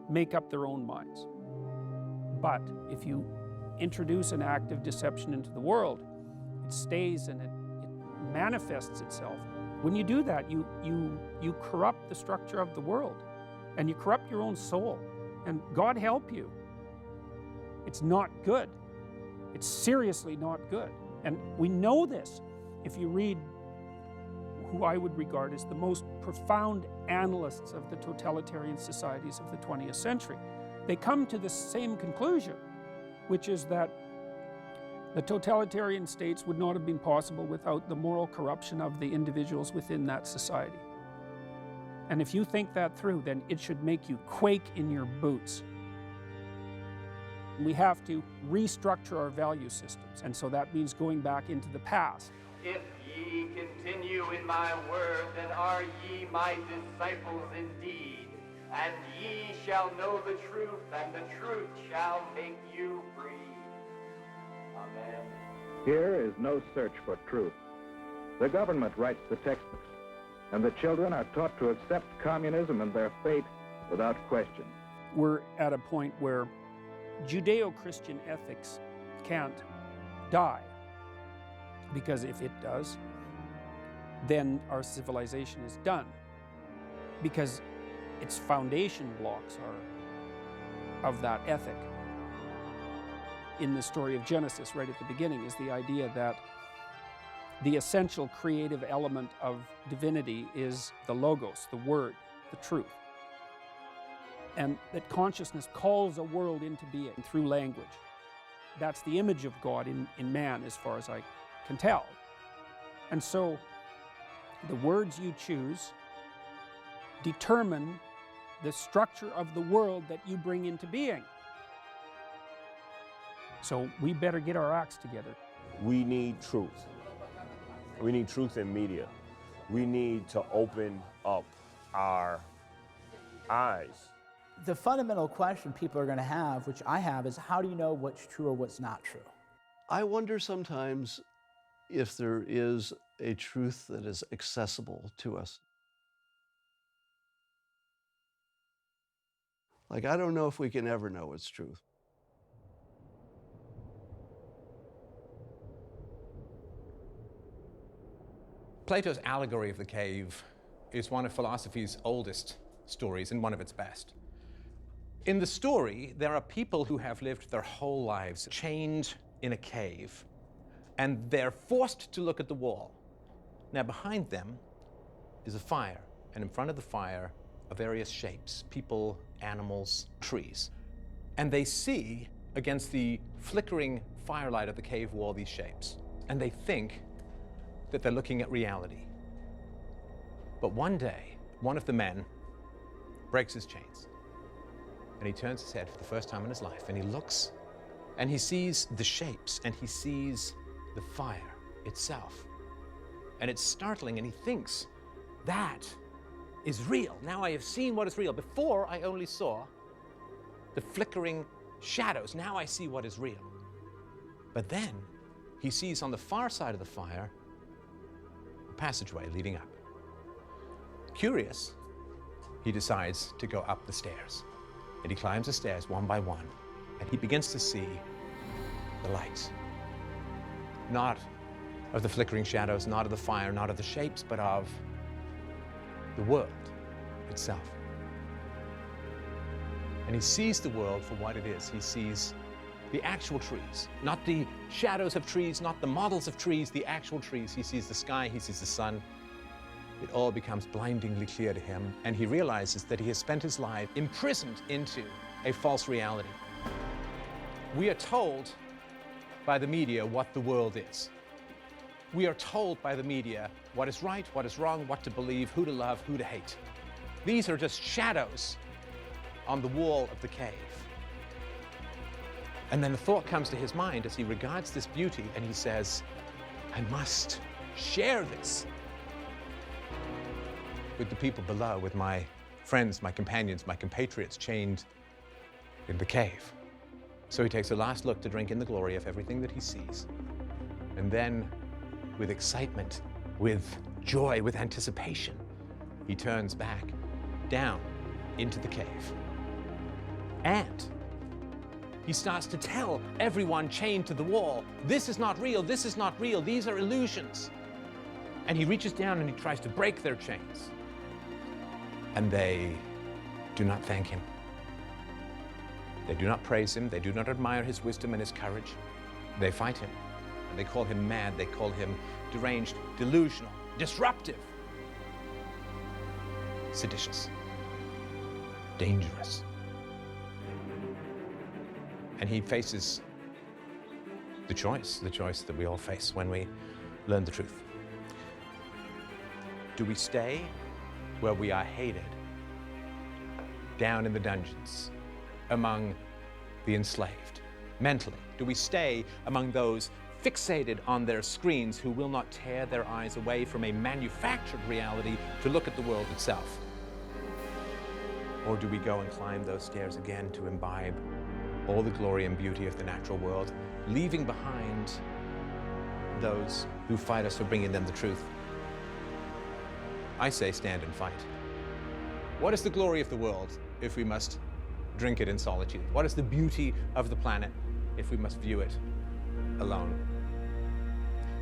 make up their own minds. But if you introduce an act of deception into the world, it stays and it manifests itself. When you do that, you corrupt the structure of the world, and you corrupt your own soul. And God help you. It's not good. It's seriously not good. And we know this. If you read who I would regard as the most profound analysts of the totalitarian societies of the 20th century, they come to the same conclusion, which is that the totalitarian states would not have been possible without the moral corruption of the individuals within that society. And if you think that through, then it should make you quake in your boots. We have to restructure our value systems, and so that means going back into the past.
If ye continue in my word, then are ye my disciples indeed, and ye shall know the truth, and the truth shall make you free. Amen.
Here is no search for truth. The government writes the textbooks, and the children are taught to accept communism and their fate without question.
We're at a point where Judeo-Christian ethics can't die, because if it does, then our civilization is done, because its foundation blocks are of that ethic. In the story of Genesis, right at the beginning, is the idea that the essential creative element of divinity is the logos, the word, the truth. And that consciousness calls a world into being through language. That's the image of God in man, as far as I can tell. And so the words you choose determine the structure of the world that you bring into being. So we better get our acts together.
We need truth. We need truth in media. We need to open up our eyes.
The fundamental question people are going to have, which I have, is how do you know what's true or what's not true?
I wonder sometimes if there is a truth that is accessible to us. Like, I don't know if we can ever know what's truth.
Plato's allegory of the cave is one of philosophy's oldest stories and one of its best. In the story, there are people who have lived their whole lives chained in a cave, and they're forced to look at the wall. Now, behind them is a fire, and in front of the fire are various shapes, people, animals, trees. And they see, against the flickering firelight of the cave wall, these shapes, and they think that they're looking at reality. But one day, one of the men breaks his chains, and he turns his head for the first time in his life, and he looks, and he sees the shapes, and he sees the fire itself. And it's startling, and he thinks, that is real. Now I have seen what is real. Before, I only saw the flickering shadows. Now I see what is real. But then, he sees on the far side of the fire a passageway leading up. Curious, he decides to go up the stairs. And he climbs the stairs one by one, and he begins to see the lights. Not of the flickering shadows, not of the fire, not of the shapes, but of the world itself. And he sees the world for what it is. He sees the actual trees, not the shadows of trees, not the models of trees, the actual trees. He sees the sky, he sees the sun. It all becomes blindingly clear to him, and he realizes that he has spent his life imprisoned into a false reality. We are told by the media what the world is. We are told by the media what is right, what is wrong, what to believe, who to love, who to hate. These are just shadows on the wall of the cave. And then the thought comes to his mind as he regards this beauty, and he says, I must share this with the people below, with my friends, my companions, my compatriots chained in the cave. So he takes a last look to drink in the glory of everything that he sees. And then, with excitement, with joy, with anticipation, he turns back down into the cave. And he starts to tell everyone chained to the wall, this is not real, this is not real, these are illusions. And he reaches down and he tries to break their chains. And they do not thank him. They do not praise him. They do not admire his wisdom and his courage. They fight him. And they call him mad. They call him deranged, delusional, disruptive, seditious, dangerous. And he faces the choice that we all face when we learn the truth. Do we stay where we are hated, down in the dungeons, among the enslaved, mentally? Do we stay among those fixated on their screens who will not tear their eyes away from a manufactured reality to look at the world itself? Or do we go and climb those stairs again to imbibe all the glory and beauty of the natural world, leaving behind those who fight us for bringing them the truth? I say stand and fight. What is the glory of the world if we must drink it in solitude? What is the beauty of the planet if we must view it alone?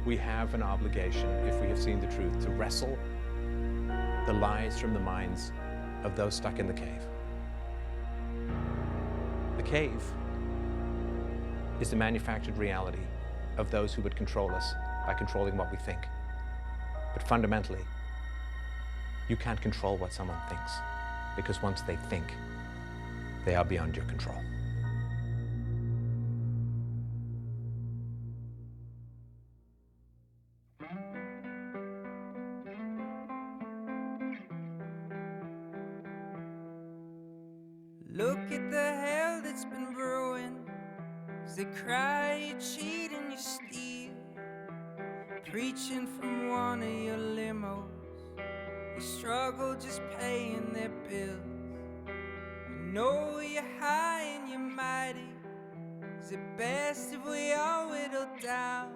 We have an obligation, if we have seen the truth, to wrestle the lies from the minds of those stuck in the cave. The cave is the manufactured reality of those who would control us by controlling what we think. But fundamentally, you can't control what someone thinks, because once they think, they are beyond your control.
Look at the hell that's been brewing. As they cry, you cheat and you steal. Preaching from one of your limos. You struggle just paying their bills. You know you're high and you're mighty. Is it best if we all whittle down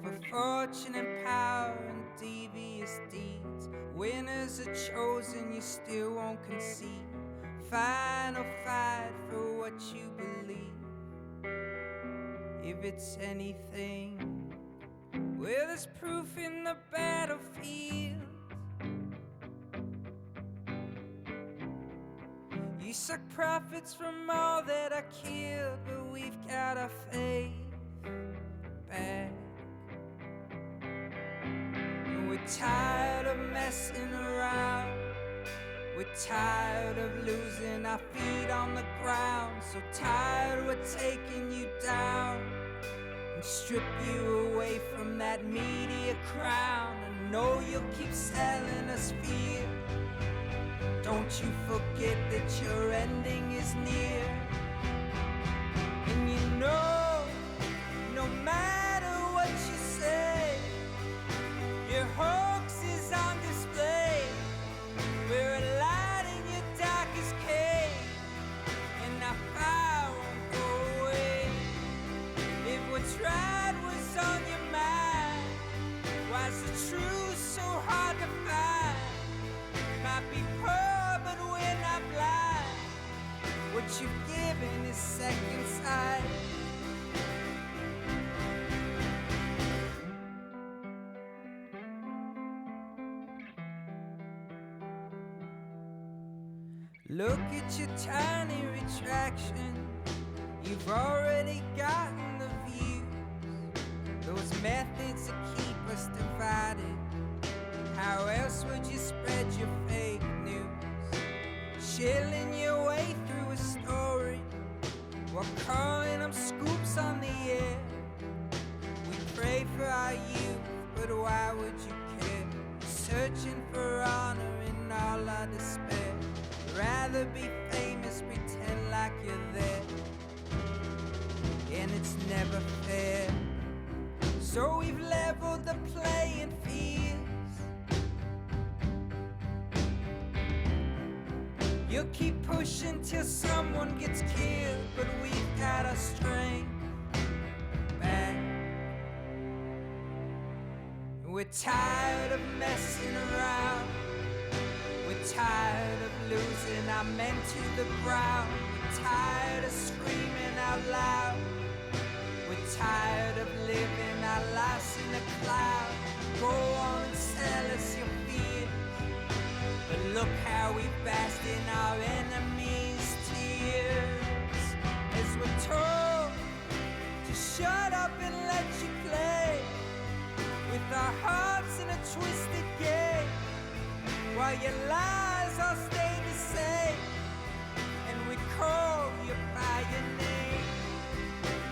for fortune and power and devious deeds? Winners are chosen, you still won't concede. final fight for what you believe. If it's anything, well, there's proof in the battlefield. You suck profits from all that are killed, but we've got our faith back. And we're tired of messing around. We're tired of losing our feet on the ground. So tired we're taking you down and strip you away from that media crown. I know you'll keep selling us fear. Don't you forget that your ending is near. And you know, no matter what you say, your hoax is on display. We're a light in your darkest cave, and our fire won't go away. If what's right was on your mind, why's the truth so hard to find? Might be poor, but we're not blind. What you've given is second sight. Look at your tiny retraction. You've already gotten the views. Those methods that keep us divided. How else would you spread your fake news? Shilling your way through a story while calling them scoops on the air. We pray for our youth, but why would you care? Searching for honor in all our despair. Rather be famous, pretend like you're there. And it's never fair. So we've leveled the playing field. You'll keep pushing till someone gets killed, but we've got our strength back. We're tired of messing around. We're tired of losing our men to the ground. We're tired of screaming out loud. We're tired of living our lives in a cloud. Go on and sell us your fear. But look how we bask in our enemies' tears. As we're told to shut up and let you play with our hearts in a twisted game, while your lies all stay the same, and we call you by your name.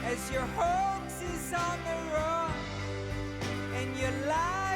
As your hoax is on the run and your lies